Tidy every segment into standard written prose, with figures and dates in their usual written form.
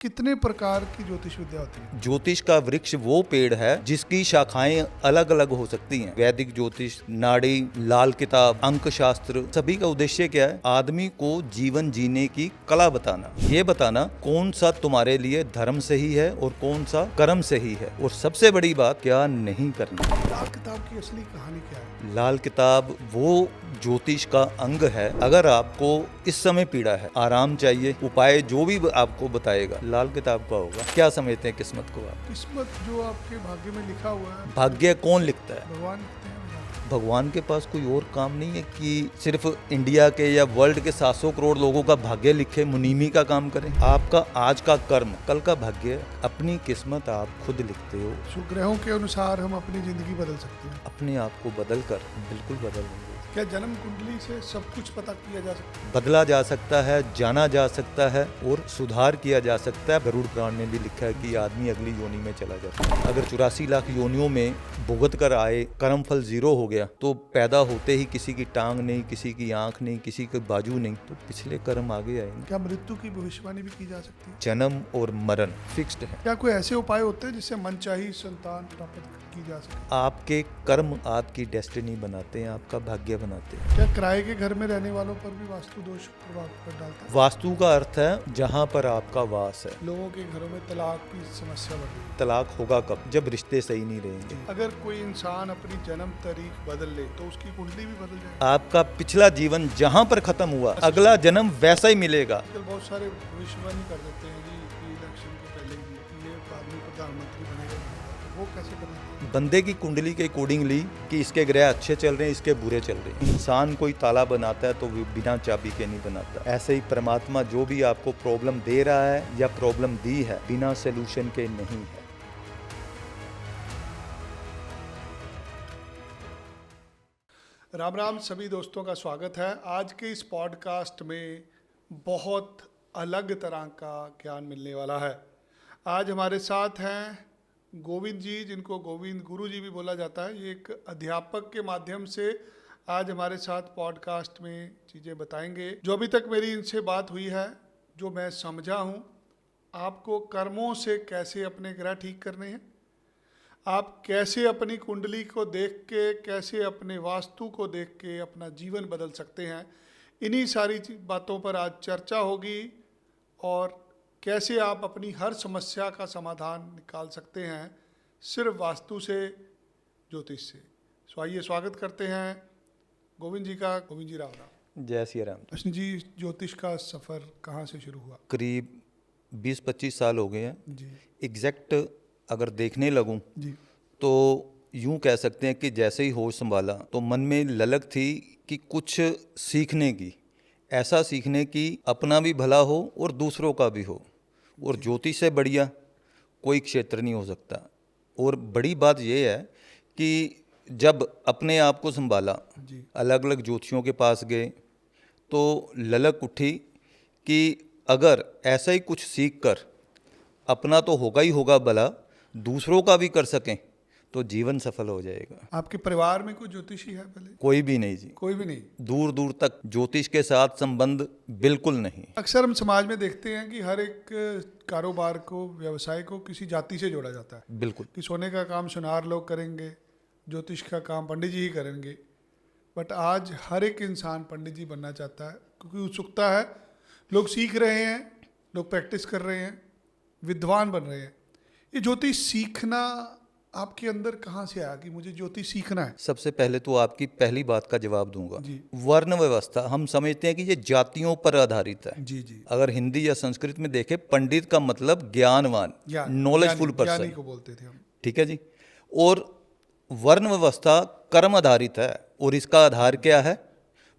कितने प्रकार की ज्योतिष विद्या होती है? ज्योतिष का वृक्ष वो पेड़ है जिसकी शाखाएं अलग अलग हो सकती हैं। वैदिक ज्योतिष, नाड़ी, लाल किताब, अंक शास्त्र, सभी का उद्देश्य क्या है? आदमी को जीवन जीने की कला बताना, ये बताना कौन सा तुम्हारे लिए धर्म सही है और कौन सा कर्म सही है, और सबसे बड़ी बात क्या नहीं करना। लाल किताब की असली कहानी क्या है? लाल किताब वो ज्योतिष का अंग है। अगर आपको इस समय पीड़ा है, आराम चाहिए, उपाय जो भी आपको बताएगा लाल किताब का होगा। क्या समझते हैं किस्मत को आप? किस्मत जो आपके भाग्य में लिखा हुआ है, भाग्य कौन लिखता है? भगवान लिखते हैं। भगवान के पास कोई और काम नहीं है कि सिर्फ इंडिया के या वर्ल्ड के 700 करोड़ लोगों का भाग्य लिखे, मुनीमी का काम करें। आपका आज का कर्म कल का भाग्य, अपनी किस्मत आप खुद लिखते हो। शुक्रग्रहों के अनुसार हम अपनी जिंदगी बदल सकते हैं। अपने आप को बदल कर बिल्कुल बदल लेंगे। क्या जन्म कुंडली से सब कुछ पता किया जा सकता है? बदला जा सकता है, जाना जा सकता है और सुधार किया जा सकता है। गरुड़ पुराण में भी लिखा है कि आदमी अगली योनि में चला जाता है। अगर 84 लाख योनियों में भुगत कर आए, कर्म फल 0 हो गया, तो पैदा होते ही किसी की टांग नहीं, किसी की आंख नहीं, किसी की बाजू नहीं, तो पिछले कर्म आगे आएंगे। क्या मृत्यु की भविष्यवाणी भी की जा सकती है? जन्म और मरण फिक्स्ड है। क्या कोई ऐसे उपाय होते हैं जिससे मनचाही संतान प्राप्त की जा सके? आपके कर्म आपकी डेस्टिनी बनाते हैं, आपका भाग्य बनाते हैं। क्या किराए के घर में रहने वालों पर भी वास्तु दोष प्रभाव पर डालता है? वास्तु का अर्थ है जहाँ पर आपका वास है। लोगों के घरों में तलाक की समस्या बढ़ रही है। तलाक होगा कब? जब रिश्ते सही नहीं रहेंगे। अगर कोई इंसान अपनी जन्म तारीख बदल ले तो उसकी कुंडली भी बदल जाएगी। आपका पिछला जीवन जहाँ पर खत्म हुआ, अगला जन्म वैसा ही मिलेगा। आजकल बहुत सारे भविष्यवाणी कर देते हैं कि इलेक्शन के पहले ही ये आदमी प्रधानमंत्री बनेगा, वो कैसे बनेगा? बंदे की कुंडली के अकॉर्डिंगली कि इसके ग्रह अच्छे चल रहे हैं, इसके बुरे चल रहे हैं। इंसान कोई ताला बनाता है तो वो बिना चाबी के नहीं बनाता। ऐसे ही परमात्मा जो भी आपको प्रॉब्लम दे रहा है या प्रॉब्लम दी है, बिना सोल्यूशन के नहीं है। राम राम सभी दोस्तों का स्वागत है। आज के इस पॉडकास्ट में बहुत अलग तरह का ज्ञान मिलने वाला है। आज हमारे साथ हैं गोविंद जी, जिनको गोविंद गुरु जी भी बोला जाता है। ये एक अध्यापक के माध्यम से आज हमारे साथ पॉडकास्ट में चीज़ें बताएंगे। जो अभी तक मेरी इनसे बात हुई है, जो मैं समझा हूँ, आपको कर्मों से कैसे अपने ग्रह ठीक करने हैं, आप कैसे अपनी कुंडली को देख के, कैसे अपने वास्तु को देख के अपना जीवन बदल सकते हैं, इन्हीं सारी बातों पर आज चर्चा होगी। और कैसे आप अपनी हर समस्या का समाधान निकाल सकते हैं सिर्फ वास्तु से, ज्योतिष से। सो आइए स्वागत करते हैं गोविंद जी का। गोविंद जी राम राम। जय श्री राम। कृष्ण जी, ज्योतिष का सफ़र कहाँ से शुरू हुआ? करीब 20-25 साल हो गए हैं जी एग्जैक्ट। अगर देखने लगूं जी तो यूं कह सकते हैं कि जैसे ही होश संभाला तो मन में ललक थी कि कुछ सीखने की, ऐसा सीखने की अपना भी भला हो और दूसरों का भी हो। और ज्योतिष से बढ़िया कोई क्षेत्र नहीं हो सकता। और बड़ी बात यह है कि जब अपने आप को संभाला, जी अलग अलग ज्योतिषियों के पास गए, तो ललक उठी कि अगर ऐसा ही कुछ सीख कर अपना तो होगा ही होगा भला, दूसरों का भी कर सकें तो जीवन सफल हो जाएगा। आपके परिवार में कोई ज्योतिषी है पहले? कोई भी नहीं जी, कोई भी नहीं। दूर दूर तक ज्योतिष के साथ संबंध बिल्कुल नहीं। अक्सर हम समाज में देखते हैं कि हर एक कारोबार को, व्यवसाय को किसी जाति से जोड़ा जाता है। बिल्कुल। कि सोने का काम सुनार लोग करेंगे, ज्योतिष का काम पंडित जी ही करेंगे। बट आज हर एक इंसान पंडित जी बनना चाहता है, क्योंकि उत्सुकता है। लोग सीख रहे हैं, लोग प्रैक्टिस कर रहे हैं, विद्वान बन रहे हैं। ये ज्योतिष सीखना आपके अंदर कहाँ से आया कि मुझे ज्योतिष सीखना है? सबसे पहले तो आपकी पहली बात का जवाब दूंगा। जी वर्ण व्यवस्था हम समझते हैं कि ये जातियों पर आधारित है। जी जी। अगर हिंदी या संस्कृत में देखें, पंडित का मतलब ज्ञानवान, नॉलेजफुल ज्ञानी पर्सन को बोलते थे हम। ठीक है जी। और वर्ण व्यवस्था कर्म आधारित है, और इसका आधार क्या है?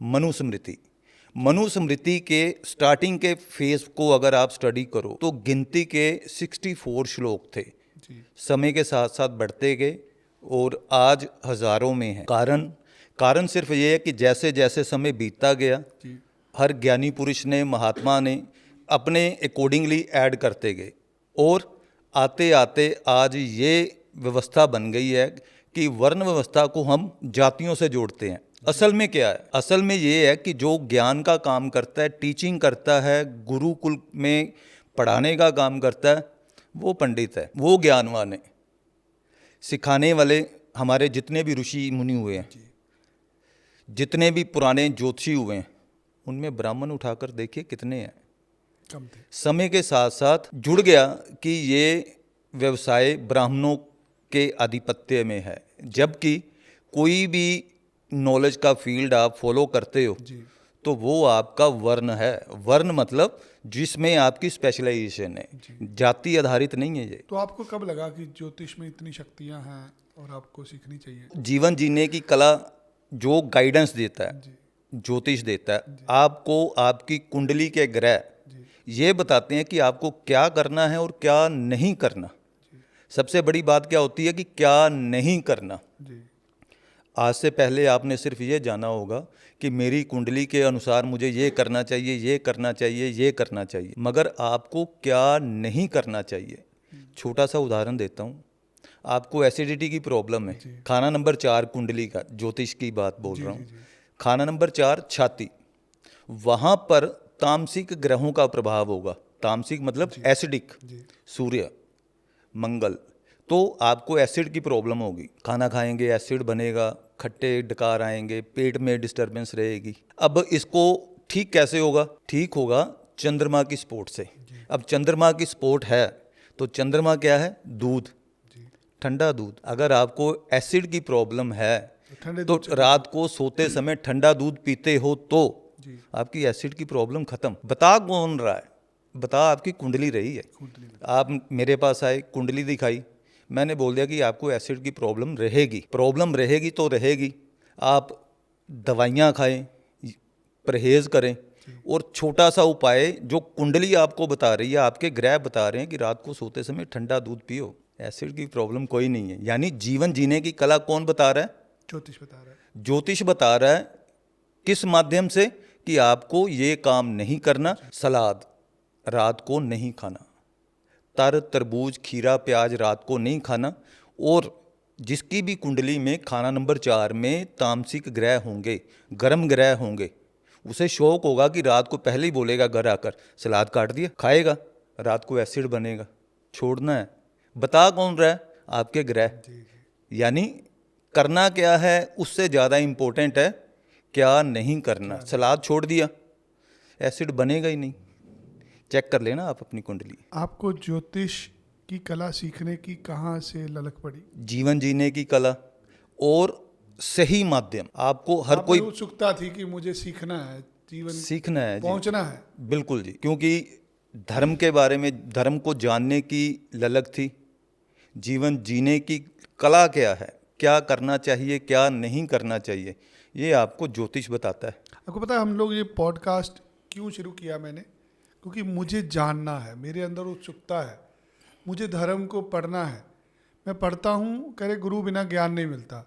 मनुस्मृति। मनुस्मृति के स्टार्टिंग के फेज को अगर आप स्टडी करो तो गिनती के 64 श्लोक थे। जी समय के साथ साथ बढ़ते गए और आज हजारों में है। कारण सिर्फ ये है कि जैसे जैसे समय बीतता गया, जी हर ज्ञानी पुरुष ने, महात्मा ने अपने अकॉर्डिंगली ऐड करते गए, और आते आते आज ये व्यवस्था बन गई है कि वर्ण व्यवस्था को हम जातियों से जोड़ते हैं। असल में क्या है? असल में ये है कि जो ज्ञान का काम करता है, टीचिंग करता है, गुरुकुल में पढ़ाने का काम करता है वो पंडित है, वो ज्ञानवान है। सिखाने वाले हमारे जितने भी ऋषि मुनि हुए हैं, जितने भी पुराने ज्योतिषी हुए हैं, उनमें ब्राह्मण उठाकर देखिए कितने हैं। कम थे। समय के साथ साथ जुड़ गया कि ये व्यवसाय ब्राह्मणों के आधिपत्य में है, जबकि कोई भी नॉलेज का फील्ड आप फॉलो करते हो जी। तो वो आपका वर्ण है। वर्ण मतलब जिसमें आपकी स्पेशलाइजेशन है, जाति आधारित नहीं है ये। तो आपको कब लगा कि ज्योतिष में इतनी शक्तियां हैं और आपको सीखनी चाहिए? जीवन जीने की कला जो गाइडेंस देता है, जी। ज्योतिष देता है आपको, आपकी कुंडली के ग्रह जी। ये बताते हैं कि आपको क्या करना है और क्या नहीं करना। सबसे बड़ी बात क्या होती है कि क्या नहीं करना। जी। आज से पहले आपने सिर्फ ये जाना होगा कि मेरी कुंडली के अनुसार मुझे ये करना चाहिए, ये करना चाहिए, ये करना चाहिए, मगर आपको क्या नहीं करना चाहिए। छोटा सा उदाहरण देता हूँ। आपको एसिडिटी की प्रॉब्लम है, खाना नंबर 4 कुंडली का, ज्योतिष की बात बोल रहा हूँ। खाना नंबर 4 छाती, वहाँ पर तामसिक ग्रहों का प्रभाव होगा। तामसिक मतलब एसिडिक, सूर्य, मंगल, तो आपको एसिड की प्रॉब्लम होगी। खाना खाएंगे एसिड बनेगा, खट्टे डकार आएंगे, पेट में डिस्टर्बेंस रहेगी। अब इसको ठीक कैसे होगा? ठीक होगा चंद्रमा की सपोर्ट से। अब चंद्रमा की सपोर्ट है तो चंद्रमा क्या है? दूध, ठंडा दूध। अगर आपको एसिड की प्रॉब्लम है तो रात को सोते समय ठंडा दूध पीते हो तो आपकी एसिड की प्रॉब्लम खत्म। बता कौन रहा है? बता आपकी कुंडली रही है। आप मेरे पास आए, कुंडली दिखाई, मैंने बोल दिया कि आपको एसिड की प्रॉब्लम रहेगी। प्रॉब्लम रहेगी तो रहेगी। आप दवाइयाँ खाएं, परहेज करें, और छोटा सा उपाय जो कुंडली आपको बता रही है, आपके ग्रह बता रहे हैं कि रात को सोते समय ठंडा दूध पियो। एसिड की प्रॉब्लम कोई नहीं है। यानी जीवन जीने की कला कौन बता रहा है? ज्योतिष बता रहा है। ज्योतिष बता रहा है। किस माध्यम से? कि आपको ये काम नहीं करना। सलाद रात को नहीं खाना, तर तरबूज खीरा प्याज रात को नहीं खाना। और जिसकी भी कुंडली में खाना नंबर 4 में तामसिक ग्रह होंगे, गर्म ग्रह होंगे, उसे शौक होगा कि रात को पहले ही बोलेगा घर आकर सलाद काट दिया, खाएगा, रात को एसिड बनेगा, छोड़ना है। बता कौन रहा है? आपके ग्रह। यानी करना क्या है उससे ज़्यादा इम्पोर्टेंट है क्या नहीं करना। सलाद छोड़ दिया, एसिड बनेगा ही नहीं। चेक कर लेना आप अपनी कुंडली। आपको ज्योतिष की कला सीखने की कहाँ से ललक पड़ी? जीवन जीने की कला और सही माध्यम। आपको हर आप में कोई उत्सुकता थी कि मुझे सीखना है, जीवन सीखना है जी। पहुंचना है। बिल्कुल जी, क्योंकि धर्म के बारे में, धर्म को जानने की ललक थी। जीवन जीने की कला क्या है, क्या करना चाहिए, क्या नहीं करना चाहिए, ये आपको ज्योतिष बताता है। आपको पता है हम लोग ये पॉडकास्ट क्यों शुरू किया मैंने? क्योंकि मुझे जानना है, मेरे अंदर उत्सुकता है, मुझे धर्म को पढ़ना है। मैं पढ़ता हूँ, कह रहे गुरु बिना ज्ञान नहीं मिलता।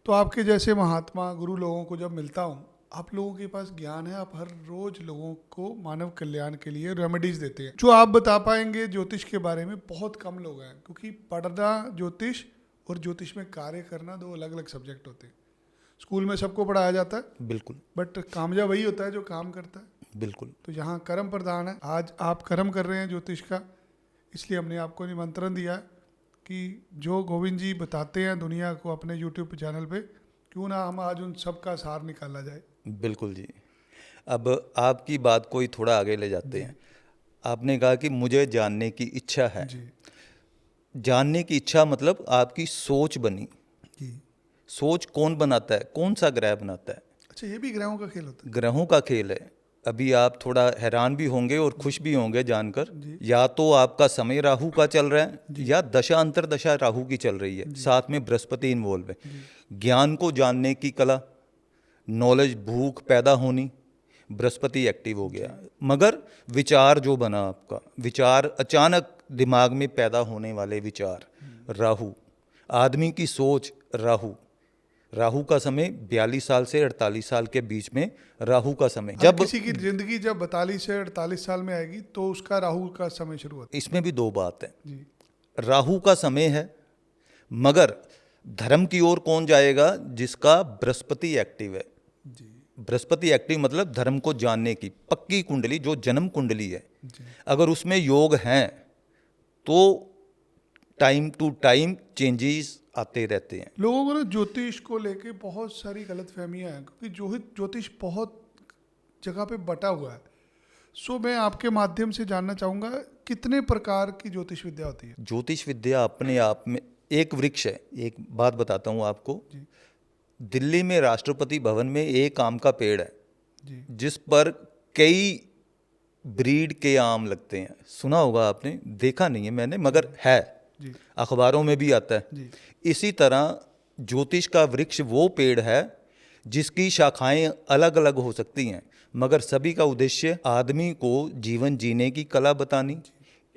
तो आपके जैसे महात्मा गुरु लोगों को जब मिलता हूँ, आप लोगों के पास ज्ञान है, आप हर रोज लोगों को मानव कल्याण के लिए रेमेडीज देते हैं। जो आप बता पाएंगे ज्योतिष के बारे में, बहुत कम लोग हैं। क्योंकि पढ़ना ज्योतिष और ज्योतिष में कार्य करना दो अलग अलग सब्जेक्ट होते हैं। स्कूल में सबको पढ़ाया जाता है, बिल्कुल, बट कामयाब वही होता है जो काम करता है। बिल्कुल। तो यहाँ कर्म प्रधान है। आज आप कर्म कर रहे हैं ज्योतिष का, इसलिए हमने आपको निमंत्रण दिया कि जो गोविंद जी बताते हैं दुनिया को अपने यूट्यूब चैनल पे, क्यों ना हम आज उन सब का सार निकाला जाए। बिल्कुल जी। अब आपकी बात को ही थोड़ा आगे ले जाते हैं। आपने कहा कि मुझे जानने की इच्छा है। जी जानने की इच्छा मतलब आपकी सोच बनी। जी। सोच कौन बनाता है? कौन सा ग्रह बनाता है? अच्छा, ये भी ग्रहों का खेल होता है? ग्रहों का खेल है। अभी आप थोड़ा हैरान भी होंगे और खुश भी होंगे जानकर। या तो आपका समय राहु का चल रहा है या दशा अंतर दशा राहु की चल रही है, साथ में बृहस्पति इन्वॉल्व है। ज्ञान को जानने की कला, नॉलेज, भूख पैदा होनी, बृहस्पति एक्टिव हो गया। मगर विचार जो बना आपका, विचार अचानक दिमाग में पैदा होने वाले विचार, राहु, आदमी की सोच, राहु। राहु का समय 42 साल से 48 साल के बीच में राहु का समय। जब किसी की जिंदगी जब 42 से 48 साल में आएगी तो उसका राहु का समय शुरू होता इसमें भी दो बात है। जी। राहु का समय है, मगर धर्म की ओर कौन जाएगा? जिसका बृहस्पति एक्टिव है। जी। बृहस्पति एक्टिव मतलब धर्म को जानने की पक्की कुंडली, जो जन्म कुंडली है, अगर उसमें योग हैं तो टाइम टू टाइम चेंजेस आते रहते हैं। लोगों को ना ज्योतिष को लेके बहुत सारी गलतफहमियां हैं, क्योंकि ज्योतिष बहुत जगह पे बटा हुआ है। सो मैं आपके माध्यम से जानना चाहूँगा, कितने प्रकार की ज्योतिष विद्या होती है? ज्योतिष विद्या अपने आप में एक वृक्ष है। एक बात बताता हूँ आपको, जी दिल्ली में राष्ट्रपति भवन में एक आम का पेड़ है जी जिस पर कई ब्रीड के आम लगते हैं। सुना होगा आपने, देखा नहीं है मैंने, मगर है, जी अखबारों में भी आता है। जी इसी तरह ज्योतिष का वृक्ष वो पेड़ है जिसकी शाखाएं अलग अलग हो सकती हैं, मगर सभी का उद्देश्य आदमी को जीवन जीने की कला बतानी,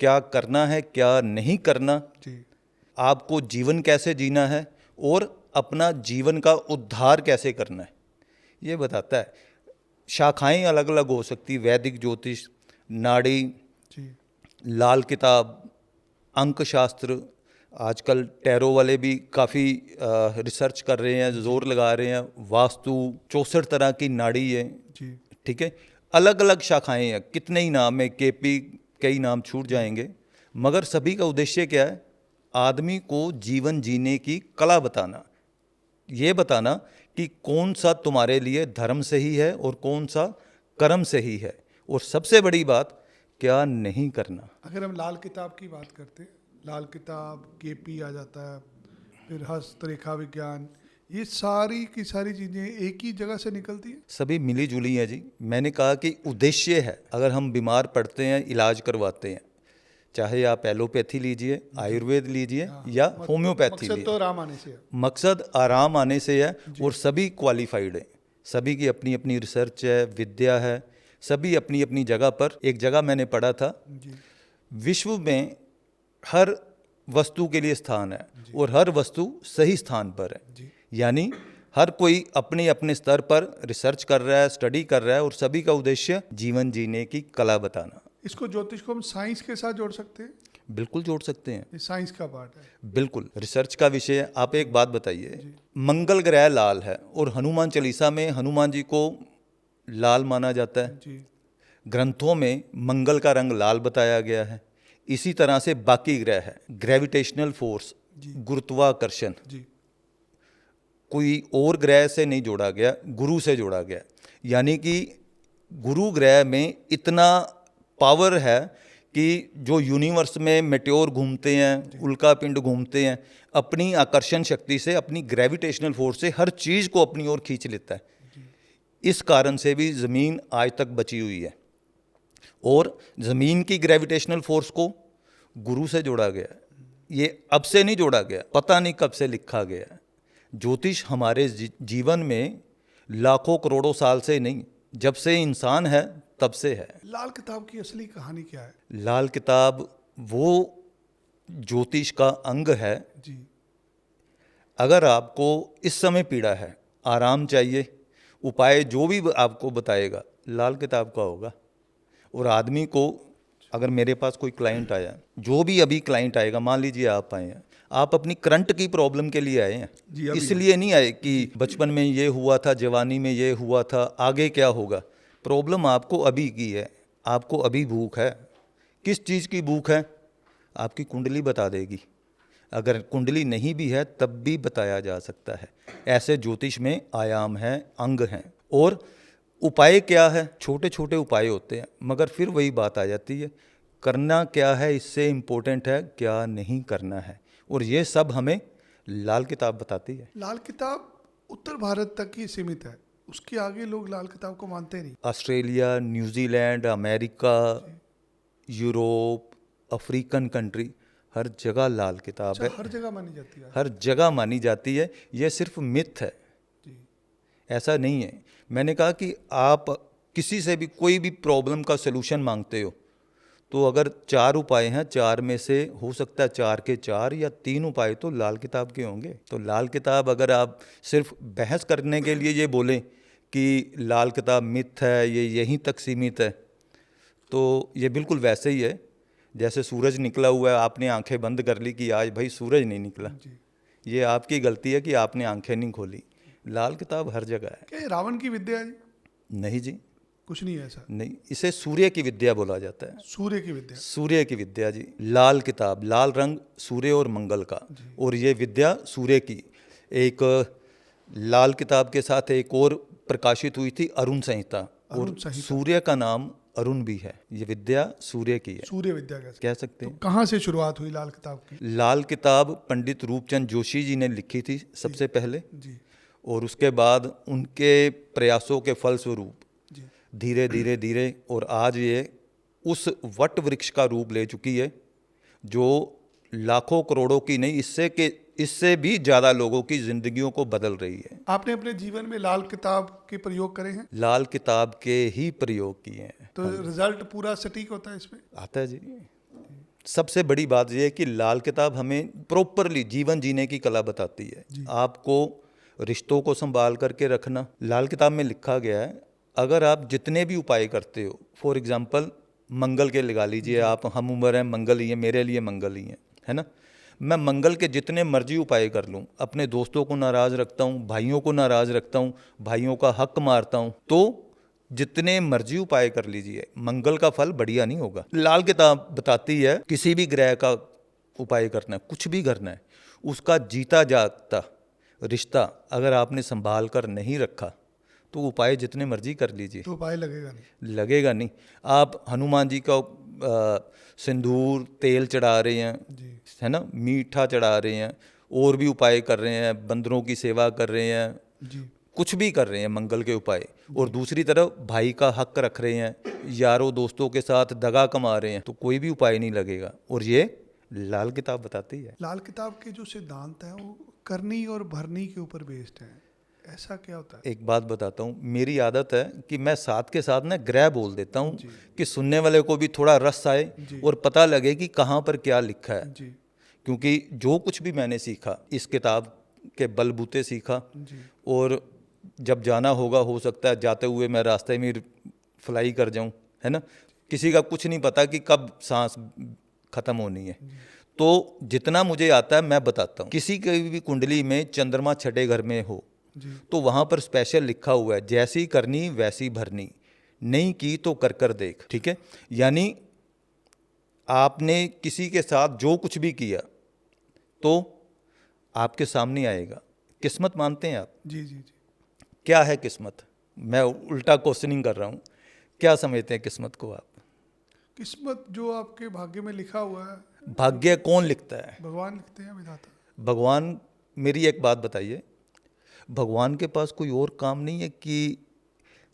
क्या करना है क्या नहीं करना, जी आपको जीवन कैसे जीना है और अपना जीवन का उद्धार कैसे करना है, ये बताता है। शाखाएं अलग अलग हो सकती, वैदिक ज्योतिष, नाड़ी, जी लाल किताब, अंक शास्त्र, आजकल टैरो वाले भी काफ़ी रिसर्च कर रहे हैं, जोर लगा रहे हैं, वास्तु, 64 तरह की नाड़ी है, जी ठीक है, अलग अलग शाखाएं हैं, कितने ही नाम है, केपी, कई नाम छूट जाएंगे, मगर सभी का उद्देश्य क्या है? आदमी को जीवन जीने की कला बताना, ये बताना कि कौन सा तुम्हारे लिए धर्म सही है और कौन सा कर्म सही है, और सबसे बड़ी बात क्या नहीं करना। अगर हम लाल किताब की बात करते हैं, लाल किताब, केपी आ जाता है, फिर हस्तरेखा विज्ञान, ये सारी की सारी चीज़ें एक ही जगह से निकलती हैं। सभी मिली जुली हैं जी। मैंने कहा कि उद्देश्य है, अगर हम बीमार पड़ते हैं, इलाज करवाते हैं, चाहे आप एलोपैथी लीजिए, आयुर्वेद लीजिए या होम्योपैथी मकसद लीजिए, तो आराम आने से है। मकसद आराम आने से है, और सभी क्वालिफाइड हैं, सभी की अपनी अपनी रिसर्च है, विद्या है, सभी अपनी अपनी जगह पर। एक जगह मैंने पढ़ा था, जी विश्व में हर वस्तु के लिए स्थान है और हर वस्तु सही स्थान पर है, जी यानी हर कोई अपने अपने स्तर पर रिसर्च कर रहा है, स्टडी कर रहा है, और सभी का उद्देश्य जीवन जीने की कला बताना। इसको ज्योतिष को हम साइंस के साथ जोड़ सकते हैं? बिल्कुल जोड़ सकते हैं, ये साइंस का पार्ट है। बिल्कुल रिसर्च का विषय है। आप एक बात बताइए, मंगल ग्रह लाल है और हनुमान चालीसा में हनुमान जी को लाल माना जाता है, जी ग्रंथों में मंगल का रंग लाल बताया गया है। इसी तरह से बाकी ग्रह है, ग्रेविटेशनल फोर्स, गुरुत्वाकर्षण, जी कोई और ग्रह से नहीं जोड़ा गया, गुरु से जोड़ा गया, यानी कि गुरु ग्रह में इतना पावर है कि जो यूनिवर्स में मेटेओर घूमते हैं, उल्का पिंड घूमते हैं, अपनी आकर्षण शक्ति से, अपनी ग्रेविटेशनल फोर्स से हर चीज़ को अपनी ओर खींच लेता है। इस कारण से भी ज़मीन आज तक बची हुई है, और ज़मीन की ग्रेविटेशनल फोर्स को गुरु से जोड़ा गया है। ये अब से नहीं जोड़ा गया, पता नहीं कब से लिखा गया है। ज्योतिष हमारे जीवन में लाखों करोड़ों साल से नहीं, जब से इंसान है तब से है। लाल किताब की असली कहानी क्या है? लाल किताब वो ज्योतिष का अंग है। जी अगर आपको इस समय पीड़ा है, आराम चाहिए, उपाय जो भी आपको बताएगा लाल किताब का होगा। और आदमी को, अगर मेरे पास कोई क्लाइंट आया, जो भी अभी क्लाइंट आएगा, मान लीजिए आप आए हैं, आप अपनी करंट की प्रॉब्लम के लिए आए हैं, इसलिए नहीं आए कि बचपन में ये हुआ था, जवानी में ये हुआ था, आगे क्या होगा। प्रॉब्लम आपको अभी की है, आपको अभी भूख है। किस चीज़ की भूख है? आपकी कुंडली बता देगी। अगर कुंडली नहीं भी है तब भी बताया जा सकता है। ऐसे ज्योतिष में आयाम हैं, अंग हैं। और उपाय क्या है? छोटे छोटे उपाय होते हैं, मगर फिर वही बात आ जाती है, करना क्या है इससे इम्पोर्टेंट है क्या नहीं करना है, और ये सब हमें लाल किताब बताती है। लाल किताब उत्तर भारत तक ही सीमित है, उसके आगे लोग लाल किताब को मानते नहीं। Australia, New Zealand, America, Europe, African country, हर जगह लाल किताब है, हर जगह मानी जाती है। हर जगह मानी जाती है। यह सिर्फ मिथ है, जी ऐसा नहीं है। मैंने कहा कि आप किसी से भी कोई भी प्रॉब्लम का सलूशन मांगते हो, तो अगर 4 उपाय हैं, 4 में से हो सकता है 4 के 4 या 3 उपाय तो लाल किताब के होंगे। तो लाल किताब, अगर आप सिर्फ बहस करने के लिए ये बोलें कि लाल किताब मिथ है, ये यहीं तक सीमित है, तो ये बिल्कुल वैसे ही है जैसे सूरज निकला हुआ है, आपने आंखें बंद कर ली कि आज भाई सूरज नहीं निकला। जी ये आपकी गलती है कि आपने आंखें नहीं खोली। लाल किताब हर जगह है। क्या ये रावण की विद्या है? नहीं जी, कुछ नहीं है ऐसा? नहीं, इसे सूर्य की विद्या बोला जाता है। सूर्य की विद्या। सूर्य की विद्या जी, लाल किताब, लाल रंग सूर्य और मंगल का, और ये विद्या सूर्य की। एक लाल किताब के साथ एक और प्रकाशित हुई थी, अरुण संहिता, अरुण और संहिता। सूर्य का नाम अरुण भी है। ये विद्या सूर्य की है, सूर्य विद्या कह सकते तो हैं। कहाँ से शुरुआत हुई लाल किताब की? लाल किताब पंडित रूपचंद जोशी जी ने लिखी थी सबसे पहले, जी और उसके बाद उनके प्रयासों के फलस्वरूप जी। धीरे धीरे धीरे, और आज ये उस वट वृक्ष का रूप ले चुकी है जो लाखों करोड़ों की नहीं, इससे भी ज़्यादा लोगों की जिंदगियों को बदल रही है। आपने अपने जीवन में लाल किताब के प्रयोग करे हैं? लाल किताब के ही प्रयोग किए हैं। तो रिजल्ट पूरा सटीक होता है इसमें? आता है जी। सबसे बड़ी बात यह है कि लाल किताब हमें प्रॉपरली जीवन जीने की कला बताती है। आपको रिश्तों को संभाल करके रखना, लाल किताब में लिखा गया है, अगर आप जितने भी उपाय करते हो, फॉर एग्जांपल मंगल के लगा लीजिए आप, हम उम्र हैं, मंगल ही है, मेरे लिए मंगल ही है ना। मैं मंगल के जितने मर्जी उपाय कर लूँ, अपने दोस्तों को नाराज़ रखता हूँ, भाइयों को नाराज़ रखता हूँ, भाइयों का हक मारता हूँ, तो जितने मर्जी उपाय कर लीजिए, मंगल का फल बढ़िया नहीं होगा। लाल किताब बताती है किसी भी ग्रह का उपाय करना है, कुछ भी करना है, उसका जीता जागता रिश्ता अगर आपने संभाल कर नहीं रखा तो उपाय जितने मर्जी कर लीजिए, तो उपाय लगेगा नहीं। लगेगा नहीं। आप हनुमान जी का सिंदूर तेल चढ़ा रहे हैं, है ना, मीठा चढ़ा रहे हैं, और भी उपाय कर रहे हैं, बंदरों की सेवा कर रहे हैं जी। कुछ भी कर रहे हैं मंगल के उपाय, और दूसरी तरफ भाई का हक रख रहे हैं, यारों दोस्तों के साथ दगा कमा रहे हैं, तो कोई भी उपाय नहीं लगेगा। और ये लाल किताब बताती है। लाल किताब के जो सिद्धांत हैं वो करनी और भरनी के ऊपर बेस्ड है, ऐसा क्या होता है? एक बात बताता हूँ, मेरी आदत है कि मैं साथ के साथ ना ग्रह बोल देता हूँ कि सुनने वाले को भी थोड़ा रस आए और पता लगे कि कहाँ पर क्या लिखा है। जी क्योंकि जो कुछ भी मैंने सीखा इस किताब के बलबूते सीखा, और जब जाना होगा, हो सकता है जाते हुए मैं रास्ते में फ्लाई कर जाऊं, है ना, किसी का कुछ नहीं पता कि कब सांस खत्म होनी है। तो जितना मुझे आता है मैं बताता हूँ। किसी की भी कुंडली में चंद्रमा छठे घर में हो तो वहाँ पर स्पेशल लिखा हुआ है, जैसी करनी वैसी भरनी, नहीं की तो कर कर देख। ठीक है, यानी आपने किसी के साथ जो कुछ भी किया तो आपके सामने आएगा। किस्मत मानते हैं आप? जी जी जी। क्या है किस्मत? मैं उल्टा क्वेश्चनिंग कर रहा हूँ, क्या समझते हैं किस्मत को आप? किस्मत जो आपके भाग्य में लिखा हुआ है, भाग्य कौन लिखता है? भगवान लिखते हैं, विधाता। भगवान। मेरी एक बात बताइए, भगवान के पास कोई और काम नहीं है कि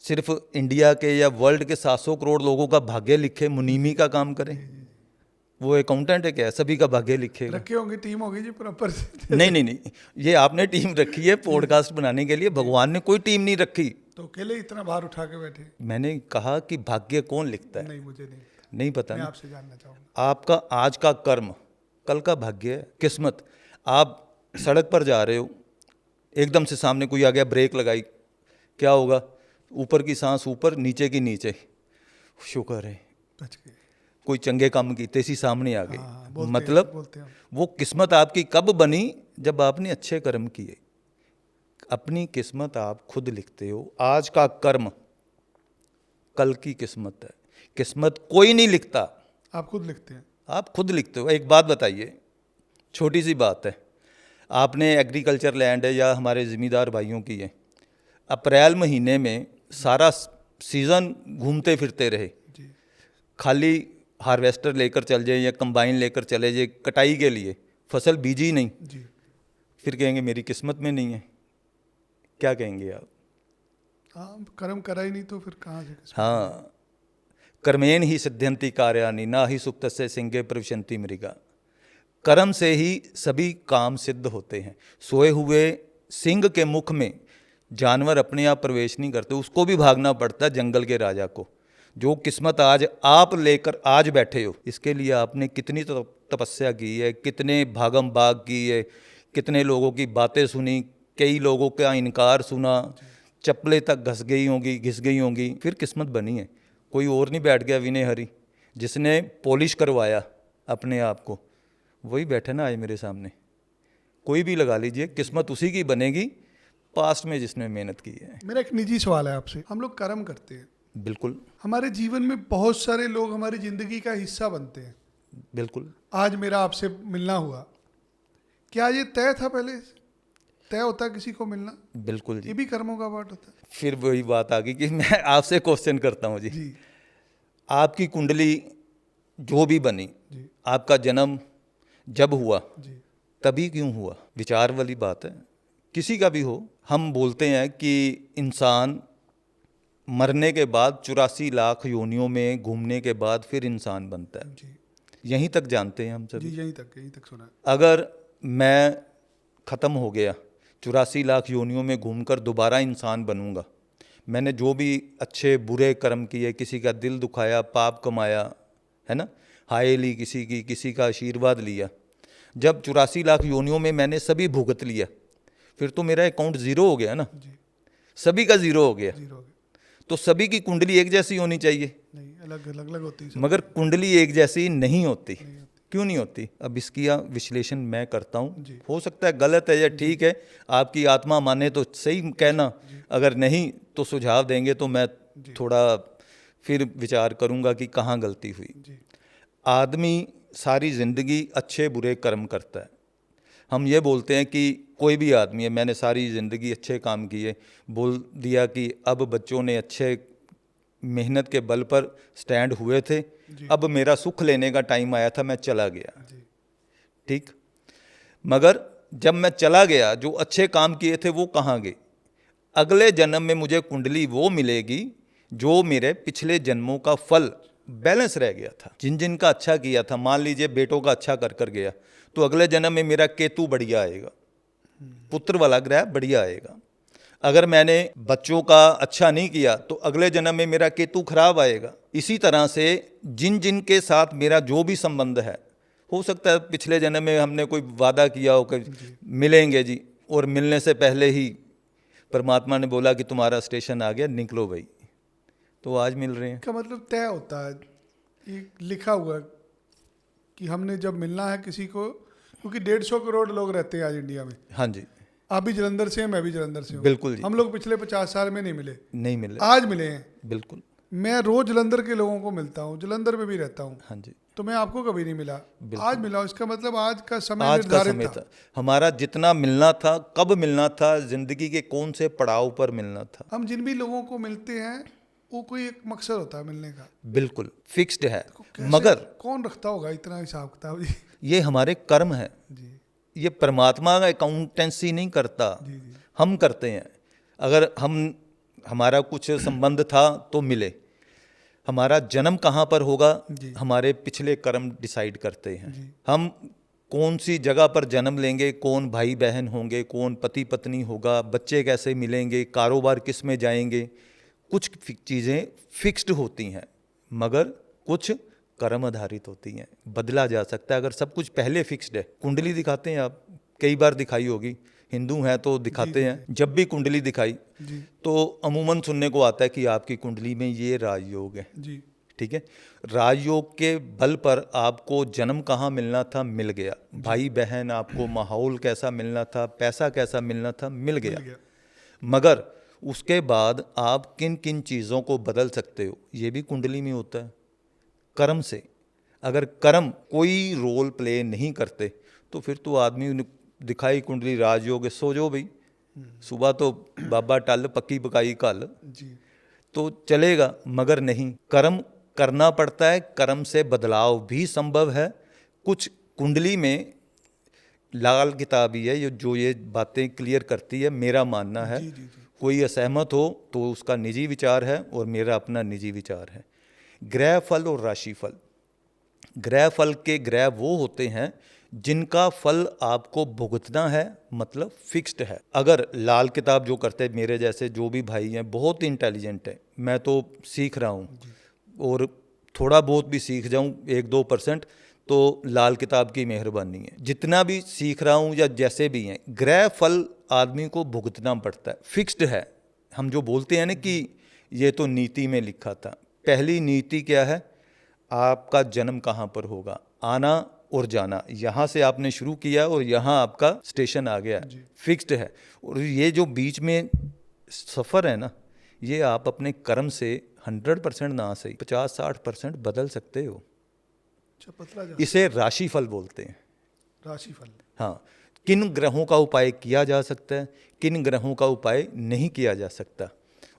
सिर्फ इंडिया के या वर्ल्ड के 700 करोड़ लोगों का भाग्य लिखे, मुनीमी का काम करें? वो अकाउंटेंट है क्या, सभी का भाग्य लिखेगा? रखे होंगे, टीम होगी जी प्रॉपर। नहीं नहीं नहीं, ये आपने टीम रखी है पॉडकास्ट बनाने के लिए, भगवान ने कोई टीम नहीं रखी। तो अकेले इतना भार उठा के बैठे? मैंने कहा कि भाग्य कौन लिखता है। नहीं, मुझे नहीं पता। नहीं पता मैं ना? आपसे जानना चाहूँगा। आपका आज का कर्म कल का भाग्य है, किस्मत। आप सड़क पर जा रहे हो, एकदम से सामने कोई आ गया, ब्रेक लगाई, क्या होगा? ऊपर की सांस ऊपर, नीचे की नीचे, शुक्र है बच गए। कोई चंगे काम कीते सी सामने आ गई। बोलते मतलब बोलते हैं। वो किस्मत आपकी कब बनी? जब आपने अच्छे कर्म किए। अपनी किस्मत आप खुद लिखते हो। आज का कर्म कल की किस्मत है, किस्मत कोई नहीं लिखता, आप खुद लिखते हैं? आप खुद लिखते हो। एक बात बताइए, छोटी सी बात है, आपने एग्रीकल्चर लैंड है या हमारे ज़मींदार भाइयों की है, अप्रैल महीने में सारा सीज़न घूमते फिरते रहे, जी खाली हार्वेस्टर लेकर चल जाए या कंबाइन लेकर चले जाए कटाई के लिए, फसल बीजी नहीं, जी। फिर कहेंगे मेरी किस्मत में नहीं है। क्या कहेंगे आप? हाँ, कर्म करा ही नहीं तो फिर कहाँ से किस्मत? हाँ, कर्मेण ही सिद्ध्यंति कार्याणि ना ही सुप्तस्य सिंहे प्रविशन्ति मृगा। कर्म से ही सभी काम सिद्ध होते हैं। सोए हुए सिंह के मुख में जानवर अपने आप प्रवेश नहीं करते, उसको भी भागना पड़ता है, जंगल के राजा को। जो किस्मत आज आप लेकर आज बैठे हो, इसके लिए आपने कितनी तपस्या की है, कितने भागम भाग की है, कितने लोगों की बातें सुनी, कई लोगों का इनकार सुना, चप्पलें तक घिस गई होंगी, फिर किस्मत बनी है। कोई और नहीं बैठ गया विनय हरि, जिसने पॉलिश करवाया अपने आप को, वही बैठे ना आज मेरे सामने। कोई भी लगा लीजिए, किस्मत उसी की बनेगी पास्ट में जिसने मेहनत की है। मेरा एक निजी सवाल है आपसे, हम लोग कर्म करते हैं, बिल्कुल हमारे जीवन में बहुत सारे लोग हमारी जिंदगी का हिस्सा बनते हैं। बिल्कुल। आज मेरा आपसे मिलना हुआ, क्या ये तय था, पहले तय होता है किसी को मिलना? बिल्कुल ये जी। भी कर्मों का पार्ट होता है? फिर वही बात आ गई कि मैं आपसे क्वेश्चन करता हूँ जी। जी आपकी कुंडली जो भी बनी, जी आपका जन्म जब हुआ जी तभी क्यों हुआ? विचार वाली बात है, किसी का भी हो। हम बोलते हैं कि इंसान मरने के बाद 84 लाख योनियों में घूमने के बाद फिर इंसान बनता है। जी यहीं तक जानते हैं हम जी, सभी। यहीं तक सुना है। अगर मैं ख़त्म हो गया, 84 लाख योनियों में घूमकर दोबारा इंसान बनूंगा, मैंने जो भी अच्छे बुरे कर्म किए, किसी का दिल दुखाया, पाप कमाया, है ना, हाय ली किसी की, किसी का आशीर्वाद लिया, जब 84 लाख योनियों में मैंने सभी भुगत लिया, फिर तो मेरा अकाउंट ज़ीरो हो गया ना, जी, सभी का ज़ीरो हो गया। जीरो हो गया। तो सभी की कुंडली एक जैसी होनी चाहिए, नहीं, अलग अलग अलग होती है सब। मगर कुंडली एक जैसी नहीं होती। नहीं होती। क्यों नहीं होती? अब इसका विश्लेषण मैं करता हूँ। जी। हो सकता है गलत है या ठीक है, आपकी आत्मा माने तो सही कहना, अगर नहीं तो सुझाव देंगे तो मैं जी। थोड़ा फिर विचार करूँगा कि कहाँ गलती हुई। जी आदमी सारी ज़िंदगी अच्छे बुरे कर्म करता है। हम ये बोलते हैं कि कोई भी आदमी है, मैंने सारी ज़िंदगी अच्छे काम किए, बोल दिया कि अब बच्चों ने अच्छे मेहनत के बल पर स्टैंड हुए थे, अब मेरा सुख लेने का टाइम आया था, मैं चला गया। जी ठीक, मगर जब मैं चला गया, जो अच्छे काम किए थे वो कहाँ गए? अगले जन्म में मुझे कुंडली वो मिलेगी जो मेरे पिछले जन्मों का फल बैलेंस रह गया था। जिन जिन का अच्छा किया था, मान लीजिए बेटों का अच्छा कर कर गया, तो अगले जन्म में मेरा केतु बढ़िया आएगा, पुत्र वाला ग्रह बढ़िया आएगा। अगर मैंने बच्चों का अच्छा नहीं किया तो अगले जन्म में मेरा केतु खराब आएगा। इसी तरह से जिन जिन के साथ मेरा जो भी संबंध है, हो सकता है पिछले जन्म में हमने कोई वादा किया हो कि मिलेंगे जी, और मिलने से पहले ही परमात्मा ने बोला कि तुम्हारा स्टेशन आ गया, निकलो भाई, तो आज मिल रहे हैं। का मतलब तय होता है, ये लिखा हुआ है कि हमने जब मिलना है किसी को, क्योंकि 150 करोड़ लोग रहते हैं आज इंडिया में। हाँ जी, आप भी जलंधर से हैं, मैं भी जलंधर से हूँ। बिल्कुल जी। हम लोग पिछले 50 साल में नहीं मिले, नहीं मिले, आज मिले हैं। बिल्कुल। मैं रोज जलंधर के लोगों को मिलता हूँ, जलंधर में भी रहता हूँ, हाँ जी, तो मैं आपको कभी नहीं मिला, आज मिला हूँ। इसका मतलब आज का समय आज का निर्धारित समय था। था हमारा, जितना मिलना था, कब मिलना था, जिंदगी के कौन से पड़ाव पर मिलना था। हम जिन भी लोगों को मिलते हैं वो कोई एक मकसद होता है मिलने का, बिल्कुल फिक्स्ड है, कैसे मगर कौन रखता होगा इतना हिसाब किताब? जी ये हमारे कर्म है। जी ये परमात्मा अकाउंटेंसी नहीं करता, जी जी हम करते हैं। अगर हमारा कुछ संबंध था तो मिले, हमारा जन्म कहाँ पर होगा, जी। हमारे पिछले कर्म डिसाइड करते हैं। जी। हम कौन सी जगह पर जन्म लेंगे, कौन भाई बहन होंगे, कौन पति पत्नी होगा, बच्चे कैसे मिलेंगे, कारोबार किस में जाएंगे, कुछ चीज़ें फिक्स्ड होती हैं, मगर कुछ कर्म आधारित होती हैं, बदला जा सकता है। अगर सब कुछ पहले फिक्स्ड है, कुंडली दिखाते हैं आप, कई बार दिखाई होगी, हिंदू हैं तो दिखाते हैं। जब भी कुंडली दिखाई जी तो अमूमन सुनने को आता है कि आपकी कुंडली में ये राजयोग है। जी ठीक है, राजयोग के बल पर आपको जन्म कहाँ मिलना था, मिल गया। भाई बहन, आपको माहौल कैसा मिलना था, पैसा कैसा मिलना था, मिल मिल गया। गया। मगर उसके बाद आप किन किन चीज़ों को बदल सकते हो, ये भी कुंडली में होता है, कर्म से। अगर कर्म कोई रोल प्ले नहीं करते तो फिर तो आदमी ने दिखाई कुंडली राजयोग है, सो जो भाई, सुबह तो बाबा टल पक्की पकाई कल, जी तो चलेगा। मगर नहीं, कर्म करना पड़ता है, कर्म से बदलाव भी संभव है। कुछ कुंडली में लाल किताब ही है ये जो ये बातें क्लियर करती है, मेरा मानना है। जी जी जी कोई असहमत हो तो उसका निजी विचार है और मेरा अपना निजी विचार है। ग्रह फल और राशि फल, ग्रह फल के ग्रह वो होते हैं जिनका फल आपको भुगतना है, मतलब फिक्स्ड है। अगर लाल किताब जो करते हैं, मेरे जैसे जो भी भाई हैं बहुत इंटेलिजेंट है, मैं तो सीख रहा हूँ और थोड़ा बहुत भी सीख जाऊँ 1-2%, तो लाल किताब की मेहरबानी है। जितना भी सीख रहा हूँ या जैसे भी हैं, ग्रह फल आदमी को भुगतना पड़ता है, फिक्स्ड है। हम जो बोलते हैं ना कि ये तो नीति में लिखा था, पहली नीति क्या है, आपका जन्म कहाँ पर होगा, आना और जाना, यहाँ से आपने शुरू किया और यहाँ आपका स्टेशन आ गया, फिक्स्ड है। और ये जो बीच में सफ़र है ना, ये आप अपने कर्म से 100% ना सही 50-60% बदल सकते हो। अच्छा, पतला जा इसे राशिफल बोलते हैं। राशिफल। हाँ, किन ग्रहों का उपाय किया जा सकता है, किन ग्रहों का उपाय नहीं किया जा सकता।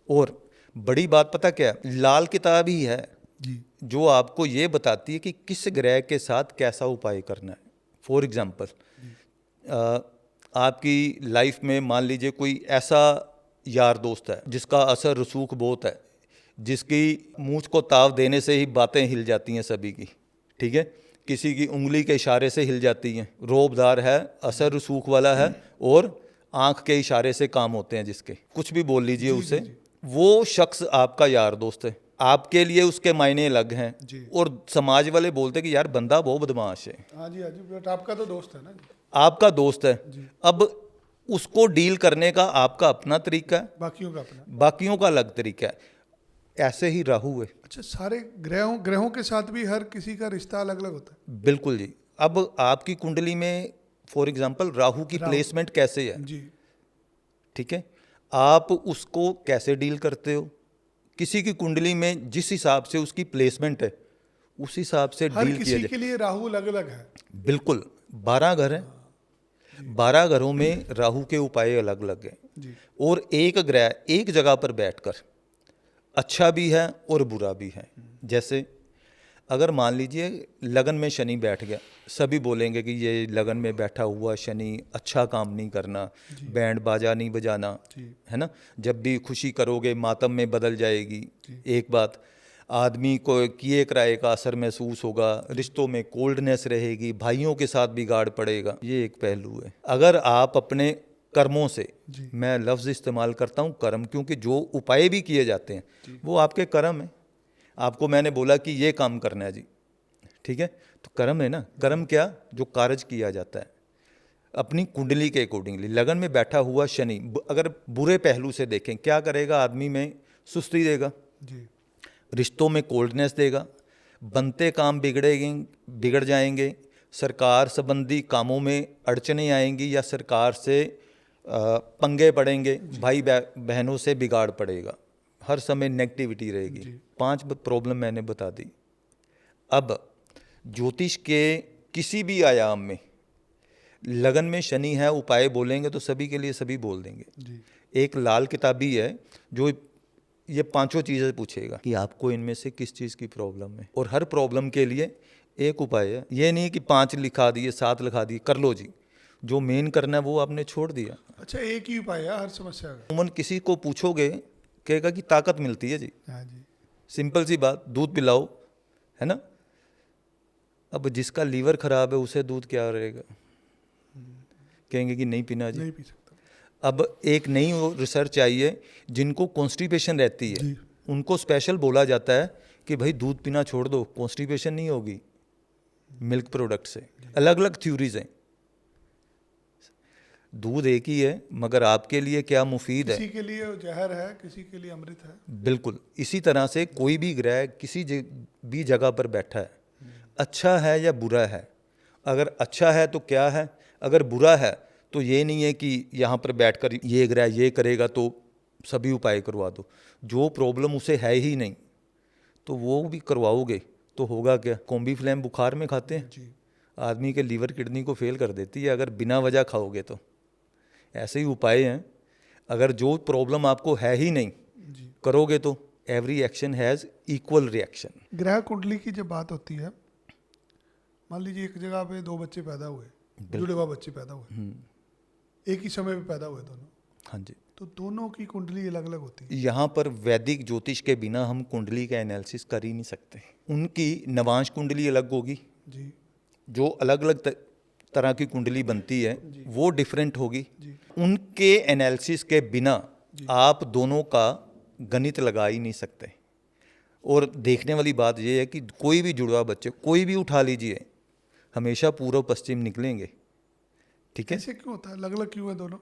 और बड़ी बात पता क्या है, लाल किताब ही है जी जो आपको ये बताती है कि किस ग्रह के साथ कैसा उपाय करना है। फॉर एग्जांपल, आपकी लाइफ में मान लीजिए कोई ऐसा यार दोस्त है जिसका असर रसूख बहुत है, जिसकी मूंछ को ताव देने से ही बातें हिल जाती हैं सभी की, ठीक है, किसी की उंगली के इशारे से हिल जाती हैं, रोबदार है, असर रसूख वाला है, और आंख के इशारे से काम होते हैं जिसके, कुछ भी बोल लीजिए उसे, वो शख्स आपका यार दोस्त है। आपके लिए उसके मायने अलग हैं, और समाज वाले बोलते हैं कि यार बंदा बहुत बदमाश है। हाँ जी, बट आपका तो दोस्त है ना जी। आपका दोस्त है, अब उसको डील करने का आपका अपना तरीका है, बाकियों का अपना। बाकियों का अलग तरीका है। ऐसे ही राहु है। अच्छा, सारे ग्रहों के साथ भी हर किसी का रिश्ता अलग अलग होता है। बिल्कुल जी। अब आपकी कुंडली में फॉर एग्जांपल राहु की प्लेसमेंट कैसे है, जी ठीक है, आप उसको कैसे डील करते हो, किसी की कुंडली में जिस हिसाब से उसकी प्लेसमेंट है उस हिसाब से हर डील किया किसी जाए। के लिए राहु अलग अलग है। बिल्कुल, 12 घर हैं, 12 घरों में राहु के उपाय अलग अलग हैं। जी और एक ग्रह एक जगह पर बैठकर अच्छा भी है और बुरा भी है। जैसे अगर मान लीजिए लगन में शनि बैठ गया, सभी बोलेंगे कि ये लगन में बैठा हुआ शनि अच्छा काम नहीं करना, बैंड बाजा नहीं बजाना, है ना, जब भी खुशी करोगे मातम में बदल जाएगी। एक बात, आदमी को किए कराए का असर महसूस होगा, रिश्तों में कोल्डनेस रहेगी, भाइयों के साथ बिगाड़ पड़ेगा, ये एक पहलू है। अगर आप अपने कर्मों से, मैं लफ्ज़ इस्तेमाल करता हूँ कर्म, क्योंकि जो उपाय भी किए जाते हैं वो आपके कर्म है। आपको मैंने बोला कि ये काम करना है जी, ठीक है, तो कर्म है ना। कर्म क्या, जो कार्य किया जाता है अपनी कुंडली के अकॉर्डिंगली। लगन में बैठा हुआ शनि अगर बुरे पहलू से देखें, क्या करेगा, आदमी में सुस्ती देगा, जी रिश्तों में कोल्डनेस देगा, बनते काम बिगड़ जाएंगे, सरकार संबंधी कामों में अड़चनें आएंगी, या सरकार से पंगे पड़ेंगे, भाई बहनों से बिगाड़ पड़ेगा, हर समय नेगेटिविटी रहेगी। 5 प्रॉब्लम मैंने बता दी। अब ज्योतिष के किसी भी आयाम में लगन में शनि है, उपाय बोलेंगे तो सभी के लिए सभी बोल देंगे। एक लाल किताबी है जो ये 5 चीज़ें पूछेगा कि आपको इनमें से किस चीज़ की प्रॉब्लम है, और हर प्रॉब्लम के लिए एक उपाय है। ये नहीं कि 5 लिखा दिए 7 लिखा दिए, कर लो जी, जो मेन करना है वो आपने छोड़ दिया। अच्छा, एक ही उपाय है हर समस्या का। उमन किसी को पूछोगे कहेगा कि ताकत मिलती है जी, हाँ जी, सिंपल सी बात, दूध पिलाओ, है ना। अब जिसका लीवर खराब है उसे दूध क्या रहेगा, कहेंगे कि नहीं पीना जी। नहीं पी सकता। अब एक नई रिसर्च आई है, जिनको कॉन्स्टिपेशन रहती है उनको स्पेशल बोला जाता है कि भाई दूध पीना छोड़ दो, कॉन्स्टिपेशन नहीं होगी मिल्क प्रोडक्ट से। अलग अलग थ्योरीज हैं, दूध एक ही है, मगर आपके लिए क्या मुफीद है। किसी के लिए जहर है, किसी के लिए अमृत है। बिल्कुल इसी तरह से कोई भी ग्रह किसी भी जगह पर बैठा है, अच्छा है या बुरा है। अगर अच्छा है तो क्या है, अगर बुरा है तो ये नहीं है कि यहाँ पर बैठकर ये ग्रह ये करेगा तो सभी उपाय करवा दो। जो प्रॉब्लम उसे है ही नहीं तो वो भी करवाओगे तो होगा क्या। कॉम्बी फ्लैम बुखार में खाते हैं, आदमी के लीवर किडनी को फेल कर देती है अगर बिना वजह खाओगे तो। ऐसे ही उपाय हैं, अगर जो प्रॉब्लम आपको है ही नहीं करोगे तो every action has equal reaction. ग्रह कुंडली की जब बात होती है, मान लीजिए एक जगह पे 2 बच्चे पैदा हुए, जुड़े हुए बच्चे पैदा हुए, एक ही समय पे पैदा हुए दोनों, हाँ जी, तो दोनों की कुंडली अलग अलग होती है। यहाँ पर वैदिक ज्योतिष के बिना हम कुंडली का एनालिसिस कर ही नहीं सकते। उनकी नवांश कुंडली अलग होगी, जी जो अलग अलग तरह की कुंडली बनती है वो डिफरेंट होगी। उनके एनालिसिस के बिना आप दोनों का गणित लगा ही नहीं सकते। और देखने वाली बात ये है कि कोई भी जुड़वा बच्चे कोई भी उठा लीजिए, हमेशा पूर्व पश्चिम निकलेंगे, ठीक है। ऐसे क्यों होता है, अलग अलग क्यों है दोनों?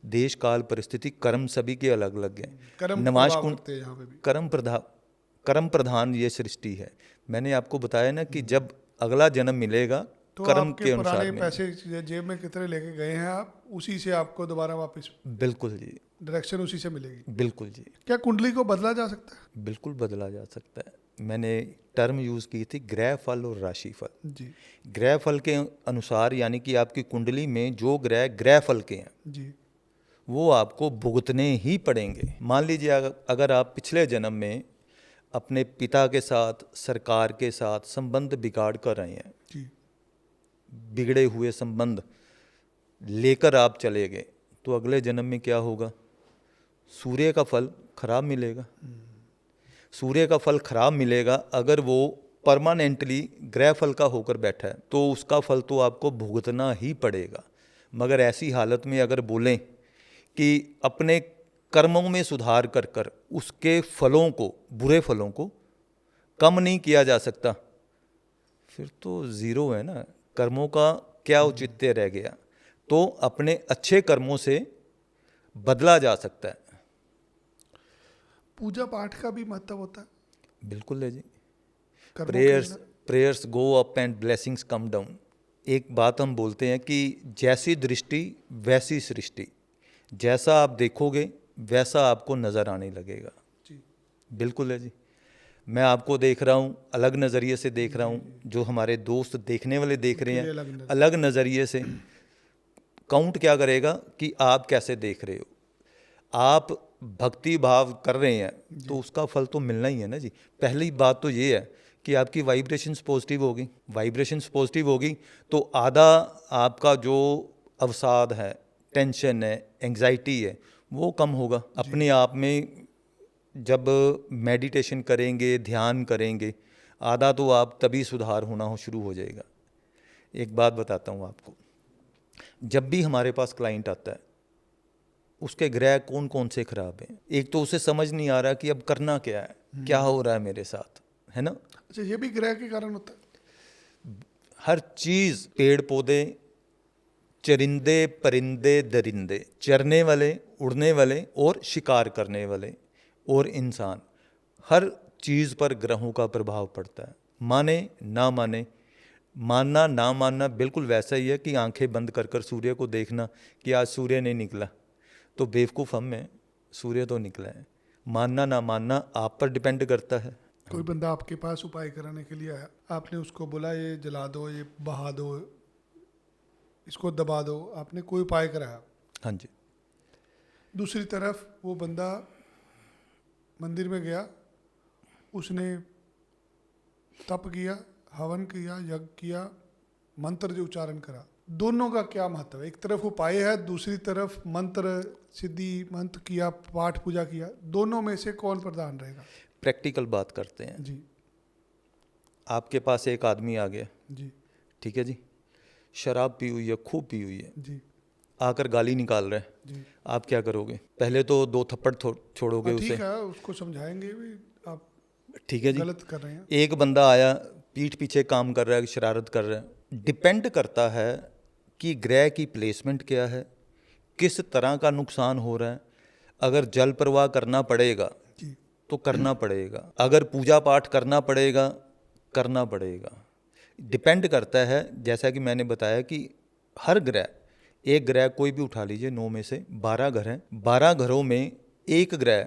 देश काल परिस्थिति कर्म सभी के अलग अलग हैं। कर्म नवांश प्रभाव कुंड रखते हैं यहाँ पे भी। कर्म प्रधान ये सृष्टि है। मैंने आपको बताया ना कि जब अगला जन्म मिलेगा तो कर्म आपके के अनुसार पुराने में। पैसे जेब में कितने लेके गए हैं आप, उसी से आपको दोबारा वापस बिल्कुल जी, डायरेक्शन उसी से मिलेगी। बिल्कुल जी, क्या कुंडली को बदला जा सकता है? बिल्कुल बदला जा सकता है। मैंने टर्म यूज़ की थी ग्रह फल और राशि फल। जी ग्रह फल के अनुसार यानी कि आपकी कुंडली में जो ग्रह ग्रह फल के हैं जी वो आपको भुगतने ही पड़ेंगे। मान लीजिए अगर आप पिछले जन्म में अपने पिता के साथ, सरकार के साथ संबंध बिगाड़ कर रहे हैं, जी बिगड़े हुए संबंध लेकर आप चले गए, तो अगले जन्म में क्या होगा? सूर्य का फल खराब मिलेगा। सूर्य का फल खराब मिलेगा अगर वो परमानेंटली ग्रह फल का होकर बैठा है, तो उसका फल तो आपको भुगतना ही पड़ेगा। मगर ऐसी हालत में अगर बोलें कि अपने कर्मों में सुधार कर कर उसके फलों को, बुरे फलों को कम नहीं किया जा सकता, फिर तो ज़ीरो है ना, कर्मों का क्या औचित्य रह गया। तो अपने अच्छे कर्मों से बदला जा सकता है। पूजा पाठ का भी महत्व होता है बिल्कुल है जी। कर्मों के प्रेयर्स अंदर? Prayers go up and blessings come down. एक बात हम बोलते हैं कि जैसी दृष्टि वैसी सृष्टि, जैसा आप देखोगे वैसा आपको नज़र आने लगेगा। जी बिल्कुल है जी। मैं आपको देख रहा हूँ, अलग नज़रिए से देख रहा हूँ, जो हमारे दोस्त देखने वाले देख रहे उनके लिए हैं अलग नज़र। अलग नज़रिए से। काउंट क्या करेगा कि आप कैसे देख रहे हो। आप भक्ति भाव कर रहे हैं तो उसका फल तो मिलना ही है ना जी। पहली बात तो ये है कि आपकी वाइब्रेशंस पॉजिटिव होगी। वाइब्रेशंस पॉजिटिव होगी तो आधा आपका जो अवसाद है, टेंशन है, एंग्जाइटी है, वो कम होगा अपने आप में। जब मेडिटेशन करेंगे, ध्यान करेंगे, आधा तो आप तभी सुधार होना हो शुरू हो जाएगा। एक बात बताता हूँ आपको, जब भी हमारे पास क्लाइंट आता है उसके ग्रह कौन कौन से खराब हैं। एक तो उसे समझ नहीं आ रहा कि अब करना क्या है, क्या हो रहा है मेरे साथ, है ना। अच्छा, ये भी ग्रह के कारण होता है? हर चीज़, पेड़ पौधे, चरिंदे परिंदे दरिंदे, चरने वाले, उड़ने वाले और शिकार करने वाले और इंसान, हर चीज़ पर ग्रहों का प्रभाव पड़ता है। माने ना माने, मानना ना मानना बिल्कुल वैसा ही है कि आंखें बंद कर कर सूर्य को देखना कि आज सूर्य नहीं निकला तो बेवकूफ़ हम हैं, सूर्य तो निकला है। मानना ना मानना आप पर डिपेंड करता है। कोई बंदा आपके पास उपाय कराने के लिए आया, आपने उसको बोला ये जला दो, ये बहा दो, इसको दबा दो, आपने कोई उपाय कराया। हाँ जी। दूसरी तरफ वो बंदा मंदिर में गया, उसने तप किया, हवन किया, यज्ञ किया, मंत्र जो उच्चारण करा, दोनों का क्या महत्व है? एक तरफ उपाय है, दूसरी तरफ मंत्र सिद्धि, मंत्र किया, पाठ पूजा किया, दोनों में से कौन प्रधान रहेगा? प्रैक्टिकल बात करते हैं। जी आपके पास एक आदमी आ गया, जी ठीक है जी, शराब पी हुई है, खूब पी हुई है, जी आकर गाली निकाल रहा है, जी। आप क्या करोगे? पहले तो 2 थप्पड़ छोड़ोगे हाँ, उसे, ठीक है, उसको समझाएंगे भी आप ठीक है जी। गलत कर रहे हैं। एक बंदा आया, पीठ पीछे काम कर रहा है, शरारत कर रहा है। डिपेंड करता है कि ग्रह की प्लेसमेंट क्या है, किस तरह का नुकसान हो रहा है। अगर जल प्रवाह करना पड़ेगा जी तो करना पड़ेगा, अगर पूजा पाठ करना पड़ेगा करना पड़ेगा। डिपेंड करता है, जैसा कि मैंने बताया कि हर ग्रह, एक ग्रह कोई भी उठा लीजिए, 9 में से 12 घर हैं, 12 घरों में एक ग्रह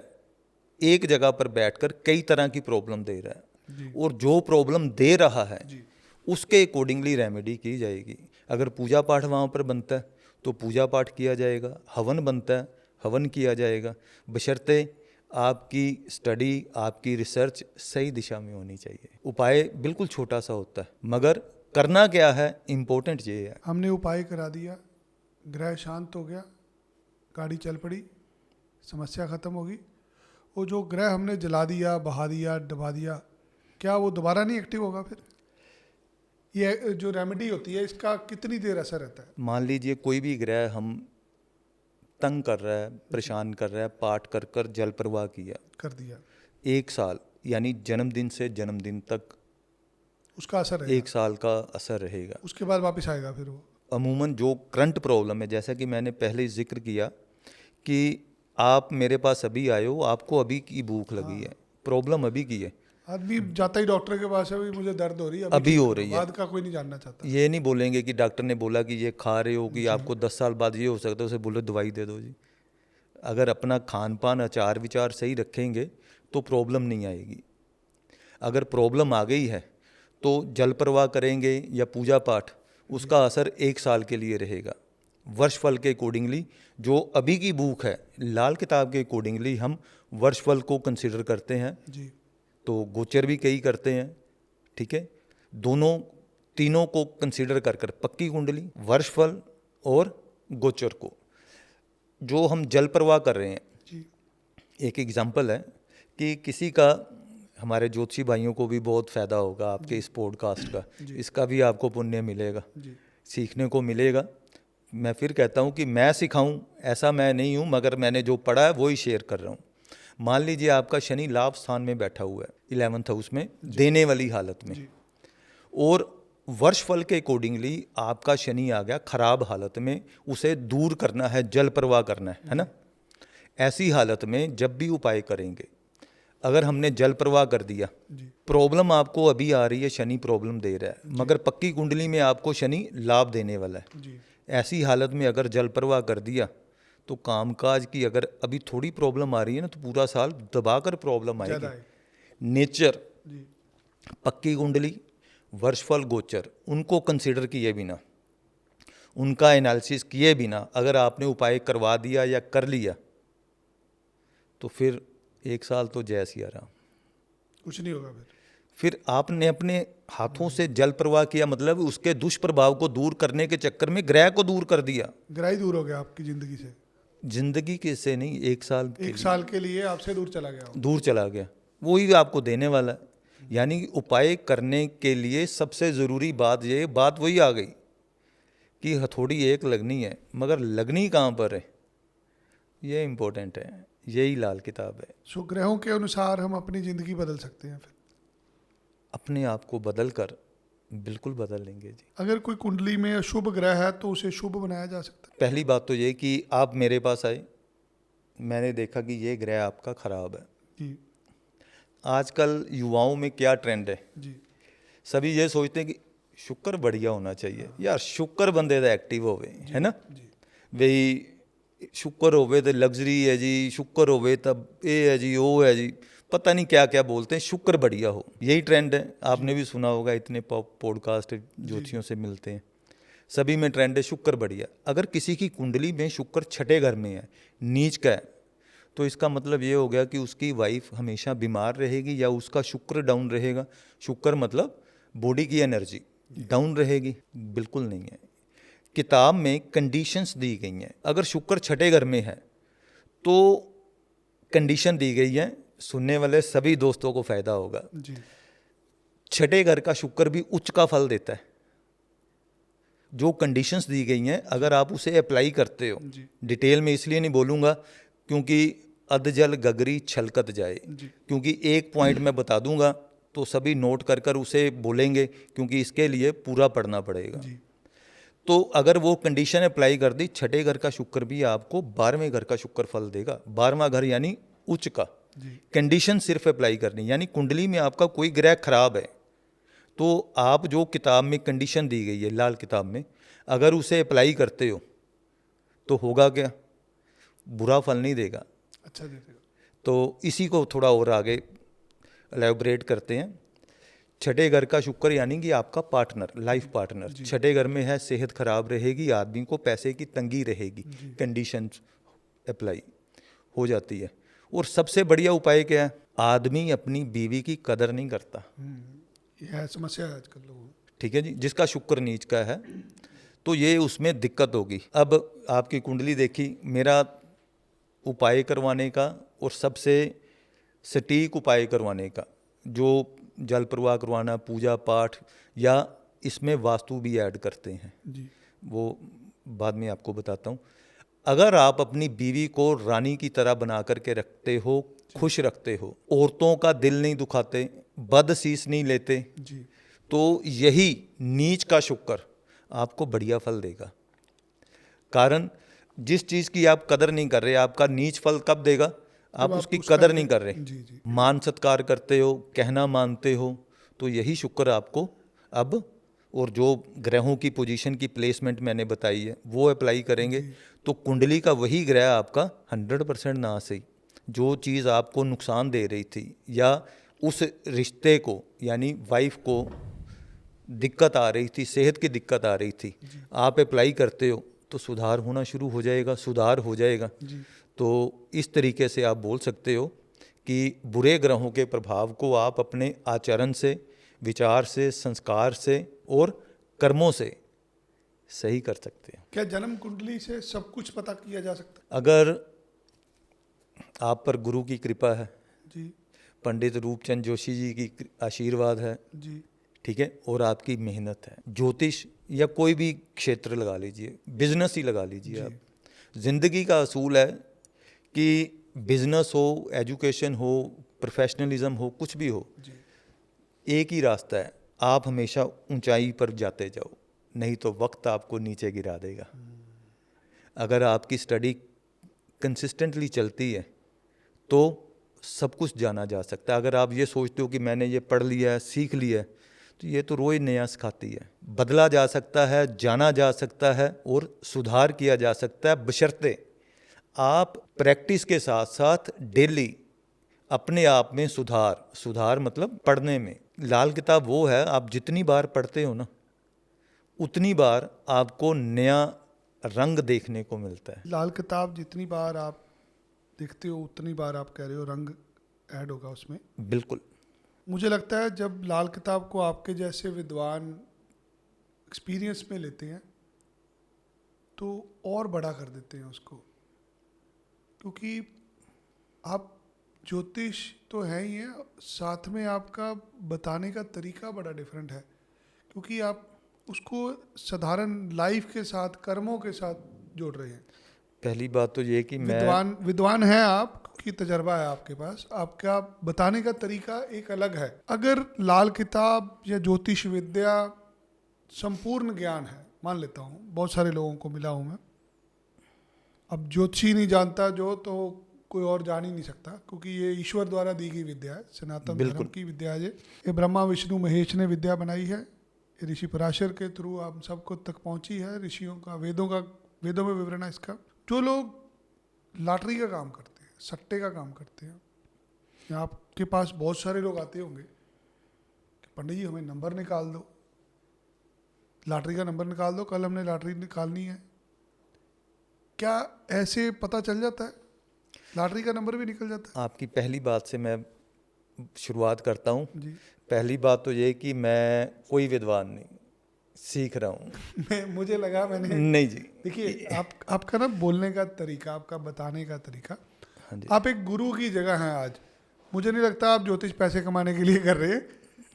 एक जगह पर बैठकर कई तरह की प्रॉब्लम दे रहा है, जी और जो प्रॉब्लम दे रहा है जी उसके अकॉर्डिंगली रेमेडी की जाएगी। अगर पूजा पाठ वहाँ पर बनता है तो पूजा पाठ किया जाएगा, हवन बनता है हवन किया जाएगा, बशर्ते आपकी स्टडी, आपकी रिसर्च सही दिशा में होनी चाहिए। उपाय बिल्कुल छोटा सा होता है, मगर करना क्या है इम्पोर्टेंट ये है। हमने उपाय करा दिया, ग्रह शांत हो गया, गाड़ी चल पड़ी, समस्या खत्म होगी। वो जो ग्रह हमने जला दिया, बहा दिया, दबा दिया, क्या वो दोबारा नहीं एक्टिव होगा? फिर ये जो रेमेडी होती है इसका कितनी देर असर रहता है? मान लीजिए कोई भी ग्रह हम तंग कर रहा है, परेशान कर रहा है, पाठ कर कर जल प्रवाह किया, कर दिया, 1 साल यानी जन्मदिन से जन्मदिन तक उसका असर रहेगा, 1 साल का असर रहेगा। उसके बाद वापस आएगा फिर वो? अमूमन जो करंट प्रॉब्लम है, जैसा कि मैंने पहले ही जिक्र किया कि आप मेरे पास अभी आए हो, आपको अभी की भूख लगी है, प्रॉब्लम अभी की है, आदमी जाता ही डॉक्टर के पास है, अभी मुझे दर्द हो रही है, अभी ठीक हो करो। रही है। बाद का कोई नहीं जानना चाहता। ये नहीं बोलेंगे कि डॉक्टर ने बोला कि ये खा रहे हो कि आपको 10 साल बाद ये हो सकता है, उसे बोलो दवाई दे दो जी। अगर अपना खान पान आचार विचार सही रखेंगे तो प्रॉब्लम नहीं आएगी। अगर प्रॉब्लम आ गई है तो जल प्रवाह करेंगे या पूजा पाठ, उसका असर 1 साल के लिए रहेगा। वर्षफल के अकॉर्डिंगली जो अभी की बुक है लाल किताब के अकॉर्डिंगली हम वर्षफल को कंसिडर करते हैं, जी तो गोचर भी कई करते हैं, ठीक है। दोनों तीनों को कंसिडर कर कर पक्की कुंडली, वर्षफल और गोचर को जो हम जल प्रवाह कर रहे हैं। जी एक एग्जांपल है कि किसी का, हमारे ज्योतिषी भाइयों को भी बहुत फ़ायदा होगा आपके इस पॉडकास्ट का, इसका भी आपको पुण्य मिलेगा, जी सीखने को मिलेगा। मैं फिर कहता हूँ कि मैं सिखाऊं ऐसा मैं नहीं हूँ, मगर मैंने जो पढ़ा है वो ही शेयर कर रहा हूँ। मान लीजिए आपका शनि लाभ स्थान में बैठा हुआ है 11th हाउस में, देने वाली हालत में, जी और वर्षफल के अकॉर्डिंगली आपका शनि आ गया खराब हालत में, उसे दूर करना है, जल प्रवाह करना है ना। ऐसी हालत में जब भी उपाय करेंगे, अगर हमने जल प्रवाह कर दिया, जी प्रॉब्लम आपको अभी आ रही है, शनि प्रॉब्लम दे रहा है, मगर पक्की कुंडली में आपको शनि लाभ देने वाला है। जी ऐसी हालत में अगर जल प्रवाह कर दिया तो कामकाज की अगर अभी थोड़ी प्रॉब्लम आ रही है ना, तो पूरा साल दबाकर प्रॉब्लम ज़्यादा आएगी। है। नेचर, जी पक्की कुंडली, वर्षफल, गोचर, उनको कंसीडर किए बिना, उनका एनालिसिस किए बिना अगर आपने उपाय करवा दिया या कर लिया तो फिर 1 साल तो जय सिया राम। कुछ नहीं होगा फिर आपने अपने हाथों से जल प्रवाह किया, मतलब उसके दुष्प्रभाव को दूर करने के चक्कर में ग्रह को दूर कर दिया। ग्रह ही दूर हो गया आपकी ज़िंदगी से। जिंदगी के से नहीं, 1 साल के एक साल के लिए आपसे दूर चला गया हो। दूर चला गया, वही आपको देने वाला है। यानी कि उपाय करने के लिए सबसे ज़रूरी बात वही आ गई कि हथौड़ी एक लगनी है, मगर लगनी कहाँ पर है, ये इम्पोर्टेंट है। यही लाल किताब है। सो ग्रहों के अनुसार हम अपनी ज़िंदगी बदल सकते हैं। फिर अपने आप को बदल कर बिल्कुल बदल लेंगे जी। अगर कोई कुंडली में अशुभ ग्रह है तो उसे शुभ बनाया जा सकता है। पहली बात तो ये कि आप मेरे पास आए, मैंने देखा कि ये ग्रह आपका ख़राब है। जी आजकल युवाओं में क्या ट्रेंड है, जी सभी ये सोचते हैं कि शुक्र बढ़िया होना चाहिए यार, शुक्र बंदे दा एक्टिव होवे, है ना, जी बई शुक्र होवे तो लग्जरी है जी, शुक्र होवे तब ये है जी, वो है जी, पता नहीं क्या क्या बोलते हैं, शुक्र बढ़िया हो, यही ट्रेंड है। आपने भी सुना होगा, इतने पॉडकास्ट ज्योतिषियों से मिलते हैं, सभी में ट्रेंड है शुक्र बढ़िया। अगर किसी की कुंडली में शुक्र छठे घर में है, नीच का है, तो इसका मतलब ये हो गया कि उसकी वाइफ हमेशा बीमार रहेगी या उसका शुक्र डाउन रहेगा। शुक्र मतलब बॉडी की एनर्जी डाउन रहेगी, बिल्कुल नहीं है। किताब में कंडीशंस दी गई हैं। अगर शुक्र छठे घर में है तो कंडीशन दी गई है, सुनने वाले सभी दोस्तों को फायदा होगा। जी छठे घर का शुक्र भी उच्च का फल देता है। जो कंडीशंस दी गई हैं, अगर आप उसे अप्लाई करते हो, जी डिटेल में इसलिए नहीं बोलूँगा क्योंकि अधजल गगरी छलकत जाए, जी क्योंकि एक पॉइंट मैं बता दूंगा तो सभी नोट कर कर उसे बोलेंगे, क्योंकि इसके लिए पूरा पढ़ना पड़ेगा। जी तो अगर वो कंडीशन अप्लाई कर दी, छठे घर का शुक्र भी आपको 12वें घर का शुक्र फल देगा। 12वां घर यानी उच्च का। जी कंडीशन सिर्फ अप्लाई करनी, यानी कुंडली में आपका कोई ग्रह खराब है तो आप जो किताब में कंडीशन दी गई है लाल किताब में, अगर उसे अप्लाई करते हो तो होगा क्या, बुरा फल नहीं देगा। अच्छा देखेगा। तो इसी को थोड़ा और आगे एलैबोरेट करते हैं। छठे घर का शुक्र यानी कि आपका पार्टनर, लाइफ पार्टनर, छठे घर में है, सेहत खराब रहेगी, आदमी को पैसे की तंगी रहेगी, कंडीशन अप्लाई हो जाती है। और सबसे बढ़िया उपाय क्या है, आदमी अपनी बीवी की कदर नहीं करता। ये है समस्या है आजकल लोगों में। ठीक है जी, जिसका शुक्र नीच का है तो ये उसमें दिक्कत होगी। अब आपकी कुंडली देखी, मेरा उपाय करवाने का और सबसे सटीक उपाय करवाने का, जो जल प्रवाह करवाना, पूजा पाठ, या इसमें वास्तु भी ऐड करते हैं, जी वो बाद में आपको बताता हूँ। अगर आप अपनी बीवी को रानी की तरह बना करके रखते हो, खुश रखते हो, औरतों का दिल नहीं दुखाते, बदसीस नहीं लेते, जी तो यही नीच का शुक्र आपको बढ़िया फल देगा। कारण जिस चीज़ की आप कदर नहीं कर रहे, आपका नीच फल कब देगा, आप जब उसकी उसका कदर नहीं कर रहे। जी जी मान सत्कार करते हो, कहना मानते हो, तो यही शुक्र आपको अब, और जो ग्रहों की पोजीशन की प्लेसमेंट मैंने बताई है वो अप्लाई करेंगे तो कुंडली का वही ग्रह आपका 100% ना सही, जो चीज़ आपको नुकसान दे रही थी या उस रिश्ते को यानी वाइफ को दिक्कत आ रही थी, सेहत की दिक्कत आ रही थी, आप अप्लाई करते हो तो सुधार होना शुरू हो जाएगा, सुधार हो जाएगा। जी तो इस तरीके से आप बोल सकते हो कि बुरे ग्रहों के प्रभाव को आप अपने आचरण से, विचार से, संस्कार से और कर्मों से सही कर सकते हैं। क्या जन्म कुंडली से सब कुछ पता किया जा सकता अगर आप पर गुरु की कृपा है, है? जी पंडित रूपचंद जोशी जी की आशीर्वाद है, जी ठीक है, और आपकी मेहनत है, ज्योतिष या कोई भी क्षेत्र लगा लीजिए, बिजनेस ही लगा लीजिए आप, जिंदगी का असूल है कि बिजनेस हो, एजुकेशन हो, प्रोफेशनलिज्म हो, कुछ भी हो, जी एक ही रास्ता है, आप हमेशा ऊंचाई पर जाते जाओ, नहीं तो वक्त आपको नीचे गिरा देगा। अगर आपकी स्टडी कंसिस्टेंटली चलती है तो सब कुछ जाना जा सकता है। अगर आप ये सोचते हो कि मैंने ये पढ़ लिया है, सीख लिया है, तो ये तो रोज नया सिखाती है। बदला जा सकता है, जाना जा सकता है और सुधार किया जा सकता है, बशर्ते आप प्रैक्टिस के साथ साथ डेली अपने आप में सुधार मतलब पढ़ने में। लाल किताब वो है, आप जितनी बार पढ़ते हो ना उतनी बार आपको नया रंग देखने को मिलता है। लाल किताब जितनी बार आप देखते हो उतनी बार आप कह रहे हो रंग ऐड होगा उसमें। बिल्कुल। मुझे लगता है जब लाल किताब को आपके जैसे विद्वान एक्सपीरियंस में लेते हैं तो और बड़ा कर देते हैं उसको, क्योंकि आप ज्योतिष तो है ही है, साथ में आपका बताने का तरीका बड़ा डिफरेंट है, क्योंकि आप उसको साधारण लाइफ के साथ, कर्मों के साथ जोड़ रहे हैं। पहली बात तो ये कि मैं विद्वान हैं आप, क्योंकि तजर्बा है आपके पास, आपका बताने का तरीका एक अलग है। अगर लाल किताब या ज्योतिष विद्या संपूर्ण ज्ञान है, मान लेता हूँ, बहुत सारे लोगों को मिला हूँ मैं, अब ज्योतिषी नहीं जानता जो, तो कोई और जान ही नहीं सकता, क्योंकि ये ईश्वर द्वारा दी गई विद्या है, सनातन धर्म की विद्या है। ये ब्रह्मा विष्णु महेश ने विद्या बनाई है, ये ऋषि पराशर के थ्रू हम सबको तक पहुंची है, ऋषियों का वेदों में विवरण है इसका। जो लोग लॉटरी का काम करते हैं, सट्टे का काम करते हैं, या आपके पास बहुत सारे लोग आते होंगे कि पंडित जी हमें नंबर निकाल दो, लॉटरी का नंबर निकाल दो, कल हमने लॉटरी निकालनी है। क्या ऐसे पता चल जाता है? लॉटरी का नंबर भी निकल जाता है? आपकी पहली बात से मैं शुरुआत करता हूँ जी पहली बात तो ये कि मैं कोई विद्वान नहीं, सीख रहा हूँ। मुझे लगा मैंने नहीं जी, देखिए आपका ना बोलने का तरीका, आपका बताने का तरीका, हाँ जी, आप एक गुरु की जगह हैं आज। मुझे नहीं लगता आप ज्योतिष पैसे कमाने के लिए कर रहे हैं,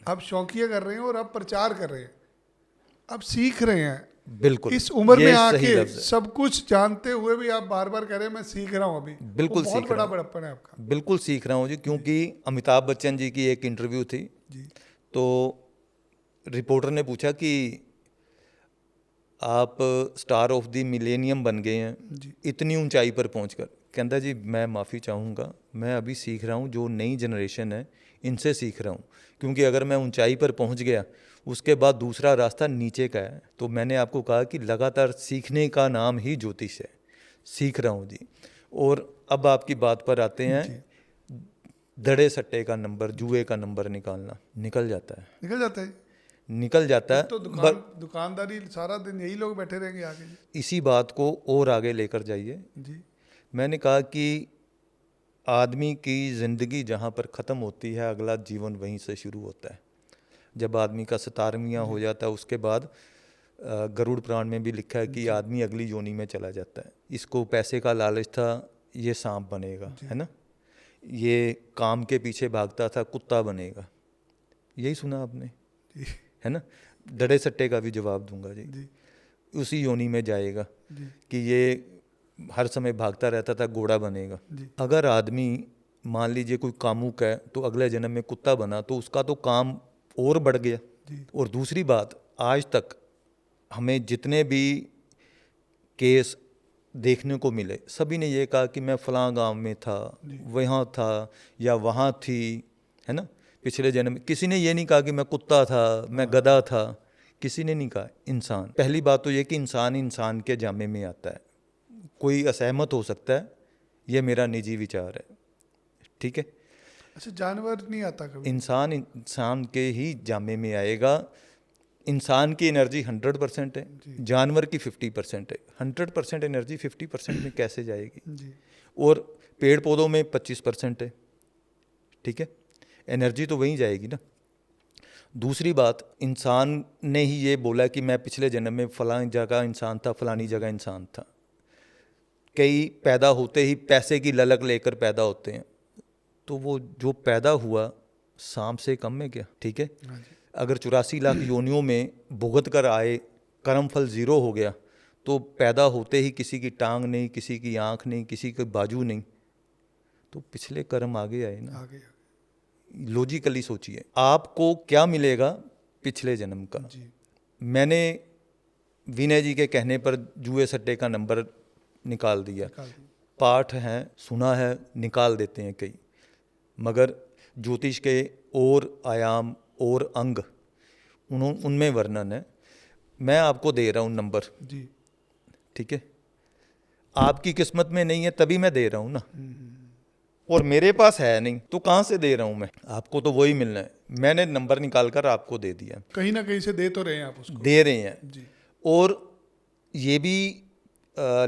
आप शौकिया कर रहे हैं और आप प्रचार कर रहे हैं, आप सीख रहे हैं। बिल्कुल इस उम्र ये में सही आके लफ्ज़ है। सब कुछ जानते हुए भी आप बार बार कह रहे हैं मैं सीख रहा हूँ अभी, बिल्कुल वो बहुत सीख बड़ा रहा हूँ। बड़प्पन है आपका। बिल्कुल सीख रहा हूँ जी, क्योंकि अमिताभ बच्चन जी की एक इंटरव्यू थी, जी तो रिपोर्टर ने पूछा कि आप स्टार ऑफ द मिलेनियम बन गए हैं जी इतनी ऊंचाई पर पहुंचकर। कहता जी मैं माफ़ी चाहूँगा, मैं अभी सीख रहा हूँ, जो नई जनरेशन है इनसे सीख रहा हूँ, क्योंकि अगर मैं ऊंचाई पर पहुंच गया उसके बाद दूसरा रास्ता नीचे का है। तो मैंने आपको कहा कि लगातार सीखने का नाम ही ज्योतिष है, सीख रहा हूँ जी। और अब आपकी बात पर आते हैं, दड़े सट्टे का नंबर, जुए का नंबर निकालना, निकल जाता है, निकल जाता है। निकल जाता है। तो दुकानदारी सारा दिन यही लोग बैठे रहेंगे आगे। इसी बात को और आगे लेकर जाइए। जी मैंने कहा कि आदमी की ज़िंदगी जहाँ पर ख़त्म होती है अगला जीवन वहीं से शुरू होता है। जब आदमी का 17वां हो जाता है उसके बाद गरुड़ पुराण में भी लिखा है कि आदमी अगली योनि में चला जाता है। इसको पैसे का लालच था, ये सांप बनेगा, है ना, ये काम के पीछे भागता था, कुत्ता बनेगा, यही सुना आपने, है ना। डरे सट्टे का भी जवाब दूंगा जी, उसी योनि में जाएगा कि ये हर समय भागता रहता था, घोड़ा बनेगा। अगर आदमी मान लीजिए कोई कामुक है तो अगले जन्म में कुत्ता बना तो उसका तो काम और बढ़ गया। और दूसरी बात, आज तक हमें जितने भी केस देखने को मिले। सभी ने ये कहा कि मैं फलां गांव में था, वहाँ था या वहाँ थी, है ना, पिछले जन्म में। किसी ने ये नहीं कहा कि मैं कुत्ता था, मैं गधा था, किसी ने नहीं कहा। इंसान, पहली बात तो ये कि इंसान इंसान के जामे में आता है। कोई असहमत हो सकता है, ये मेरा निजी विचार है, ठीक है। अच्छा, जानवर नहीं आता कभी? इंसान इंसान के ही जामे में आएगा। इंसान की एनर्जी 100% है, जानवर की 50% है। 100% एनर्जी 50% में कैसे जाएगी? जी। और पेड़ पौधों में 25% है, ठीक है। एनर्जी तो वहीं जाएगी ना। दूसरी बात, इंसान ने ही ये बोला कि मैं पिछले जन्म में फलां जगह इंसान था, फलानी जगह इंसान था। कई पैदा होते ही पैसे की ललक लेकर पैदा होते हैं, तो वो जो पैदा हुआ सांप से कम है क्या? ठीक है। हाँ जी। अगर 84 लाख योनियों में भुगत कर आए, कर्म फल 0 हो गया, तो पैदा होते ही किसी की टांग नहीं, किसी की आंख नहीं, किसी के बाजू नहीं, तो पिछले कर्म आगे आए ना। आगे लॉजिकली सोचिए, आपको क्या मिलेगा पिछले जन्म का? जी। मैंने विनय जी के कहने पर जुए सट्टे का नंबर निकाल दिया। निकाल दी। पाठ हैं, सुना है, निकाल देते हैं कई, मगर ज्योतिष के और आयाम और अंग उनमें वर्णन है। मैं आपको दे रहा हूँ नंबर, जी। ठीक है। आपकी किस्मत में नहीं है तभी मैं दे रहा हूँ ना, और मेरे पास है नहीं तो कहाँ से दे रहा हूँ मैं? आपको तो वही मिलना है। मैंने नंबर निकाल कर आपको दे दिया, कहीं ना कहीं से दे तो रहे हैं आप उसको। दे रहे हैं। जी। और ये भी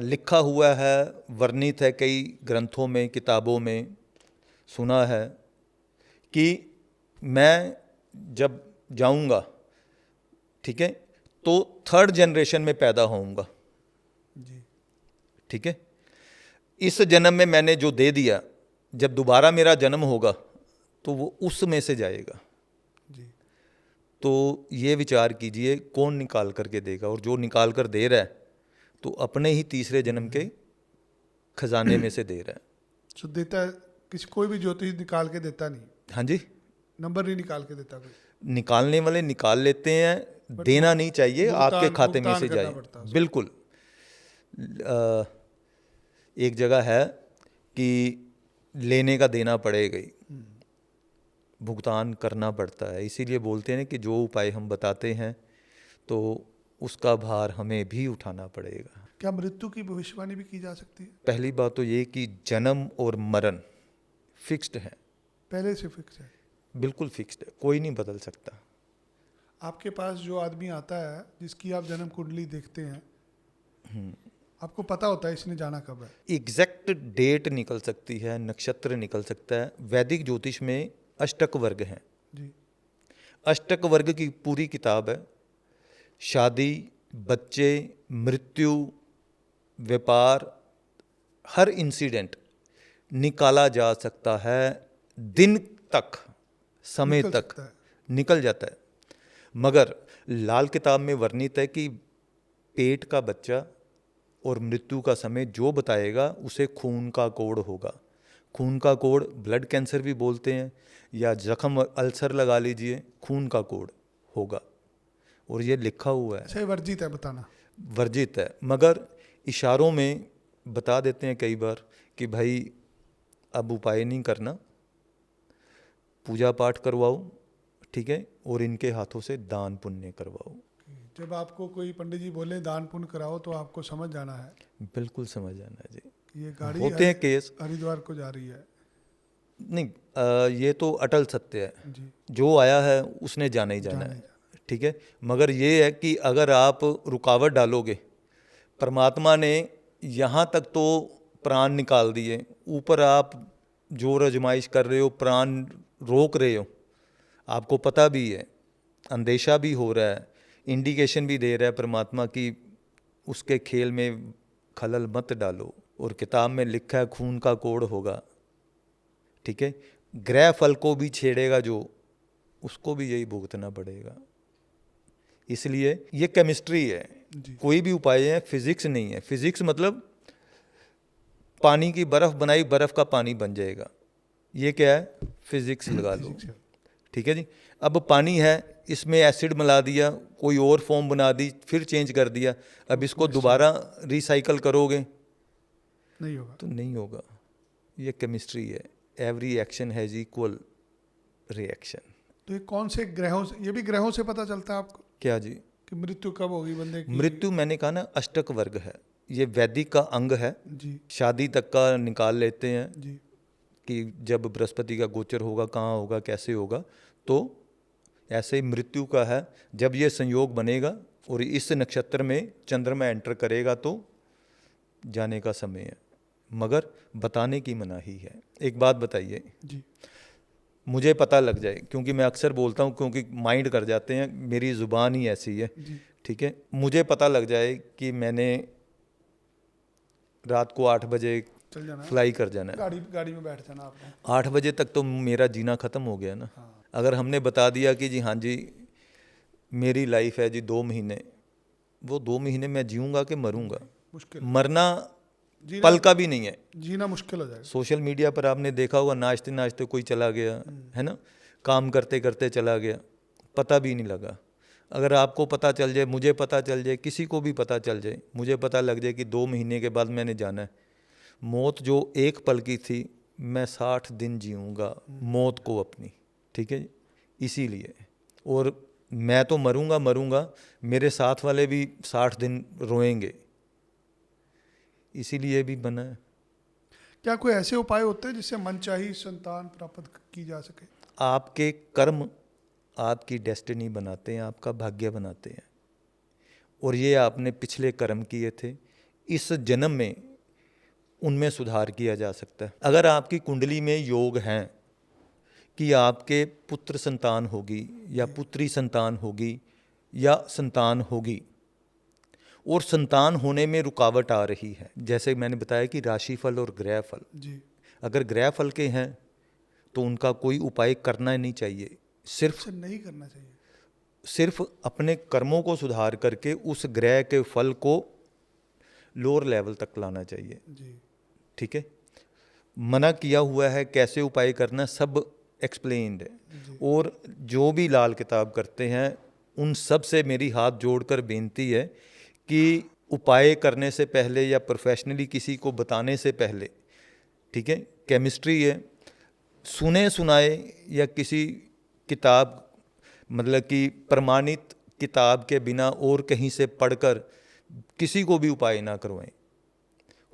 लिखा हुआ है, वर्णित है कई ग्रंथों में, किताबों में, सुना है कि मैं जब जाऊंगा, ठीक है, तो 3rd जनरेशन में पैदा होऊंगा, जी। ठीक है। इस जन्म में मैंने जो दे दिया, जब दोबारा मेरा जन्म होगा तो वो उसमें से जाएगा। जी। तो ये विचार कीजिए, कौन निकाल करके देगा? और जो निकाल कर दे रहा है तो अपने ही तीसरे जन्म के खजाने में से दे रहा है। सो देता है किसी, कोई भी ज्योतिष निकाल के देता नहीं, हाँ जी, नंबर नहीं निकाल के देता कोई। निकालने वाले निकाल लेते हैं, देना नहीं चाहिए, आपके खाते में से जाए। बिल्कुल। एक जगह है कि लेने का देना पड़ेगा ही, भुगतान करना पड़ता है। इसीलिए बोलते हैं कि जो उपाय हम बताते हैं तो उसका भार हमें भी उठाना पड़ेगा। क्या मृत्यु की भविष्यवाणी भी की जा सकती है? पहली बात तो ये कि जन्म और मरण फिक्स्ड है, पहले से फिक्स है। बिल्कुल फिक्स्ड है, कोई नहीं बदल सकता। आपके पास जो आदमी आता है जिसकी आप जन्म कुंडली देखते हैं, आपको पता होता है इसने जाना कब है? एग्जैक्ट डेट निकल सकती है, नक्षत्र निकल सकता है। वैदिक ज्योतिष में अष्टक वर्ग हैं। जी। अष्टक वर्ग की पूरी किताब है। शादी, बच्चे, मृत्यु, व्यापार, हर इंसिडेंट निकाला जा सकता है, दिन तक, समय निकल तक सकता है। निकल जाता है। मगर लाल किताब में वर्णित है कि पेट का बच्चा और मृत्यु का समय जो बताएगा उसे खून का कोड़ होगा। खून का कोड़ ब्लड कैंसर भी बोलते हैं, या जख्म अल्सर लगा लीजिए, खून का कोड़ होगा। और ये लिखा हुआ है। अच्छा, ये वर्जित है बताना? वर्जित है, मगर इशारों में बता देते हैं कई बार कि भाई अब उपाय नहीं करना, पूजा पाठ करवाओ, ठीक है, और इनके हाथों से दान पुण्य करवाओ। जब आपको कोई पंडित जी बोले दान पुण्य कराओ तो आपको समझ जाना है। बिल्कुल समझ जाना है जी। ये गाड़ी होते हैं केस, हरिद्वार को जा रही है। नहीं, ये तो अटल सत्य है। जी। जो आया है उसने जाना ही जाना है, ठीक है। मगर ये है कि अगर आप रुकावट डालोगे, परमात्मा ने यहाँ तक तो प्राण निकाल दिए, ऊपर आप जोर आजमाइश कर रहे हो, प्राण रोक रहे हो, आपको पता भी है, अंदेशा भी हो रहा है, इंडिकेशन भी दे रहा है परमात्मा कि उसके खेल में खलल मत डालो। और किताब में लिखा है खून का कोड़ होगा, ठीक है। ग्रह फल को भी छेड़ेगा जो, उसको भी यही भुगतना पड़ेगा। इसलिए ये केमिस्ट्री है, कोई भी उपाय है, फिजिक्स नहीं है। फिजिक्स मतलब पानी की बर्फ बनाई, बर्फ का पानी बन जाएगा, ये क्या है? फिजिक्स लगा लो, ठीक है जी। अब पानी है, इसमें एसिड मिला दिया, कोई और फॉर्म बना दी, फिर चेंज कर दिया, अब इसको दोबारा रिसाइकल करोगे नहीं होगा। तो नहीं होगा। ये केमिस्ट्री है, every action has equal reaction. तो ये कौन से ग्रहों से, ये भी ग्रहों से पता चलता है आपको क्या जी? कि मृत्यु कब होगी बंदे की? मृत्यु मैंने कहा ना अष्टक वर्ग है, ये वैदिक का अंग है। जी शादी तक का निकाल लेते हैं जी कि जब बृहस्पति का गोचर होगा, कहाँ होगा, कैसे होगा। तो ऐसे ही मृत्यु का है, जब ये संयोग बनेगा और इस नक्षत्र में चंद्रमा एंटर करेगा तो जाने का समय है, मगर बताने की मनाही है। एक बात बताइए, जी मुझे पता लग जाए, क्योंकि मैं अक्सर बोलता हूँ, क्योंकि माइंड कर जाते हैं, मेरी ज़ुबान ही ऐसी है। जी ठीक है, मुझे पता लग जाए कि मैंने रात को 8 बजे चल जाना है। फ्लाई कर जाना है, गाड़ी में बैठ जाना आपने। 8 बजे तक तो मेरा जीना ख़त्म हो गया ना। हाँ अगर हमने बता दिया कि जी हाँ जी मेरी लाइफ है जी 2 महीने, वो 2 महीने मैं जीऊँगा कि मरूँगा? मुश्किल, मरना जीना पल का भी नहीं है। जीना मुश्किल हो जाएगा। सोशल मीडिया पर आपने देखा होगा, नाचते नाचते कोई चला गया है ना, काम करते करते चला गया, पता भी नहीं लगा। अगर आपको पता चल जाए, मुझे पता चल जाए, किसी को भी पता चल जाए, मुझे पता लग जाए कि 2 महीने के बाद मैंने जाना है, मौत जो एक पल की थी, मैं 60 दिन जीऊँगा मौत को अपनी। ठीक है, इसीलिए। और मैं तो मरूंगा मरूंगा, मेरे साथ वाले भी 60 दिन रोएंगे, इसीलिए भी बना है। क्या कोई ऐसे उपाय होते हैं जिससे मनचाही संतान प्राप्त की जा सके? आपके कर्म आपकी डेस्टिनी बनाते हैं, आपका भाग्य बनाते हैं, और ये आपने पिछले कर्म किए थे, इस जन्म में उनमें सुधार किया जा सकता है। अगर आपकी कुंडली में योग हैं कि आपके पुत्र संतान होगी या पुत्री संतान होगी या संतान होगी, और संतान होने में रुकावट आ रही है, जैसे मैंने बताया कि राशिफल और ग्रह फल, जी अगर ग्रह फल के हैं तो उनका कोई उपाय करना नहीं चाहिए, से नहीं करना चाहिए। सिर्फ अपने कर्मों को सुधार करके उस ग्रह के फल को लोअर लेवल तक लाना चाहिए। जी ठीक है, मना किया हुआ है कैसे उपाय करना, सब एक्सप्लेन्ड है। और जो भी लाल किताब करते हैं उन सब से मेरी हाथ जोड़कर बेनती है कि उपाय करने से पहले या प्रोफेशनली किसी को बताने से पहले, ठीक है, केमिस्ट्री है, सुने सुनाए या किसी किताब, मतलब कि प्रमाणित किताब के बिना और कहीं से पढ़कर किसी को भी उपाय ना करवाएं।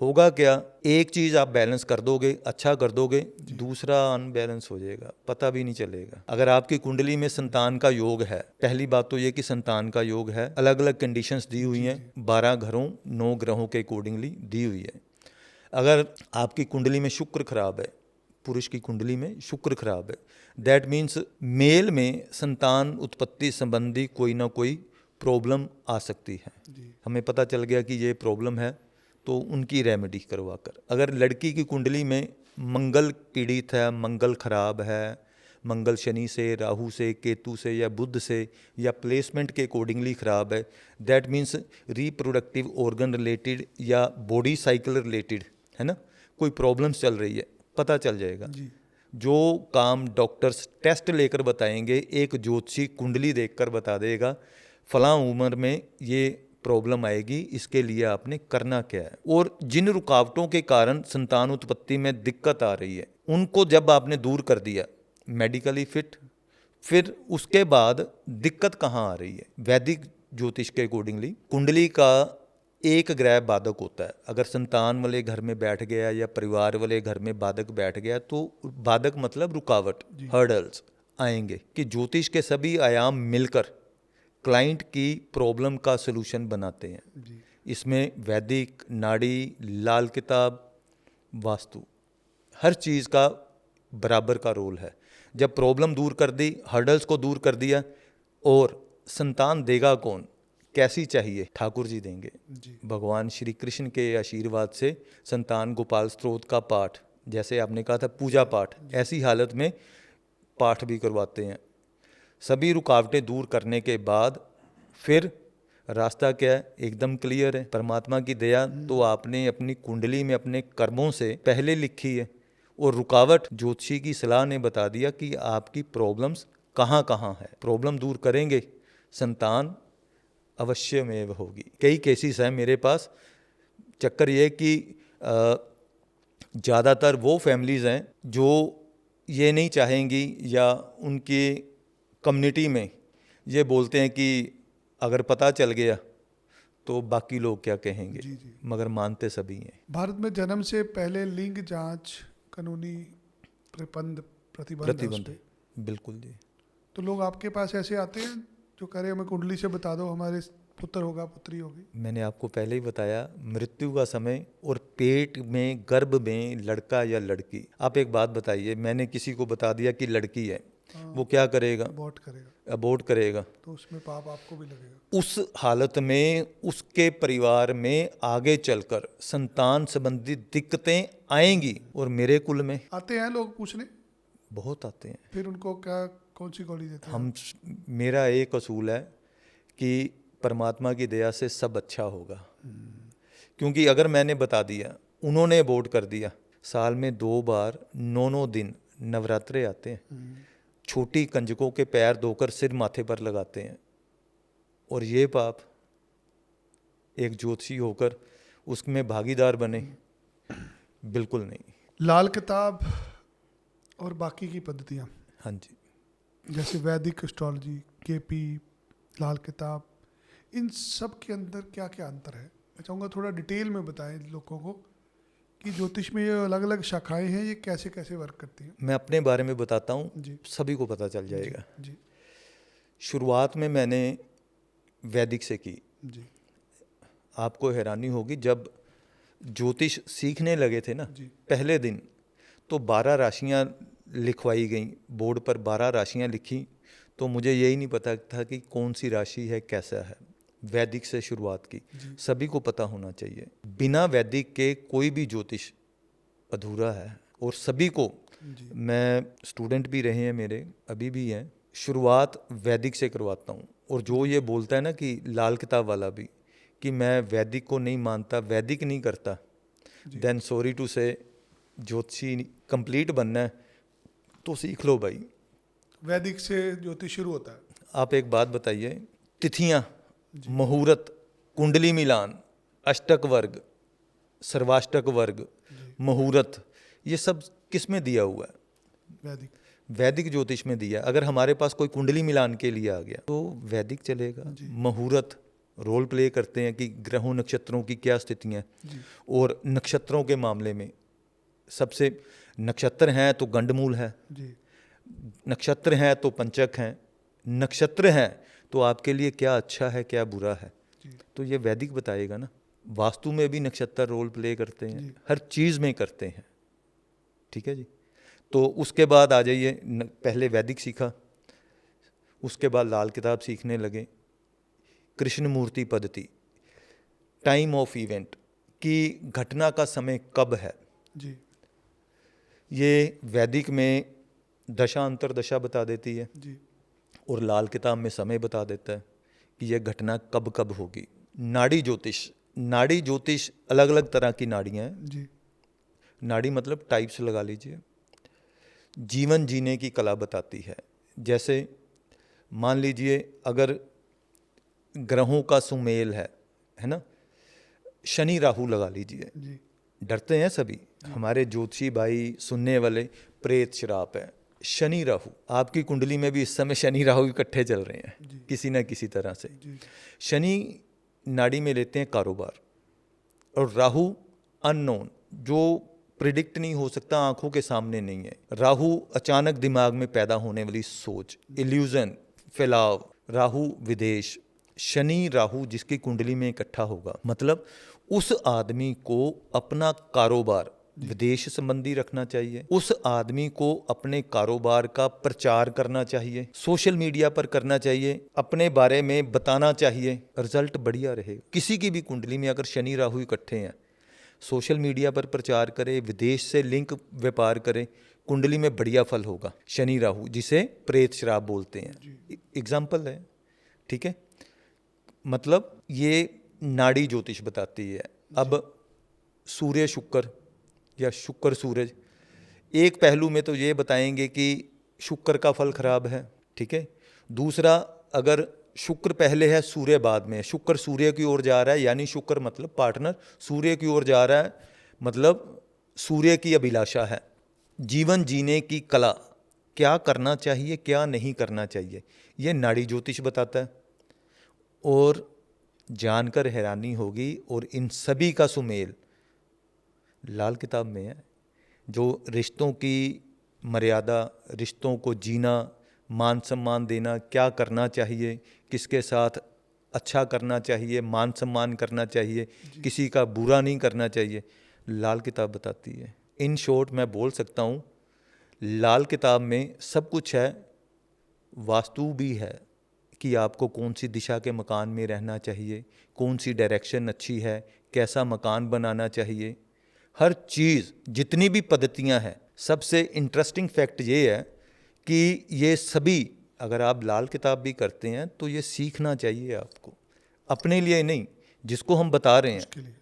होगा क्या, एक चीज़ आप बैलेंस कर दोगे, अच्छा कर दोगे, दूसरा अनबैलेंस हो जाएगा, पता भी नहीं चलेगा। अगर आपकी कुंडली में संतान का योग है, पहली बात तो ये कि संतान का योग है, अलग अलग कंडीशंस दी हुई हैं, 12 घरों 9 ग्रहों के अकॉर्डिंगली दी हुई है। अगर आपकी कुंडली में शुक्र खराब है, पुरुष की कुंडली में शुक्र खराब है, दैट मीन्स मेल में संतान उत्पत्ति संबंधी कोई ना कोई प्रॉब्लम आ सकती है। हमें पता चल गया कि ये प्रॉब्लम है तो उनकी रेमेडी करवा कर। अगर लड़की की कुंडली में मंगल पीड़ित है, मंगल खराब है, मंगल शनि से, राहु से, केतु से या बुध से या प्लेसमेंट के अकॉर्डिंगली ख़राब है, that means reproductive organ related या बॉडी साइकिल रिलेटेड, है ना, कोई प्रॉब्लम्स चल रही है, पता चल जाएगा। जो काम डॉक्टर्स टेस्ट लेकर बताएंगे, एक ज्योतिषी कुंडली देखकर बता देगा फलां उम्र में ये प्रॉब्लम आएगी, इसके लिए आपने करना क्या है। और जिन रुकावटों के कारण संतान उत्पत्ति में दिक्कत आ रही है, उनको जब आपने दूर कर दिया, मेडिकली फिट, फिर उसके बाद दिक्कत कहाँ आ रही है। वैदिक ज्योतिष के अकॉर्डिंगली कुंडली का एक ग्रह बाधक होता है। अगर संतान वाले घर में बैठ गया या परिवार वाले घर में बाधक बैठ गया तो बाधक मतलब रुकावट, हर्डल्स आएंगे कि ज्योतिष के सभी आयाम मिलकर क्लाइंट की प्रॉब्लम का सलूशन बनाते हैं। इसमें वैदिक, नाड़ी, लाल किताब, वास्तु, हर चीज़ का बराबर का रोल है। जब प्रॉब्लम दूर कर दी, हर्डल्स को दूर कर दिया, और संतान देगा कौन, कैसी चाहिए, ठाकुर जी देंगे। भगवान श्री कृष्ण के आशीर्वाद से संतान गोपाल स्तोत्र का पाठ, जैसे आपने कहा था पूजा पाठ, ऐसी हालत में पाठ भी करवाते हैं। सभी रुकावटें दूर करने के बाद फिर रास्ता क्या है, एकदम क्लियर है। परमात्मा की दया तो आपने अपनी कुंडली में अपने कर्मों से पहले लिखी है, और रुकावट ज्योतिषी की सलाह ने बता दिया कि आपकी प्रॉब्लम्स कहाँ कहाँ है। प्रॉब्लम दूर करेंगे, संतान अवश्य में होगी। कई केसेस हैं मेरे पास। चक्कर ये कि ज़्यादातर वो फैमिलीज़ हैं जो ये नहीं चाहेंगी या उनकी कम्युनिटी में ये बोलते हैं कि अगर पता चल गया तो बाकी लोग क्या कहेंगे, जी जी। मगर मानते सभी हैं। भारत में जन्म से पहले लिंग जांच कानूनी प्रतिबंध है उस प्रतिबंध, पे। बिल्कुल जी। तो लोग आपके पास ऐसे आते हैं जो कह रहे हैं हमें कुंडली से बता दो, हमारे पुत्र होगा पुत्री होगी। मैंने आपको पहले ही बताया, मृत्यु का समय और पेट में गर्भ में लड़का या लड़की। आप एक बात बताइए, मैंने किसी को बता दिया कि लड़की है, वो क्या करेगा? अबॉर्ट करेगा, अबॉर्ट करेगा। तो उसमें पाप आपको भी लगेगा। उस हालत में उसके परिवार में आगे चलकर संतान संबंधी दिक्कतें आएंगी। और मेरे कुल में आते हैं लोग पूछने, बहुत आते हैं। फिर उनको क्या कौन सी गोली देते हैं? हम मेरा एक असूल है कि परमात्मा की दया से सब अच्छा होगा। क्योंकि अगर मैंने बता दिया, उन्होंने अबॉर्ट कर दिया, साल में 2 बार 9 दिन नवरात्रे आते हैं, छोटी कंजकों के पैर धोकर सिर माथे पर लगाते हैं, और ये पाप एक ज्योतिषी होकर उसमें भागीदार बने? बिल्कुल नहीं। लाल किताब और बाकी की पद्धतियाँ, हाँ जी। जैसे वैदिक एस्ट्रोलॉजी, केपी, लाल किताब, इन सब के अंदर क्या क्या अंतर है? मैं चाहूँगा थोड़ा डिटेल में बताएं लोगों को कि ज्योतिष में ये अलग अलग शाखाएं हैं, ये कैसे कैसे वर्क करती हैं। मैं अपने बारे में बताता हूँ, जी सभी को पता चल जाएगा। जी शुरुआत में मैंने वैदिक से की। जी आपको हैरानी होगी, जब ज्योतिष सीखने लगे थे ना, जी पहले दिन तो 12 राशियाँ लिखवाई गई, बोर्ड पर 12 राशियाँ लिखी, तो मुझे यही नहीं पता था कि कौन सी राशि है, कैसा है। वैदिक से शुरुआत की। सभी को पता होना चाहिए, बिना वैदिक के कोई भी ज्योतिष अधूरा है। और सभी को, जी मैं स्टूडेंट भी रहे हैं मेरे, अभी भी हैं, शुरुआत वैदिक से करवाता हूँ। और जो ये बोलता है ना कि लाल किताब वाला भी, कि मैं वैदिक को नहीं मानता, वैदिक नहीं करता, देन सॉरी टू से, ज्योतिषी कंप्लीट बनना है तो सीख लो भाई। वैदिक से ज्योतिष शुरू होता है। आप एक बात बताइए, तिथियां, मुहूर्त, कुंडली मिलान, अष्टक वर्ग, सर्वाष्टक वर्ग, मुहूर्त, ये सब किस में दिया हुआ है? वैदिक। वैदिक ज्योतिष में दिया। अगर हमारे पास कोई कुंडली मिलान के लिए आ गया तो वैदिक चलेगा। मुहूर्त रोल प्ले करते हैं कि ग्रहों नक्षत्रों की क्या स्थितियां हैं, और नक्षत्रों के मामले में सबसे, नक्षत्र हैं तो गंडमूल है, जी नक्षत्र हैं तो पंचक हैं, नक्षत्र हैं तो आपके लिए क्या अच्छा है क्या बुरा है, तो ये वैदिक बताएगा ना। वास्तु में भी नक्षत्र रोल प्ले करते हैं, हर चीज़ में करते हैं। ठीक है जी। तो उसके बाद आ जाइए, पहले वैदिक सीखा, उसके बाद लाल किताब सीखने लगे। कृष्ण मूर्ति पद्धति, टाइम ऑफ इवेंट, कि घटना का समय कब है, जी ये वैदिक में दशा अंतरदशा बता देती है, जी और लाल किताब में समय बता देता है कि यह घटना कब कब होगी। नाड़ी ज्योतिष, नाड़ी ज्योतिष अलग अलग तरह की नाड़ियाँ हैं। जी नाड़ी मतलब टाइप्स लगा लीजिए। जीवन जीने की कला बताती है। जैसे मान लीजिए अगर ग्रहों का सुमेल है ना, शनि राहु लगा लीजिए। जी डरते हैं सभी हमारे ज्योतिषी भाई, सुनने वाले, प्रेत श्राप है, शनि राहु। आपकी कुंडली में भी इस समय शनि राहु इकट्ठे चल रहे हैं किसी ना किसी तरह से। शनि नाड़ी में लेते हैं कारोबार, और राहु अननोन, जो प्रिडिक्ट नहीं हो सकता, आंखों के सामने नहीं है। राहु अचानक दिमाग में पैदा होने वाली सोच, इल्यूजन, फैलाव। राहु विदेश। शनि राहु जिसकी कुंडली में इकट्ठा होगा, मतलब उस आदमी को अपना कारोबार विदेश संबंधी रखना चाहिए, उस आदमी को अपने कारोबार का प्रचार करना चाहिए, सोशल मीडिया पर करना चाहिए, अपने बारे में बताना चाहिए, रिजल्ट बढ़िया रहेगा। किसी की भी कुंडली में अगर शनि राहु इकट्ठे हैं, सोशल मीडिया पर प्रचार करे, विदेश से लिंक व्यापार करे, कुंडली में बढ़िया फल होगा। शनि राहु जिसे प्रेत श्राप बोलते हैं, एग्जाम्पल है। ठीक है, मतलब ये नाड़ी ज्योतिष बताती है। अब सूर्य शुक्र या शुक्र सूरज, एक पहलू में तो ये बताएंगे कि शुक्र का फल खराब है। ठीक है, दूसरा अगर शुक्र पहले है सूर्य बाद में, शुक्र सूर्य की ओर जा रहा है, यानी शुक्र मतलब पार्टनर सूर्य की ओर जा रहा है, मतलब सूर्य की अभिलाषा है, जीवन जीने की कला, क्या करना चाहिए क्या नहीं करना चाहिए, ये नाड़ी ज्योतिष बताता है। और जानकर हैरानी होगी, और इन सभी का सुमेल लाल किताब में है। जो रिश्तों की मर्यादा, रिश्तों को जीना, मान सम्मान देना, क्या करना चाहिए, किसके साथ अच्छा करना चाहिए, मान सम्मान करना चाहिए, किसी का बुरा नहीं करना चाहिए, लाल किताब बताती है। इन शॉर्ट मैं बोल सकता हूँ, लाल किताब में सब कुछ है। वास्तु भी है कि आपको कौन सी दिशा के मकान में रहना चाहिए, कौन सी डायरेक्शन अच्छी है, कैसा मकान बनाना चाहिए, हर चीज़, जितनी भी पद्धतियां हैं। सबसे इंटरेस्टिंग फैक्ट ये है कि ये सभी अगर आप लाल किताब भी करते हैं तो ये सीखना चाहिए आपको, अपने लिए नहीं, जिसको हम बता रहे हैं उसके लिए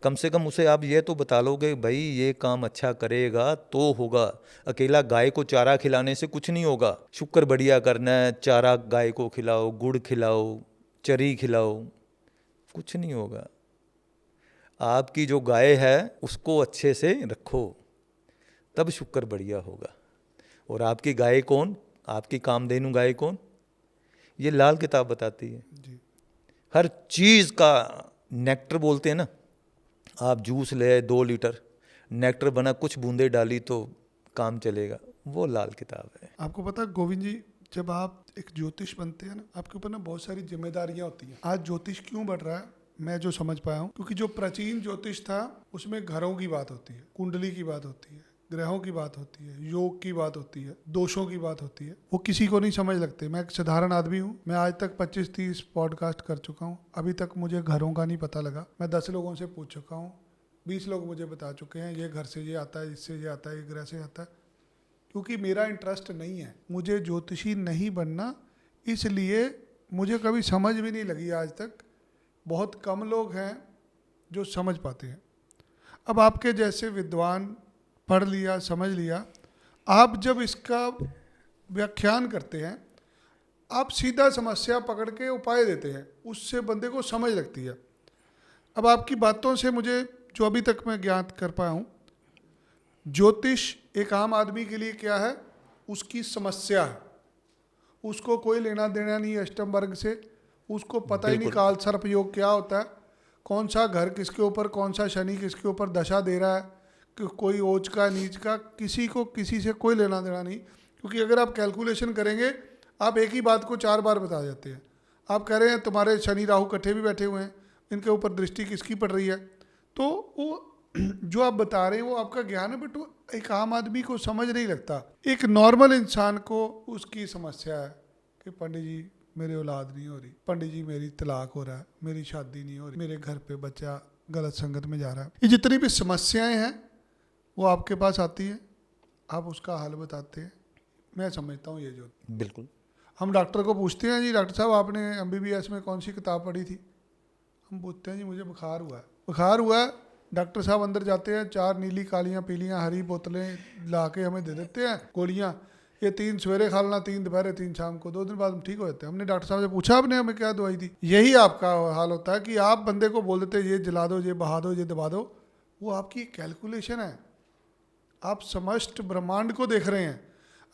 कम से कम उसे आप ये तो बता लोगे भाई ये काम अच्छा करेगा तो होगा। अकेला गाय को चारा खिलाने से कुछ नहीं होगा। शुक्र बढ़िया करना है, चारा गाय को खिलाओ, गुड़ खिलाओ, चरी खिलाओ, कुछ नहीं होगा। आपकी जो गाय है उसको अच्छे से रखो, तब शुक्र बढ़िया होगा। और आपकी गाय कौन, आपकी कामधेनु गाय कौन, ये लाल किताब बताती है। जी। हर चीज़ का नेक्टर बोलते हैं ना, आप जूस ले 2 लीटर, नेक्टर बना कुछ बूंदे डाली तो काम चलेगा, वो लाल किताब है। आपको पता है गोविंद जी, जब आप एक ज्योतिष बनते हैं ना, आपके ऊपर ना बहुत सारी जिम्मेदारियां होती हैं। आज ज्योतिष क्यों बढ़ रहा है, मैं जो समझ पाया हूँ, क्योंकि जो प्राचीन ज्योतिष था उसमें घरों की बात होती है, कुंडली की बात होती है, ग्रहों की बात होती है, योग की बात होती है, दोषों की बात होती है। वो किसी को नहीं समझ लगते। मैं एक साधारण आदमी हूँ, मैं आज तक 25-30 पॉडकास्ट कर चुका हूँ, अभी तक मुझे घरों का नहीं पता लगा। मैं 10 लोगों से पूछ चुका हूँ, 20 लोग मुझे बता चुके हैं ये घर से ये आता है, इससे ये आता है, ये ग्रह से आता है। क्योंकि मेरा इंटरेस्ट नहीं है, मुझे ज्योतिषी नहीं बनना, इसलिए मुझे कभी समझ भी नहीं लगी आज तक। बहुत कम लोग हैं जो समझ पाते हैं। अब आपके जैसे विद्वान पढ़ लिया, समझ लिया, आप जब इसका व्याख्यान करते हैं, आप सीधा समस्या पकड़ के उपाय देते हैं, उससे बंदे को समझ लगती है। अब आपकी बातों से मुझे जो अभी तक मैं ज्ञात कर पाया हूँ, ज्योतिष एक आम आदमी के लिए क्या है, उसकी समस्या है, उसको कोई लेना देना नहीं है अष्टम वर्ग से, उसको पता ही नहीं काल सर्प योग क्या होता है, कौन सा घर किसके ऊपर, कौन सा शनि किसके ऊपर दशा दे रहा है, कि कोई ओज का नीच का, किसी को किसी से कोई लेना देना नहीं। क्योंकि अगर आप कैलकुलेशन करेंगे, आप एक ही बात को 4 बार बता जाते हैं। आप कह रहे हैं तुम्हारे शनि राहु इकट्ठे भी बैठे हुए हैं, इनके ऊपर दृष्टि किसकी पड़ रही है, तो वो जो आप बता रहे हैं वो आपका ज्ञान है, बट वो एक आम आदमी को समझ नहीं लगता। एक नॉर्मल इंसान को उसकी समस्या है कि पंडित जी मेरी औलाद नहीं हो रही, पंडित जी मेरी तलाक हो रहा है, मेरी शादी नहीं हो रही, मेरे घर पे बच्चा गलत संगत में जा रहा है। ये जितनी भी समस्याएं हैं वो आपके पास आती हैं, आप उसका हल बताते हैं। मैं समझता हूँ ये जो बिल्कुल। हम डॉक्टर को पूछते हैं, जी डॉक्टर साहब आपने MBBS में कौन सी किताब पढ़ी थी, हम पूछते हैं जी मुझे बुखार हुआ है, बुखार हुआ है। डॉक्टर साहब अंदर जाते हैं, 4 नीली कालियाँ पीलियाँ हरी बोतलें ला के हमें दे देते हैं गोलियाँ, ये 3 सवेरे खा लेना, 3 दोपहर, 3 शाम को, 2 दिन बाद हम ठीक हो जाते हैं। हमने डॉक्टर साहब से पूछा आपने हमें क्या दवाई दी। यही आपका हाल होता है कि आप बंदे को बोल देते ये जला दो, ये बहा दो, ये दबा दो। वो आपकी कैलकुलेशन है, आप समस्त ब्रह्मांड को देख रहे हैं।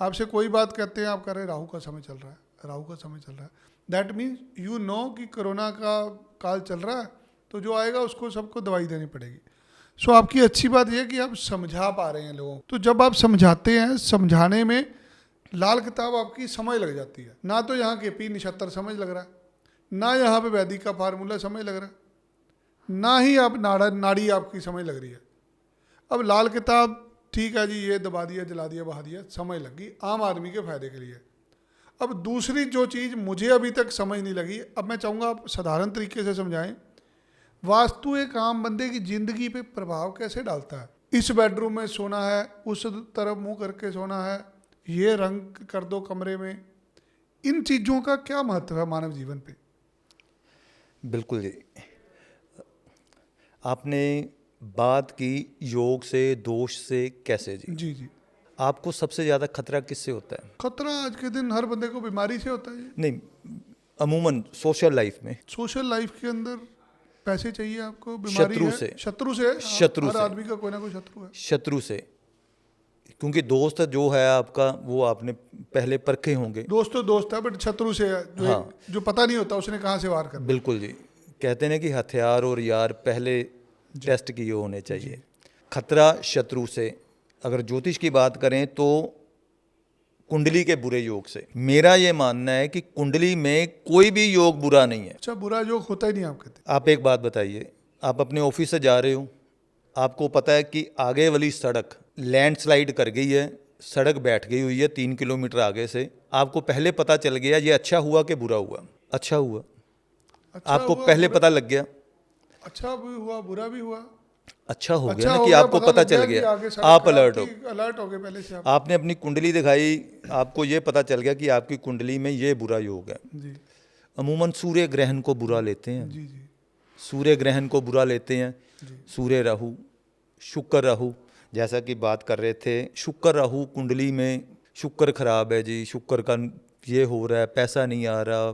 आपसे कोई बात कहते हैं, आप कह रहे हैं राहु का समय चल रहा है, राहु का समय चल रहा है, दैट मीन्स यू नो कि कोरोना का काल चल रहा है, तो जो आएगा उसको सबको दवाई देनी पड़ेगी। सो आपकी अच्छी बात यह है कि आप समझा पा रहे हैं लोगों को। तो जब आप समझाते हैं, समझाने में लाल किताब आपकी समझ लग जाती है। ना तो यहाँ के P निछत्तर समझ लग रहा है, ना यहाँ पे वैदिक का फार्मूला समझ लग रहा है, ना ही आप नाड़ी आपकी समझ लग रही है। अब लाल किताब ठीक है जी, ये दबा दिया, जला दिया, बहा दिया, समझ लग गई, आम आदमी के फायदे के लिए। अब दूसरी जो चीज़ मुझे अभी तक समझ नहीं लगी, अब मैं चाहूँगा आप साधारण तरीके से समझाएं, वास्तु एक आम बंदे की जिंदगी पे प्रभाव कैसे डालता है। इस बेडरूम में सोना है, उस तरफ मुंह करके सोना है, ये रंग कर दो कमरे में, इन चीज़ों का क्या महत्व है मानव जीवन पे। बिल्कुल जी, आपने बात की योग से, दोष से, कैसे जी। जी जी। आपको सबसे ज़्यादा खतरा किससे होता है? खतरा आज के दिन हर बंदे को बीमारी से होता है। नहीं, अमूमन सोशल लाइफ में। सोशल लाइफ के अंदर पैसे चाहिए आपको, बीमारी शत्रु है? से। शत्रु से। शत्रु हर से। आदमी का कोई ना कोई शत्रु है। शत्रु से, क्योंकि दोस्त जो है आपका वो आपने पहले परखे होंगे। दोस्त तो दोस्त है, बट शत्रु से है, जो हाँ। जो पता नहीं होता उसने कहाँ से वार करना। बिल्कुल जी, कहते हैं ना कि हथियार और यार पहले टेस्ट किए होने चाहिए। खतरा शत्रु से। अगर ज्योतिष की बात करें तो कुंडली के बुरे योग से, मेरा ये मानना है कि कुंडली में कोई भी योग बुरा नहीं है। अच्छा, बुरा योग होता ही नहीं आप कहते? आप एक बात बताइए, आप अपने ऑफिस से जा रहे हो, आपको पता है कि आगे वाली सड़क लैंडस्लाइड कर गई है, सड़क बैठ गई हुई है 3 किलोमीटर आगे से, आपको पहले पता चल गया ये अच्छा हुआ कि बुरा हुआ? अच्छा हुआ। अच्छा आपको हुआ, पहले बुरा- पता लग गया। अच्छा भी हुआ, बुरा भी हुआ। अच्छा हो अच्छा गया ना हो कि गया, आपको पता लग चल कि गया, आगे सड़क आप खराब अलर्ट हो। थी, अलर्ट हो गए पहले से आप। आपने अपनी कुंडली दिखाई, आपको ये पता चल गया कि आपकी कुंडली में ये बुरा योग है। जी अमूमन सूर्य ग्रहण को बुरा लेते हैं, जी जी सूर्य ग्रहण को बुरा लेते हैं। जी। सूर्य राहु, शुक्र राहु, जैसा कि बात कर रहे थे, शुक्र राहु कुंडली में, शुक्र खराब है जी, शुक्र का ये हो रहा है, पैसा नहीं आ रहा,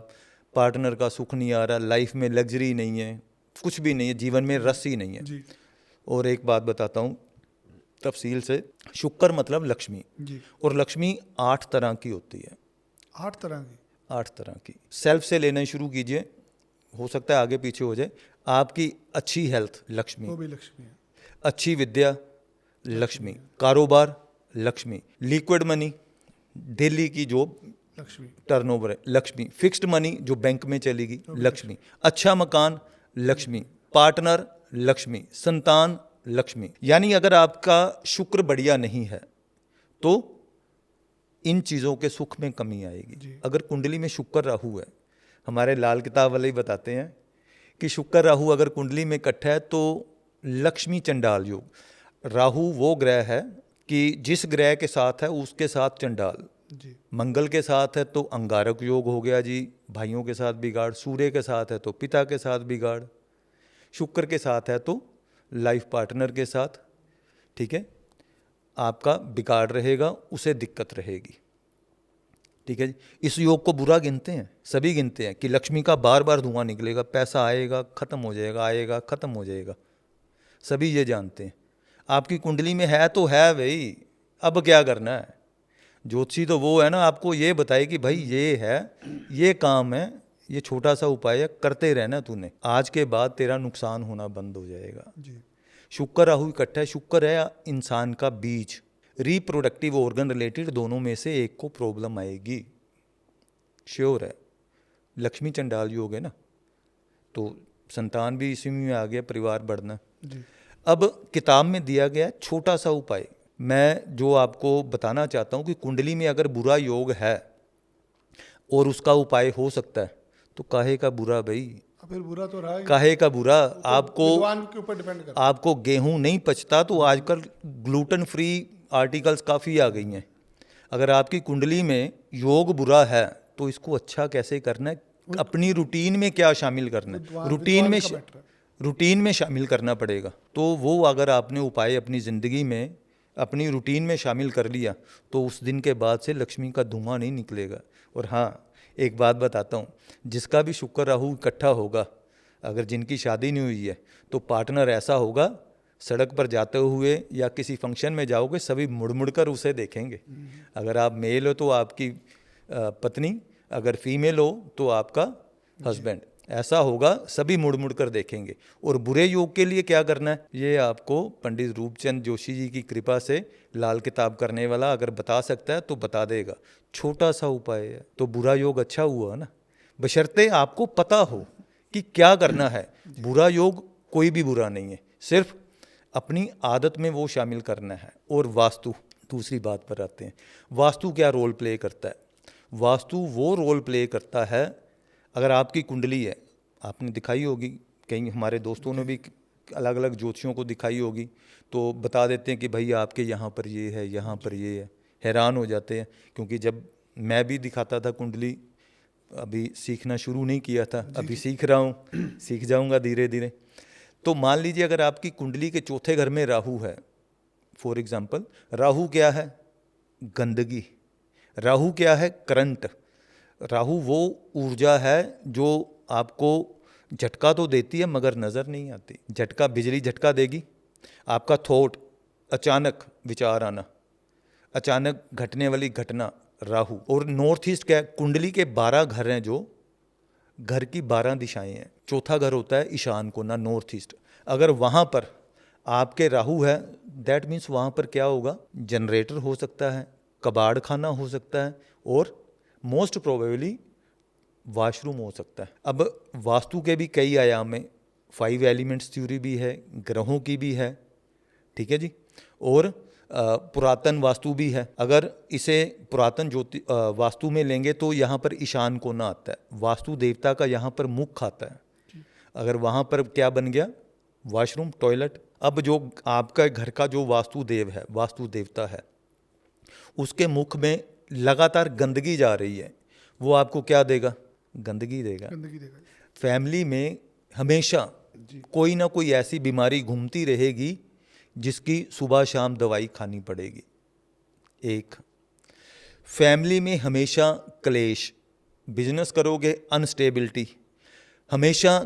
पार्टनर का सुख नहीं आ रहा, लाइफ में लग्जरी नहीं है, कुछ भी नहीं है, जीवन में रस ही नहीं है। जी और एक बात बताता हूँ तफसील से, शुक्र मतलब लक्ष्मी, जी। और लक्ष्मी 8 तरह की होती है। 8 तरह की? 8 तरह की। सेल्फ से लेना शुरू कीजिए, हो सकता है आगे पीछे हो जाए। आपकी अच्छी हेल्थ लक्ष्मी, वो भी लक्ष्मी है। अच्छी विद्या लक्ष्मी, कारोबार लक्ष्मी, लिक्विड मनी, डेली की जॉब लक्ष्मी। टर्नओवर है लक्ष्मी, फिक्स्ड मनी जो बैंक में चलेगी लक्ष्मी, अच्छा मकान लक्ष्मी, पार्टनर लक्ष्मी, संतान लक्ष्मी। यानी अगर आपका शुक्र बढ़िया नहीं है तो इन चीज़ों के सुख में कमी आएगी। अगर कुंडली में शुक्र राहु है, हमारे लाल किताब वाले ही बताते हैं कि शुक्र राहु अगर कुंडली में इकट्ठा है तो लक्ष्मी चंडाल योग। राहु वो ग्रह है कि जिस ग्रह के साथ है उसके साथ चंडाल। जी मंगल के साथ है तो अंगारक योग हो गया जी, भाइयों के साथ बिगाड़। सूर्य के साथ है तो पिता के साथ बिगाड़। शुक्र के साथ है तो लाइफ पार्टनर के साथ, ठीक है, आपका बिगाड़ रहेगा, उसे दिक्कत रहेगी, ठीक है जी। इस योग को बुरा गिनते हैं, सभी गिनते हैं कि लक्ष्मी का बार बार धुआं निकलेगा, पैसा आएगा खत्म हो जाएगा, आएगा खत्म हो जाएगा, सभी ये जानते हैं। आपकी कुंडली में है तो है भाई, अब क्या करना है? ज्योतिषी तो वो है ना, आपको ये बताए कि भाई ये है, ये काम है, ये छोटा सा उपाय है, करते रहना तूने, आज के बाद तेरा नुकसान होना बंद हो जाएगा। जी। शुक्र राहु इकट्ठा है। शुक्र है इंसान का बीज, रिप्रोडक्टिव ऑर्गन रिलेटेड दोनों में से एक को प्रॉब्लम आएगी, श्योर है। लक्ष्मी चंडाल योग है ना, तो संतान भी इसी में आ गया, परिवार बढ़ना। जी अब किताब में दिया गया छोटा सा उपाय, मैं जो आपको बताना चाहता हूँ कि कुंडली में अगर बुरा योग है और उसका उपाय हो सकता है तो काहे का बुरा भाई, फिर बुरा तो रहा ही। काहे का बुरा। आपको विद्वान के ऊपर डिपेंड करता आपको गेहूं नहीं पचता तो आजकल ग्लूटेन फ्री आर्टिकल्स काफ़ी आ गई हैं। अगर आपकी कुंडली में योग बुरा है तो इसको अच्छा कैसे करना है, अपनी रूटीन में क्या शामिल करना है, विद्वान का मैटर है। रूटीन में शामिल करना पड़ेगा। तो वो अगर आपने उपाय अपनी ज़िंदगी में अपनी रूटीन में शामिल कर लिया तो उस दिन के बाद से लक्ष्मी का धुआं नहीं निकलेगा। और हाँ, एक बात बताता हूँ, जिसका भी शुक्र राहु इकट्ठा होगा, अगर जिनकी शादी नहीं हुई है तो पार्टनर ऐसा होगा, सड़क पर जाते हुए या किसी फंक्शन में जाओगे सभी मुड़ मुड़ कर उसे देखेंगे। अगर आप मेल हो तो आपकी पत्नी, अगर फीमेल हो तो आपका हस्बैंड, ऐसा होगा, सभी मुड़ मुड़ कर देखेंगे। और बुरे योग के लिए क्या करना है, ये आपको पंडित रूपचंद जोशी जी की कृपा से लाल किताब करने वाला अगर बता सकता है तो बता देगा। छोटा सा उपाय है तो बुरा योग अच्छा हुआ ना, बशर्ते आपको पता हो कि क्या करना है। बुरा योग कोई भी बुरा नहीं है, सिर्फ अपनी आदत में वो शामिल करना है। और वास्तु, दूसरी बात पर आते हैं, वास्तु क्या रोल प्ले करता है। वास्तु वो रोल प्ले करता है, अगर आपकी कुंडली है, आपने दिखाई होगी, कहीं हमारे दोस्तों ने भी अलग अलग ज्योतिषियों को दिखाई होगी, तो बता देते हैं कि भाई आपके यहाँ पर ये है, यहाँ पर ये है, हैरान हो जाते हैं। क्योंकि जब मैं भी दिखाता था कुंडली, अभी सीखना शुरू नहीं किया था, अभी सीख रहा हूँ, सीख जाऊँगा धीरे धीरे। तो मान लीजिए अगर आपकी कुंडली के चौथे घर में राहु है, फॉर एग्जाम्पल, राहु क्या है, गंदगी। राहु क्या है, करंट। राहु वो ऊर्जा है जो आपको झटका तो देती है मगर नज़र नहीं आती। झटका बिजली झटका देगी, आपका थॉट, अचानक विचार आना, अचानक घटने वाली घटना, राहु। और नॉर्थ ईस्ट क्या है, कुंडली के 12 घर हैं, जो घर की 12 दिशाएं हैं। चौथा घर होता है ईशान कोना, नॉर्थ ईस्ट। अगर वहाँ पर आपके राहु है, दैट मीन्स वहाँ पर क्या होगा, जनरेटर हो सकता है, कबाड़ खाना हो सकता है, और मोस्ट प्रोबेबली वॉशरूम हो सकता है। अब वास्तु के भी कई आयाम में, 5 एलिमेंट्स थ्योरी भी है, ग्रहों की भी है, ठीक है जी, और पुरातन वास्तु भी है। अगर इसे पुरातन वास्तु में लेंगे तो यहाँ पर ईशान कोना आता है, वास्तु देवता का यहाँ पर मुख आता है। अगर वहाँ पर क्या बन गया, वॉशरूम, टॉयलेट। अब जो आपका घर का जो वास्तु देव है, वास्तु देवता है, उसके मुख में लगातार गंदगी जा रही है, वो आपको क्या देगा, गंदगी देगा। गंदगी देगा। फैमिली में हमेशा कोई ना कोई ऐसी बीमारी घूमती रहेगी जिसकी सुबह शाम दवाई खानी पड़ेगी। एक, फैमिली में हमेशा क्लेश, बिजनेस करोगे अनस्टेबिलिटी, हमेशा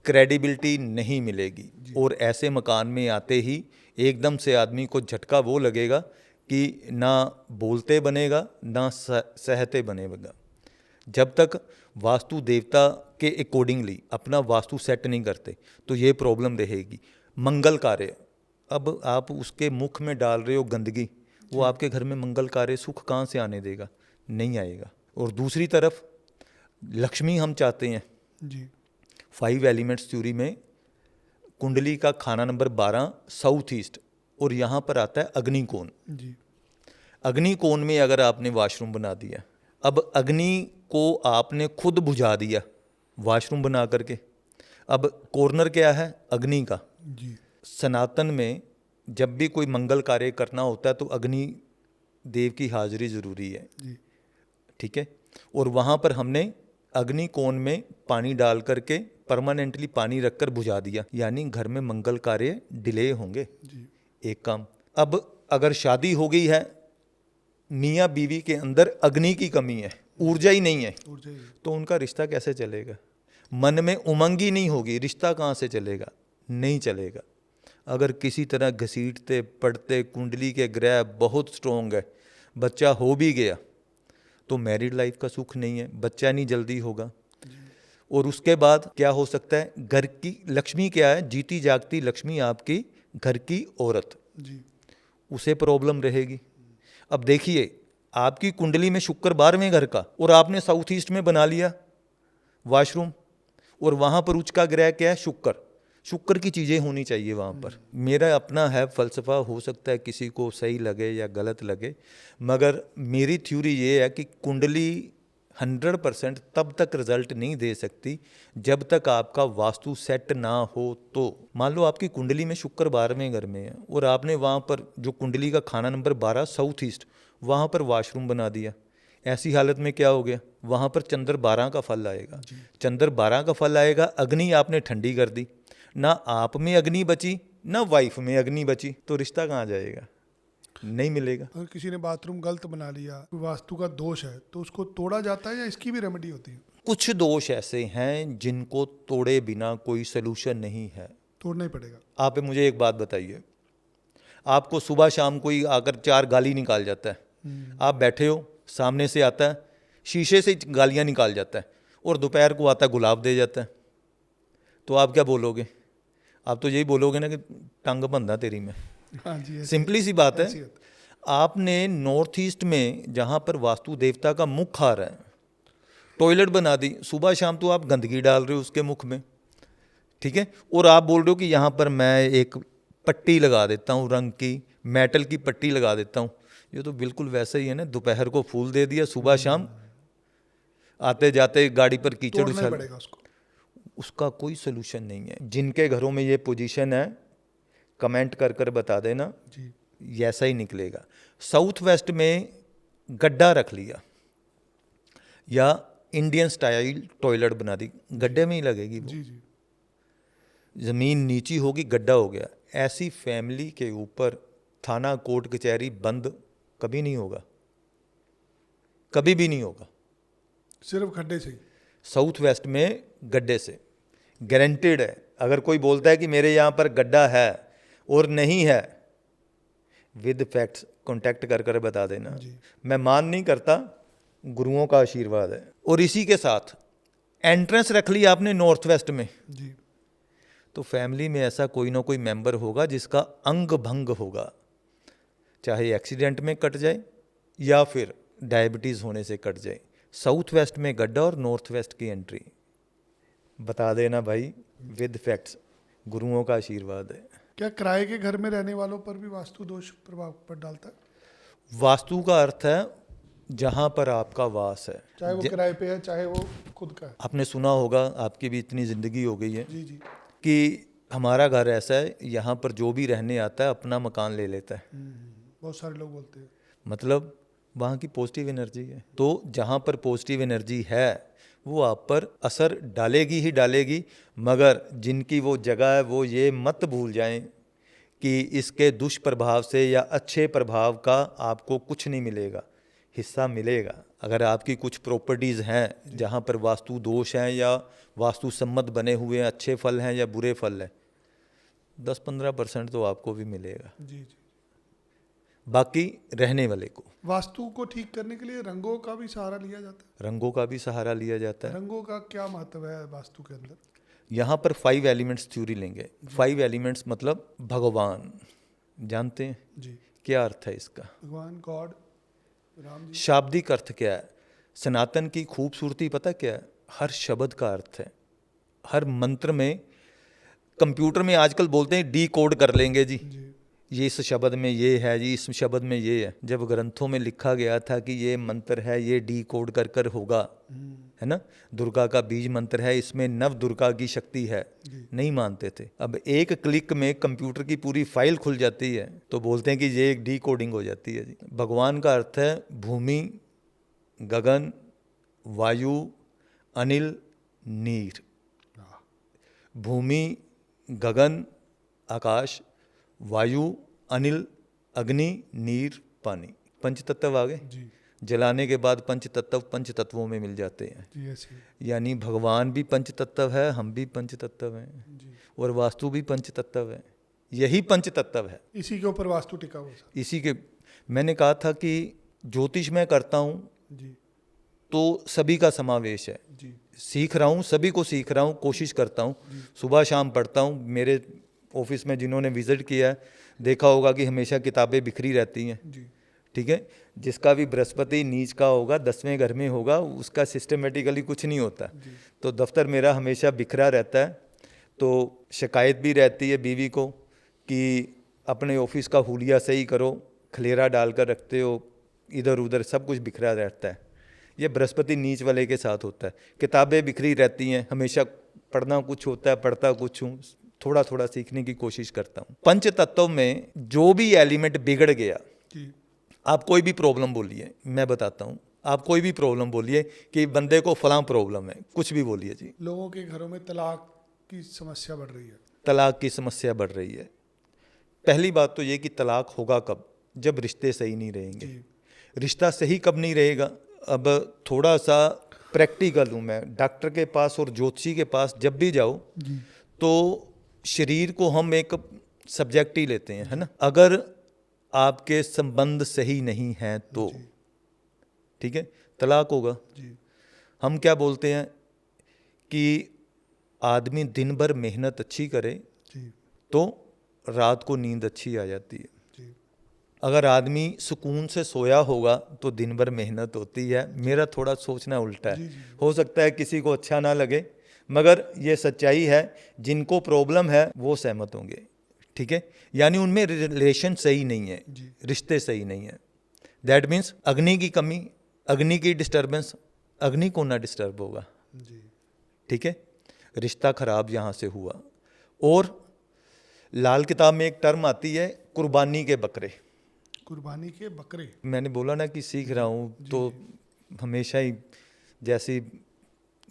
क्रेडिबिलिटी नहीं मिलेगी। और ऐसे मकान में आते ही एकदम से आदमी को झटका वो लगेगा कि ना बोलते बनेगा ना सहते बनेगा। जब तक वास्तु देवता के अकॉर्डिंगली अपना वास्तु सेट नहीं करते तो ये प्रॉब्लम रहेगी। मंगल कार्य, अब आप उसके मुख में डाल रहे हो गंदगी, वो आपके घर में मंगल कार्य सुख कहाँ से आने देगा, नहीं आएगा। और दूसरी तरफ लक्ष्मी हम चाहते हैं जी। 5 एलिमेंट्स थ्योरी में कुंडली का खाना नंबर 12 साउथ ईस्ट, और यहाँ पर आता है अग्निकोण। जी। अग्निकोण में अगर आपने वॉशरूम बना दिया, अब अग्नि को आपने खुद बुझा दिया वॉशरूम बना करके, अब कॉर्नर क्या है, अग्नि का। जी। सनातन में जब भी कोई मंगल कार्य करना होता है तो अग्नि देव की हाजिरी ज़रूरी है, जी। ठीक है। और वहाँ पर हमने अग्नि कोण में पानी डाल करके परमानेंटली पानी रखकर बुझा दिया, यानी घर में मंगल कार्य डिले होंगे। जी। एक काम। अब अगर शादी हो गई है, मियाँ बीवी के अंदर अग्नि की कमी है, ऊर्जा ही नहीं है, ऊर्जा ही। तो उनका रिश्ता कैसे चलेगा। मन में उमंग ही नहीं होगी, रिश्ता कहाँ से चलेगा, नहीं चलेगा। अगर किसी तरह घसीटते पढ़ते कुंडली के ग्रह बहुत स्ट्रोंग है, बच्चा हो भी गया तो मैरिड लाइफ का सुख नहीं है, बच्चा नहीं जल्दी होगा। और उसके बाद क्या हो सकता है, घर की लक्ष्मी क्या है, जीती जागती लक्ष्मी आपकी घर की औरत, जी। उसे प्रॉब्लम रहेगी। अब देखिए, आपकी कुंडली में शुक्र 12वें घर का, और आपने साउथ ईस्ट में बना लिया वॉशरूम, और वहाँ पर उच्च का ग्रह क्या है, शुक्र। शुक्र की चीज़ें होनी चाहिए वहाँ पर। मेरा अपना है फलसफा, हो सकता है किसी को सही लगे या गलत लगे, मगर मेरी थ्योरी ये है कि कुंडली 100% तब तक रिजल्ट नहीं दे सकती जब तक आपका वास्तु सेट ना हो। तो मान लो आपकी कुंडली में शुक्र 12वें घर में है और आपने वहाँ पर जो कुंडली का खाना नंबर 12 साउथ ईस्ट, वहाँ पर वॉशरूम बना दिया, ऐसी हालत में क्या हो गया, वहाँ पर चंद्र 12 का फल आएगा। चंद्र 12 का फल आएगा, अग्नि आपने ठंडी कर दी, ना आप में अग्नि बची ना वाइफ में अग्नि बची, तो रिश्ता कहाँ जाएगा, नहीं मिलेगा। अगर किसी ने बाथरूम गलत बना लिया, वास्तु का दोष है, तो उसको तोड़ा जाता है या इसकी भी रेमेडी होती है? कुछ दोष ऐसे हैं जिनको तोड़े बिना कोई सलूशन नहीं है, तोड़ना ही पड़ेगा। आप मुझे एक बात बताइए, आपको सुबह शाम कोई आकर 4 गाली निकाल जाता है, आप बैठे हो, सामने से आता है शीशे से गालियां निकाल जाता है, और दोपहर को आता है गुलाब दे जाता है, तो आप क्या बोलोगे? आप तो यही बोलोगे ना कि टंग बंदा तेरी में। हाँ जी, सिंपली सी बात है। ऐसी होती आपने नॉर्थ ईस्ट में जहाँ पर वास्तु देवता का मुख आ रहा है, टॉयलेट बना दी, सुबह शाम तो आप गंदगी डाल रहे हो उसके मुख में, ठीक है, और आप बोल रहे हो कि यहाँ पर मैं एक पट्टी लगा देता हूँ, रंग की मेटल की पट्टी लगा देता हूँ। ये तो बिल्कुल वैसा ही है ना, दोपहर को फूल दे दिया, सुबह शाम आते जाते गाड़ी पर कीचड़ तोड़ना ही उछल, पड़ेगा उसको। उसका कोई सोल्यूशन नहीं है। जिनके घरों में ये पोजीशन है कमेंट कर कर बता देना जी। ऐसा ही निकलेगा। साउथ वेस्ट में गड्ढा रख लिया या इंडियन स्टाइल टॉयलेट बना दी, गड्ढे में ही लगेगी वो, जी। जी। ज़मीन नीची होगी, गड्ढा हो गया। ऐसी फैमिली के ऊपर थाना कोर्ट कचहरी बंद कभी नहीं होगा, कभी भी नहीं होगा। सिर्फ खड्डे से ही। साउथ वेस्ट में गड्ढे से, गारंटेड है। अगर कोई बोलता है कि मेरे यहाँ पर गड्ढा है और नहीं है, विद फैक्ट्स कांटेक्ट कर बता देना। जी। मैं मान नहीं करता, गुरुओं का आशीर्वाद है। और इसी के साथ एंट्रेंस रख ली आपने नॉर्थ वेस्ट में, जी। तो फैमिली में ऐसा कोई ना कोई मेंबर होगा जिसका अंग भंग होगा, चाहे एक्सीडेंट में कट जाए या फिर डायबिटीज़ होने से कट जाए। साउथ वेस्ट में गड्ढा और नॉर्थ वेस्ट की एंट्री, बता देना भाई, विद फैक्ट्स, गुरुओं का आशीर्वाद है। क्या किराए के घर में रहने वालों पर भी वास्तु दोष प्रभाव पर डालता है? वास्तु का अर्थ है जहाँ पर आपका वास है। चाहे वो किराए पे है, चाहे वो खुद का है। आपने सुना होगा, आपकी भी इतनी ज़िंदगी हो गई है जी जी। कि हमारा घर ऐसा है, यहाँ पर जो भी रहने आता है अपना मकान ले लेता है। बहुत सारे लोग बोलते हैं। मतलब वहाँ की पॉजिटिव एनर्जी है। तो जहाँ पर पॉजिटिव एनर्जी है वो आप पर असर डालेगी ही डालेगी। मगर जिनकी वो जगह है वो ये मत भूल जाएं कि इसके दुष्प्रभाव से या अच्छे प्रभाव का आपको कुछ नहीं मिलेगा, हिस्सा मिलेगा। अगर आपकी कुछ प्रॉपर्टीज़ हैं जहाँ पर वास्तु दोष हैं या वास्तु सम्मत बने हुए हैं, अच्छे फल हैं या बुरे फल हैं, 10-15% तो आपको भी मिलेगा, जी जी। बाकी रहने वाले को। वास्तु को ठीक करने के लिए रंगों का भी सहारा लिया जाता रंगों का भी सहारा लिया जाता है। है। रंगों का क्या महत्व है वास्तु के अंदर? यहाँ पर 5 एलिमेंट्स थ्योरी लेंगे। 5 एलिमेंट्स मतलब भगवान, जानते हैं जी। क्या अर्थ है इसका? भगवान, गॉड, राम जी। शाब्दिक अर्थ क्या है? सनातन की खूबसूरती पता क्या है? हर शब्द का अर्थ है, हर मंत्र में। कंप्यूटर में आजकल बोलते हैं डी कोड कर लेंगे जी, जी। ये इस शब्द में ये है जी, इस शब्द में ये है। जब ग्रंथों में लिखा गया था कि ये मंत्र है, ये डी कोड कर होगा, है ना, दुर्गा का बीज मंत्र है, इसमें नव दुर्गा की शक्ति है, नहीं मानते थे। अब एक क्लिक में कंप्यूटर की पूरी फाइल खुल जाती है तो बोलते हैं कि ये एक डी कोडिंग हो जाती है जी। भगवान का अर्थ है भूमि, गगन, वायु, अनिल, नीर। भूमि, गगन, आकाश, वायु, अनिल, अग्नि, नीर, पानी, पंच तत्व आ गए। जी जलाने के बाद पंच तत्वों में मिल जाते हैं। जी। ऐसे यानी भगवान भी पंच तत्व है, हम भी पंच तत्व हैं, जी। और वास्तु भी पंच तत्व है। यही पंच तत्व है, इसी के ऊपर वास्तु टिका हुआ सर। इसी के। मैंने कहा था कि ज्योतिष मैं करता हूँ जी तो सभी का समावेश है। जी। सीख रहा हूँ, सभी को सीख रहा हूँ, कोशिश करता हूँ, सुबह शाम पढ़ता हूँ। मेरे ऑफिस में जिन्होंने विजिट किया है देखा होगा कि हमेशा किताबें बिखरी रहती हैं, जी। ठीक है। जिसका भी बृहस्पति नीच का होगा, 10वें घर में होगा, उसका सिस्टमेटिकली कुछ नहीं होता। तो दफ्तर मेरा हमेशा बिखरा रहता है। तो शिकायत भी रहती है बीवी को कि अपने ऑफिस का हुलिया सही करो, खलेरा डालकर रखते हो, इधर उधर सब कुछ बिखरा रहता है। ये बृहस्पति नीच वाले के साथ होता है। किताबें बिखरी रहती हैं, हमेशा पढ़ना कुछ होता है, पढ़ता कुछ हूँ, थोड़ा थोड़ा सीखने की कोशिश करता हूँ। पंच तत्व में जो भी एलिमेंट बिगड़ गया, जी। आप कोई भी प्रॉब्लम बोलिए, मैं बताता हूँ, आप कोई भी प्रॉब्लम बोलिए कि बंदे को फलां प्रॉब्लम है, कुछ भी बोलिए जी। लोगों के घरों में तलाक की समस्या बढ़ रही है। तलाक की समस्या बढ़ रही है। पहली बात तो ये कि तलाक होगा कब? जब रिश्ते सही नहीं रहेंगे। जी। रिश्ता सही कब नहीं रहेगा? अब थोड़ा सा प्रैक्टिकल हूँ मैं। डॉक्टर के पास और ज्योतिषी के पास जब भी जाओ जी। तो शरीर को हम एक सब्जेक्ट ही लेते हैं, है ना। अगर आपके संबंध सही नहीं हैं तो ठीक है, तलाक होगा। जी। हम क्या बोलते हैं कि आदमी दिन भर मेहनत अच्छी करे जी। तो रात को नींद अच्छी आ जाती है। जी। अगर आदमी सुकून से सोया होगा तो दिन भर मेहनत होती है। मेरा थोड़ा सोचना उल्टा है। हो सकता है किसी को अच्छा ना लगे, मगर ये सच्चाई है। जिनको प्रॉब्लम है वो सहमत होंगे, ठीक है। यानी उनमें रिलेशन सही नहीं है, रिश्ते सही नहीं है। दैट मीन्स अग्नि की कमी, अग्नि की डिस्टर्बेंस, अग्नि को ना डिस्टर्ब होगा, जी। ठीक है। रिश्ता खराब यहाँ से हुआ। और लाल किताब में एक टर्म आती है कुर्बानी के बकरे। कुर्बानी के बकरे। मैंने बोला ना कि सीख रहा हूँ तो हमेशा ही जैसे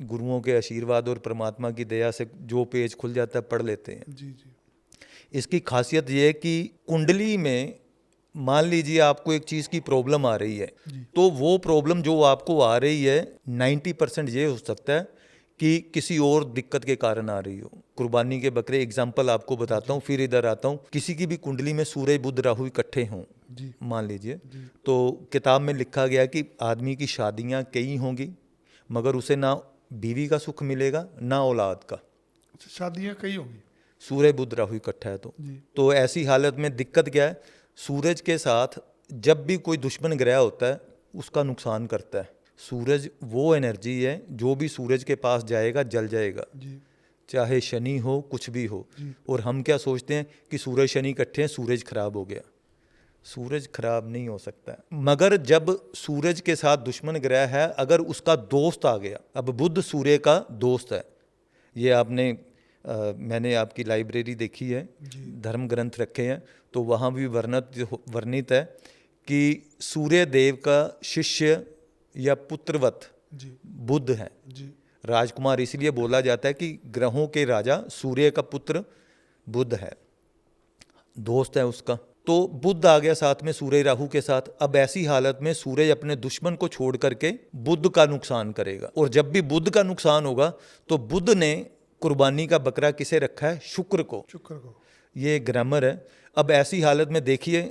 गुरुओं के आशीर्वाद और परमात्मा की दया से जो पेज खुल जाता है पढ़ लेते हैं। जी जी। इसकी खासियत ये है कि कुंडली में मान लीजिए आपको एक चीज़ की प्रॉब्लम आ रही है, तो वो प्रॉब्लम जो आपको आ रही है 90% ये हो सकता है कि किसी और दिक्कत के कारण आ रही हो। कुर्बानी के बकरे एग्जाम्पल आपको बताता हूँ, फिर इधर आता हूँ। किसी की भी कुंडली में सूर्य बुध राहु इकट्ठे हों, जी मान लीजिए, जी तो किताब में लिखा गया कि आदमी की शादियाँ कई होंगी मगर उसे ना बीवी का सुख मिलेगा ना औलाद का। अच्छा, शादियाँ कई होंगी। सूर्य बुध राहु इकट्ठा है जी तो ऐसी हालत में दिक्कत क्या है, सूरज के साथ जब भी कोई दुश्मन ग्रह होता है उसका नुकसान करता है। सूरज वो एनर्जी है जो भी सूरज के पास जाएगा जल जाएगा, जी चाहे शनि हो कुछ भी हो। जी और हम क्या सोचते हैं कि सूरज शनि इकट्ठे हैं, सूरज खराब हो गया। सूरज खराब नहीं हो सकता, मगर जब सूरज के साथ दुश्मन ग्रह है, अगर उसका दोस्त आ गया, अब बुध सूर्य का दोस्त है, ये आपने मैंने आपकी लाइब्रेरी देखी है, जी धर्म ग्रंथ रखे हैं, तो वहाँ भी वर्णित है कि सूर्य देव का शिष्य या पुत्रवत जी बुध है। जी राजकुमार इसलिए बोला जाता है कि ग्रहों के राजा सूर्य का पुत्र बुध है, दोस्त है उसका। तो बुध आ गया साथ में सूर्य राहु के साथ। अब ऐसी हालत में सूर्य अपने दुश्मन को छोड़ करके बुध का नुकसान करेगा, और जब भी बुध का नुकसान होगा तो बुध ने कुर्बानी का बकरा किसे रखा है, शुक्र को। शुक्र को। ये ग्रामर है। अब ऐसी हालत में देखिए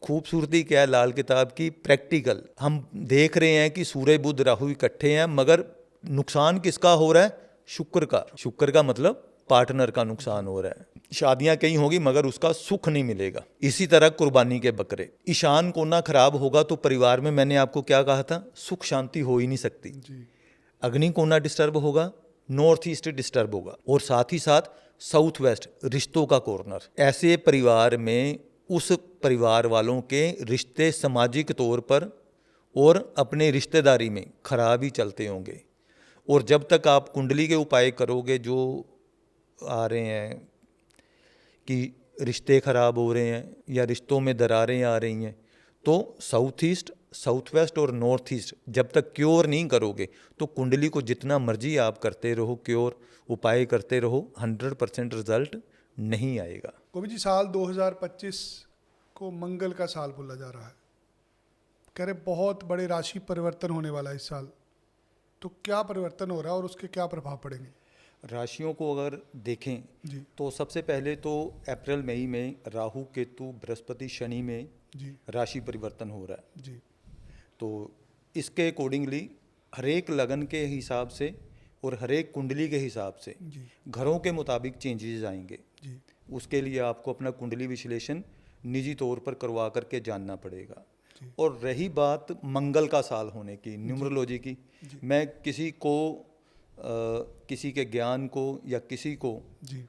खूबसूरती क्या है लाल किताब की, प्रैक्टिकल हम देख रहे हैं कि सूर्य बुध राहु इकट्ठे हैं, मगर नुकसान किसका हो रहा है, शुक्र का। शुक्र का मतलब पार्टनर का नुकसान हो रहा है। शादियां कहीं होगी मगर उसका सुख नहीं मिलेगा। इसी तरह कुर्बानी के बकरे, ईशान कोना खराब होगा तो परिवार में, मैंने आपको क्या कहा था, सुख शांति हो ही नहीं सकती। जी अग्नि कोना डिस्टर्ब होगा, नॉर्थ ईस्ट डिस्टर्ब होगा, और साथ ही साथ साउथ वेस्ट रिश्तों का कॉर्नर। ऐसे परिवार में उस परिवार वालों के रिश्ते सामाजिक तौर पर और अपने रिश्तेदारी में खराब ही चलते होंगे। और जब तक आप कुंडली के उपाय करोगे जो आ रहे हैं कि रिश्ते खराब हो रहे हैं या रिश्तों में दरारें आ रही हैं, तो साउथ ईस्ट, साउथ वेस्ट और नॉर्थ ईस्ट जब तक क्योर नहीं करोगे तो कुंडली को जितना मर्जी आप करते रहो, क्योर उपाय करते रहो, 100% रिजल्ट नहीं आएगा। गोविंद जी, साल 2025 को मंगल का साल बोला जा रहा है, कह रहे बहुत बड़े राशि परिवर्तन होने वाला है इस साल, तो क्या परिवर्तन हो रहा है और उसके क्या प्रभाव पड़ेंगे? राशियों को अगर देखें जी तो सबसे पहले तो अप्रैल मई में राहु केतु बृहस्पति शनि में जी राशि परिवर्तन हो रहा है। जी तो इसके अकॉर्डिंगली हरेक लगन के हिसाब से और हरेक कुंडली के हिसाब से जी घरों के मुताबिक चेंजेस आएंगे। जी उसके लिए आपको अपना कुंडली विश्लेषण निजी तौर पर करवा करके जानना पड़ेगा। जी। और रही बात मंगल का साल होने की, न्यूमरोलॉजी की, मैं किसी को किसी के ज्ञान को या किसी को जी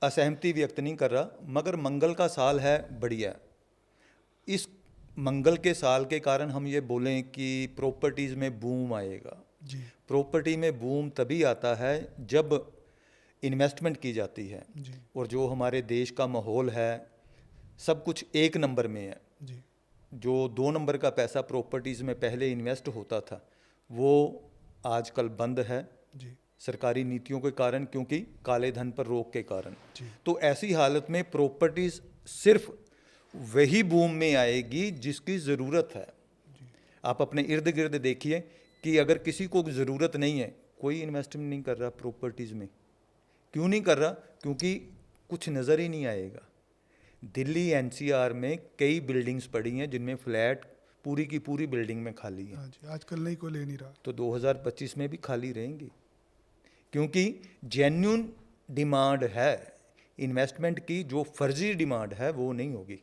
असहमति व्यक्त नहीं कर रहा, मगर मंगल का साल है बढ़िया। इस मंगल के साल के कारण हम ये बोलें कि प्रॉपर्टीज़ में बूम आएगा। जी प्रॉपर्टी में बूम तभी आता है जब इन्वेस्टमेंट की जाती है, जी और जो हमारे देश का माहौल है सब कुछ एक नंबर में है। जी जो 2 नंबर का पैसा प्रॉपर्टीज़ में पहले इन्वेस्ट होता था वो आजकल बंद है जी सरकारी नीतियों के कारण, क्योंकि काले धन पर रोक के कारण। जी तो ऐसी हालत में प्रॉपर्टीज़ सिर्फ वही बूम में आएगी जिसकी ज़रूरत है। आप अपने इर्द गिर्द देखिए कि अगर किसी को ज़रूरत नहीं है, कोई इन्वेस्टमेंट नहीं कर रहा प्रॉपर्टीज़ में। क्यों नहीं कर रहा? क्योंकि कुछ नज़र ही नहीं आएगा। दिल्ली एनसीआर में कई बिल्डिंग्स पड़ी हैं जिनमें फ्लैट पूरी की पूरी बिल्डिंग में खाली है। हाँ जी, आजकल नहीं कोई ले नहीं रहा। तो 2025 में भी खाली रहेंगी, क्योंकि जेन्युइन डिमांड है इन्वेस्टमेंट की। जो फर्जी डिमांड है वो नहीं होगी।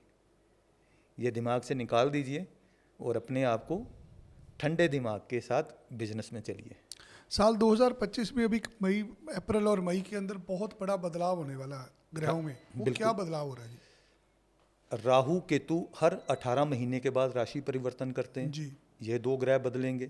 ये दिमाग से निकाल दीजिए और अपने आप को ठंडे दिमाग के साथ बिजनेस में चलिए। साल 2025 में अभी मई, अप्रैल और मई के अंदर बहुत बड़ा बदलाव होने वाला है ग्रहों में, वो बिल्कुल। क्या बदलाव हो रहा है जी? राहु केतु हर 18 महीने के बाद राशि परिवर्तन करते हैं। जी ये 2 ग्रह बदलेंगे।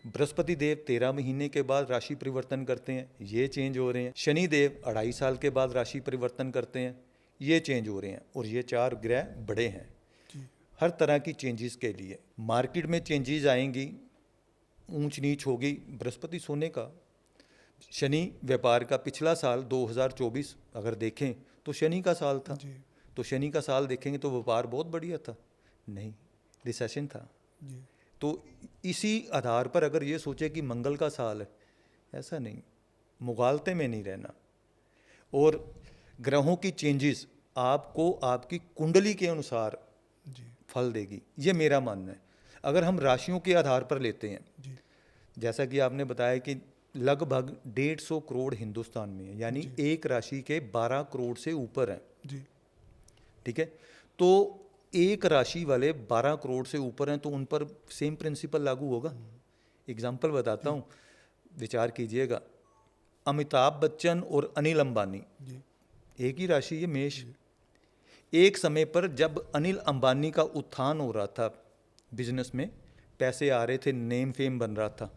बृहस्पति देव 13 महीने के बाद राशि परिवर्तन करते हैं, ये चेंज हो रहे हैं। शनि देव 2.5 साल के बाद राशि परिवर्तन करते हैं, ये चेंज हो रहे हैं। और ये 4 ग्रह बड़े हैं। जी हर तरह की चेंजेस के लिए मार्केट में चेंजेस आएंगी, ऊंच नीच होगी। बृहस्पति सोने का, शनि व्यापार का। पिछला साल 2024 अगर देखें तो शनि का साल था। जी तो शनि का साल देखेंगे तो व्यापार बहुत बढ़िया था, नहीं, रिसेशन था। जी तो इसी आधार पर अगर ये सोचे कि मंगल का साल है, ऐसा नहीं, मुगालते में नहीं रहना। और ग्रहों की चेंजेस आपको आपकी कुंडली के अनुसार जी फल देगी, ये मेरा मानना है। अगर हम राशियों के आधार पर लेते हैं, जी जैसा कि आपने बताया कि लगभग 150 करोड़ हिंदुस्तान में है, यानी एक राशि के 12 करोड़ से ऊपर हैं। जी ठीक है, तो एक राशि वाले 12 करोड़ से ऊपर हैं, तो उन पर सेम प्रिंसिपल लागू होगा। एग्जाम्पल बताता हूँ, विचार कीजिएगा। अमिताभ बच्चन और अनिल अंबानी, जी एक ही राशि है, मेष। एक समय पर जब अनिल अंबानी का उत्थान हो रहा था बिजनेस में, पैसे आ रहे थे, नेम फेम बन रहा था,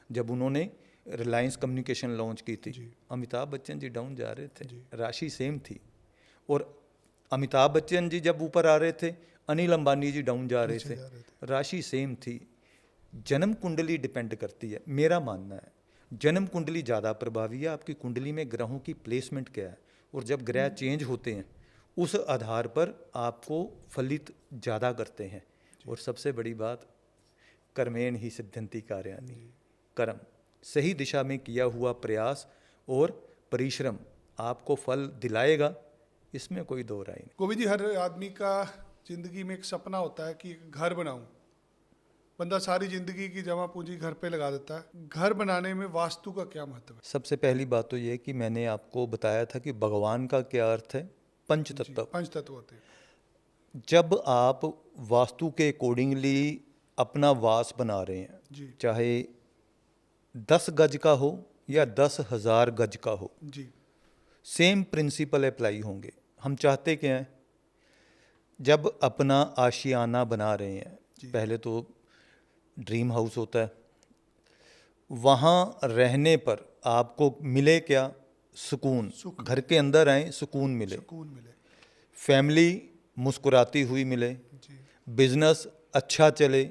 जब उन्होंने रिलायंस कम्युनिकेशन लॉन्च की थी, अमिताभ बच्चन जी डाउन जा रहे थे, राशि सेम थी। और अमिताभ बच्चन जी जब ऊपर आ रहे थे, अनिल अंबानी जी डाउन जा रहे थे, राशि सेम थी। जन्म कुंडली डिपेंड करती है, मेरा मानना है। जन्म कुंडली ज़्यादा प्रभावी है, आपकी कुंडली में ग्रहों की प्लेसमेंट क्या है, और जब ग्रह चेंज होते हैं उस आधार पर आपको फलित ज़्यादा करते हैं। और सबसे बड़ी बात, कर्मेण ही सिद्ध्यन्ति कार्याणि, कर्म, सही दिशा में किया हुआ प्रयास और परिश्रम आपको फल दिलाएगा, इसमें कोई दो राय नहीं। गोविंद जी, हर आदमी का जिंदगी में एक सपना होता है कि एक घर बनाऊं। बंदा सारी जिंदगी की जमा पूंजी घर पे लगा देता है। घर बनाने में वास्तु का क्या महत्व है? सबसे पहली बात तो ये कि मैंने आपको बताया था कि भगवान का क्या अर्थ है, पंच जी, तत्व। पंच तत्व होते हैं। जब आप वास्तु के अकॉर्डिंगली अपना वास बना रहे हैं, जी चाहे 10 गज का हो या 10,000 गज का हो, जी सेम प्रिंसिपल अप्लाई होंगे। हम चाहते क्या हैं, जब अपना आशियाना बना रहे हैं, पहले तो ड्रीम हाउस होता है, वहाँ रहने पर आपको मिले क्या, सुकून। घर के अंदर आए, सुकून मिले, सुकून मिले। फैमिली मुस्कुराती हुई मिले, जी बिजनेस अच्छा चले,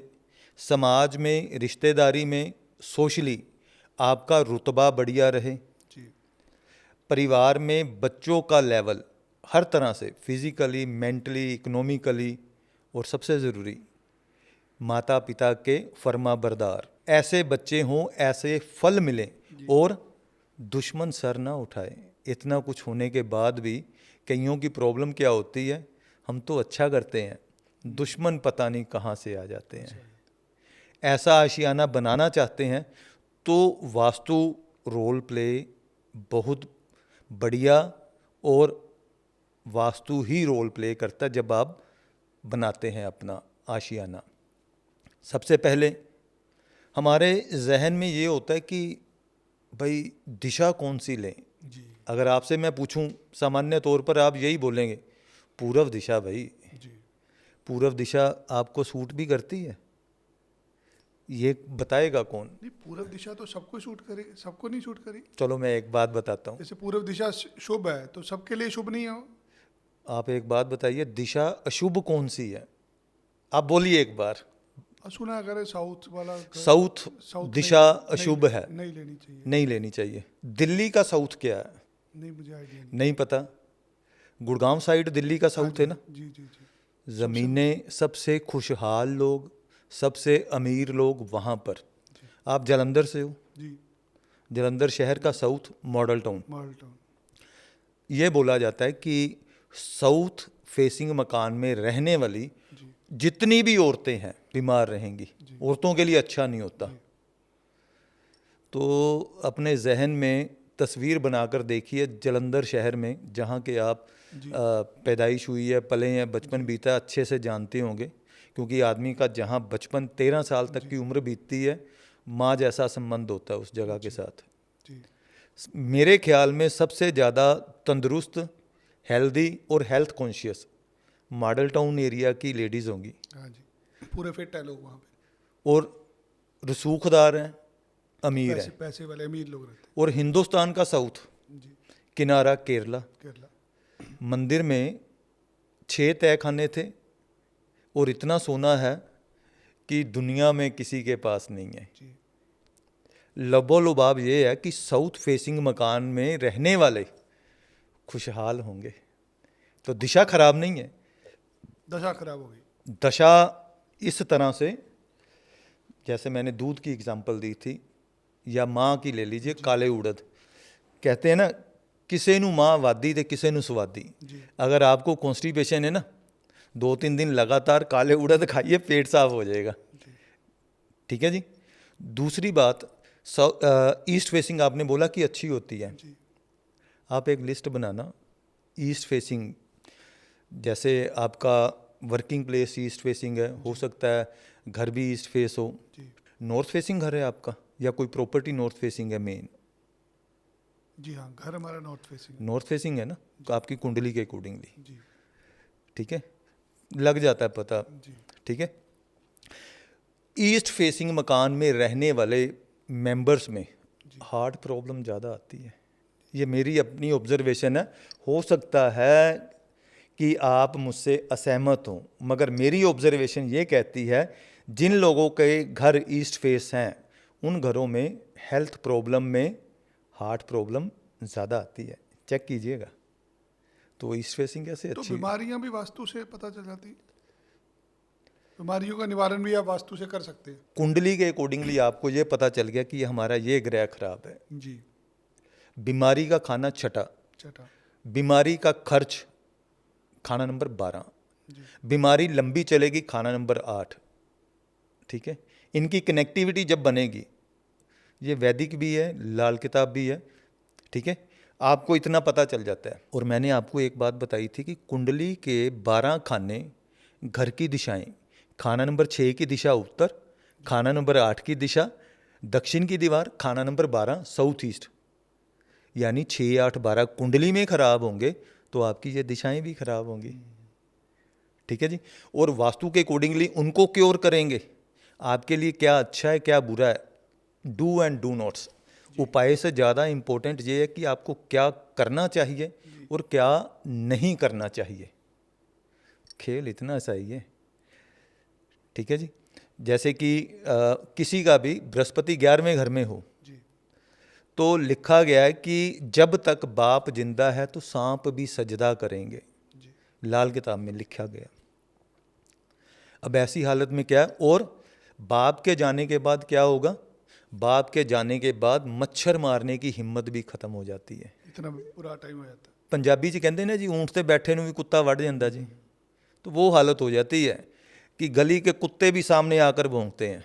समाज में, रिश्तेदारी में, सोशली आपका रुतबा बढ़िया रहे, जी परिवार में बच्चों का लेवल हर तरह से, फिजिकली, मेंटली, इकोनॉमिकली, और सबसे ज़रूरी माता पिता के फर्मा बरदार ऐसे बच्चे हों, ऐसे फल मिले, और दुश्मन सर ना उठाए। इतना कुछ होने के बाद भी कईयों की प्रॉब्लम क्या होती है, हम तो अच्छा करते हैं, दुश्मन पता नहीं कहाँ से आ जाते हैं। ऐसा आशियाना बनाना चाहते हैं तो वास्तु रोल प्ले बहुत बढ़िया, और वास्तु ही रोल प्ले करता है जब आप बनाते हैं अपना आशियाना। सबसे पहले हमारे जहन में ये होता है कि भाई दिशा कौन सी लें। जी अगर आपसे मैं पूछूं, सामान्य तौर पर आप यही बोलेंगे, पूर्व दिशा। भाई जी पूर्व दिशा आपको सूट भी करती है, ये बताएगा कौन? नहीं, पूर्व दिशा तो सबको शूट करी, सबको नहीं शूट करी। चलो मैं एक बात बताता हूँ। जैसे पूर्व दिशा शुभ है तो सबके लिए शुभ नहीं है वो। आप एक बात बताइए, दिशा अशुभ कौन सी है? आप बोलिए एक बार। सुना अगर साउथ वाला साउथ साउथ दिशा नहीं- अशुभ है, नहीं लेनी चाहिए। नहीं लेनी चाहिए। दिल्ली का साउथ क्या है? नहीं, मुझे आइडिया नहीं। नहीं पता। गुड़गांव साइड दिल्ली का साउथ है ना। जी जी जी ज़मीनें, सबसे खुशहाल लोग, सबसे अमीर लोग वहाँ पर। आप जालंधर से हो, जी जालंधर शहर का south model town. Model town. ये बोला जाता है कि साउथ फेसिंग मकान में रहने वाली जी जितनी भी औरतें हैं बीमार रहेंगी, औरतों के लिए अच्छा नहीं होता। तो अपने जहन में तस्वीर बनाकर देखिए, जालंधर शहर में जहाँ के आप पैदाइश हुई है, पले हैं, बचपन बीता, अच्छे से जानते होंगे, क्योंकि आदमी का जहाँ बचपन 13 साल तक की उम्र बीतती है, माँ जैसा संबंध होता है उस जगह के साथ। जी मेरे ख्याल में सबसे ज़्यादा तंदुरुस्त, हेल्दी और health conscious model town area की लेडीज़ होंगी, हाँ जी, पूरे फिट है लोग वहाँ पे। और रसूखदार हैं, अमीर पैसे हैं। पैसे वाले अमीर लोग रहते और हिंदुस्तान का साउथ हैं। जी किनारा केरला, केरला। मंदिर में 6 तहखाने थे, और इतना सोना है कि दुनिया में किसी के पास नहीं है। जी लबोलुबाब ये है कि साउथ फेसिंग मकान में रहने वाले खुशहाल होंगे। तो दिशा खराब नहीं है, दशा खराब हो गई। दशा इस तरह से, जैसे मैंने दूध की एग्जांपल दी थी, या माँ की ले लीजिए, काले उड़द। कहते हैं ना, किसे नू माँ वादी ते किसे नू स्वादी। अगर आपको कॉन्स्टिपेशन है ना, 2-3 दिन लगातार काले उड़द खाइए, पेट साफ हो जाएगा। ठीक है जी। दूसरी बात, ईस्ट फेसिंग आपने बोला कि अच्छी होती है। आप एक लिस्ट बनाना, ईस्ट फेसिंग, जैसे आपका वर्किंग प्लेस ईस्ट फेसिंग है, हो सकता है घर भी ईस्ट फेस हो। नॉर्थ फेसिंग घर है आपका, या कोई प्रॉपर्टी नॉर्थ फेसिंग है मेन? जी हाँ, घर हमारा नॉर्थ फेसिंग। नॉर्थ फेसिंग है ना, तो आपकी कुंडली के अकॉर्डिंगली। जी। ठीक है, लग जाता है पता। जी। ठीक है। ईस्ट फेसिंग मकान में रहने वाले मेंबर्स में हार्ट प्रॉब्लम ज़्यादा आती है। ये मेरी अपनी ऑब्जर्वेशन है, हो सकता है कि आप मुझसे असहमत हों, मगर मेरी ऑब्जर्वेशन ये कहती है जिन लोगों के घर ईस्ट फेस हैं उन घरों में हेल्थ प्रॉब्लम में हार्ट प्रॉब्लम ज़्यादा आती है। चेक कीजिएगा। तो ईस्ट फेसिंग कैसे तो अच्छी। बीमारियां भी वास्तु से पता चल जाती, बीमारियों का निवारण भी आप वास्तु से कर सकते हैं। कुंडली के अकॉर्डिंगली आपको ये पता चल गया कि हमारा ये ग्रह खराब है। जी। बीमारी का खाना छठा, बीमारी का खर्च खाना नंबर 12, बीमारी लंबी चलेगी खाना नंबर 8। ठीक है। इनकी कनेक्टिविटी जब बनेगी, ये वैदिक भी है, लाल किताब भी है। ठीक है, आपको इतना पता चल जाता है। और मैंने आपको एक बात बताई थी कि कुंडली के 12 खाने, घर की दिशाएं, खाना नंबर 6 की दिशा उत्तर, खाना नंबर 8 की दिशा दक्षिण की दीवार, खाना नंबर 12 साउथ ईस्ट। यानी 6, 8, 12 कुंडली में खराब होंगे तो आपकी ये दिशाएं भी खराब होंगी। ठीक है जी। और वास्तु के अकॉर्डिंगली उनको क्योर करेंगे, आपके लिए क्या अच्छा है क्या बुरा है, डू एंड डू नॉट्स। उपाय से ज़्यादा इम्पोर्टेंट ये है कि आपको क्या करना चाहिए और क्या नहीं करना चाहिए। खेल इतना सही है। ठीक है जी। जैसे कि किसी का भी बृहस्पति 11वें घर में हो तो लिखा गया है कि जब तक बाप जिंदा है तो सांप भी सजदा करेंगे, लाल किताब में लिखा गया। अब ऐसी हालत में क्या है, और बाप के जाने के बाद क्या होगा, बाप के जाने के बाद मच्छर मारने की हिम्मत भी खत्म हो जाती है। इतना बुरा टाइम हो जाता है। पंजाबी च कहते हैं ना जी, ऊंट से बैठे ਨੂੰ भी कुत्ता वड़ जाता जी। तो वो हालत हो जाती है कि गली के कुत्ते भी सामने आकर भौंकते हैं।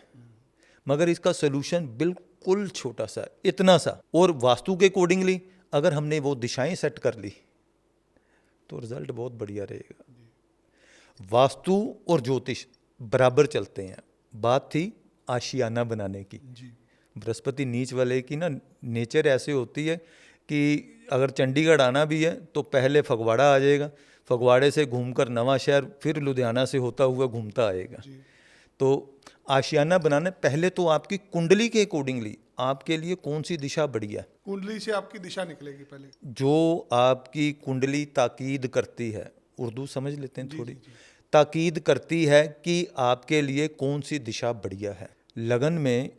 मगर इसका सोल्यूशन बिल्कुल छोटा सा, इतना सा, और वास्तु के अकॉर्डिंगली अगर हमने वो दिशाएं सेट कर ली तो रिजल्ट बहुत बढ़िया रहेगा। वास्तु और ज्योतिष बराबर चलते हैं। बात थी आशियाना बनाने की। बृहस्पति नीच वाले की ना नेचर ऐसे होती है कि अगर चंडीगढ़ आना भी है तो पहले फगवाड़ा आ जाएगा, फगवाड़े से घूमकर नवा शहर, फिर लुधियाना से होता हुआ घूमता आएगा। तो आशियाना बनाने पहले तो आपकी कुंडली के अकॉर्डिंगली आपके लिए कौन सी दिशा बढ़िया है, कुंडली से आपकी दिशा निकलेगी पहले। जो आपकी कुंडली ताकीद करती है, उर्दू समझ लेते हैं थोड़ी, ताकीद करती है कि आपके लिए कौन सी दिशा बढ़िया है। लगन में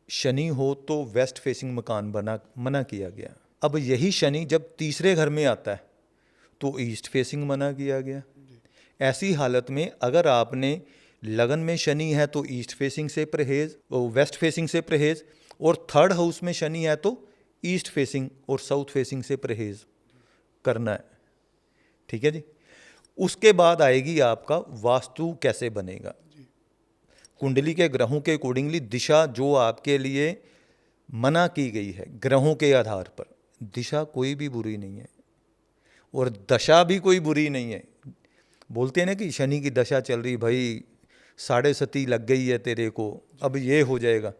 शनि हो तो वेस्ट फेसिंग मकान मना किया गया। अब यही शनि जब तीसरे घर में आता है तो ईस्ट फेसिंग मना किया गया। ऐसी हालत में अगर आपने लगन में शनि है तो ईस्ट फेसिंग से परहेज, वेस्ट फेसिंग से परहेज, और थर्ड हाउस में शनि है तो ईस्ट फेसिंग और साउथ फेसिंग से परहेज करना है। ठीक है जी। उसके बाद आएगी आपका वास्तु कैसे बनेगा। कुंडली के ग्रहों के अकॉर्डिंगली दिशा जो आपके लिए मना की गई है ग्रहों के आधार पर, दिशा कोई भी बुरी नहीं है और दशा भी कोई बुरी नहीं है। बोलते हैं ना कि शनि की दशा चल रही, भाई 7.5 लग गई है तेरे को, अब ये हो जाएगा।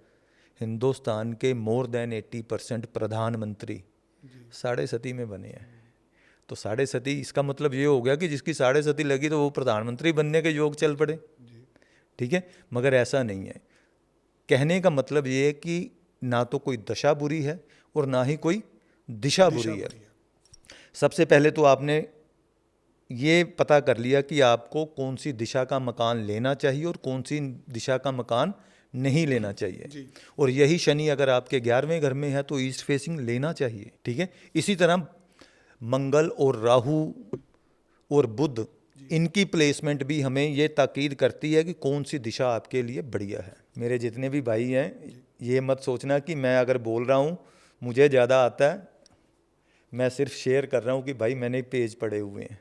हिंदुस्तान के मोर देन 80% प्रधानमंत्री 7.5 में बने हैं। तो 7.5 इसका मतलब ये हो गया कि जिसकी 7.5 लगी तो वो प्रधानमंत्री बनने के योग चल पड़े। ठीक है, मगर ऐसा नहीं है। कहने का मतलब ये है कि ना तो कोई दशा बुरी है और ना ही कोई दिशा बुरी है। सबसे पहले तो आपने ये पता कर लिया कि आपको कौन सी दिशा का मकान लेना चाहिए और कौन सी दिशा का मकान नहीं लेना चाहिए। और यही शनि अगर आपके 11वें घर में है तो ईस्ट फेसिंग लेना चाहिए। ठीक है। इसी तरह मंगल और राहु और बुध, इनकी प्लेसमेंट भी हमें ये ताकीद करती है कि कौन सी दिशा आपके लिए बढ़िया है। मेरे जितने भी भाई हैं ये मत सोचना कि मैं अगर बोल रहा हूँ मुझे ज़्यादा आता है, मैं सिर्फ शेयर कर रहा हूँ कि भाई मैंने पेज पढ़े हुए हैं।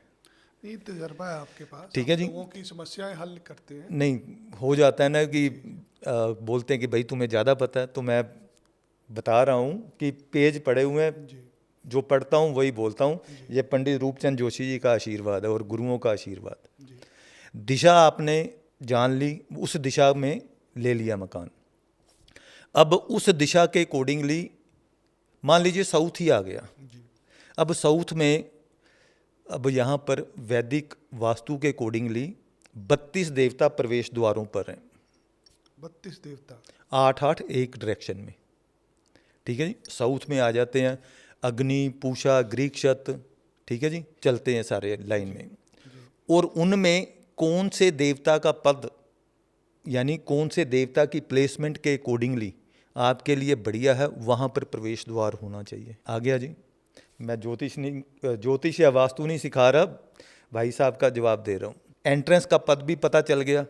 नहीं, तजर्बा है आपके पास, ठीक आप है जी। लोगों की समस्याएं हल करते हैं। नहीं, हो जाता है ना कि बोलते हैं कि भाई तुम्हें ज़्यादा पता है, तो मैं बता रहा हूँ कि पेज पढ़े हुए हैं, जी जो पढ़ता हूँ वही बोलता हूँ। ये पंडित रूपचंद जोशी जी का आशीर्वाद है और गुरुओं का आशीर्वाद। जी दिशा आपने जान ली, उस दिशा में ले लिया मकान। अब उस दिशा के अकॉर्डिंगली मान लीजिए साउथ ही आ गया। जी अब साउथ में अब यहाँ पर वैदिक वास्तु के अकॉर्डिंगली 32 देवता प्रवेश द्वारों पर हैं, 32 देवता। 8-8 एक डायरेक्शन में। ठीक है जी। साउथ में आ जाते हैं अग्नि, पूषा, ग्रीक्षत। ठीक है जी, चलते हैं सारे लाइन में। और उनमें कौन से देवता का पद यानी कौन से देवता की प्लेसमेंट के अकॉर्डिंगली आपके लिए बढ़िया है, वहाँ पर प्रवेश द्वार होना चाहिए। आ गया जी। मैं ज्योतिष या वास्तु नहीं सिखा रहा, भाई साहब का जवाब दे रहा हूँ। एंट्रेंस का पद भी पता चल गया,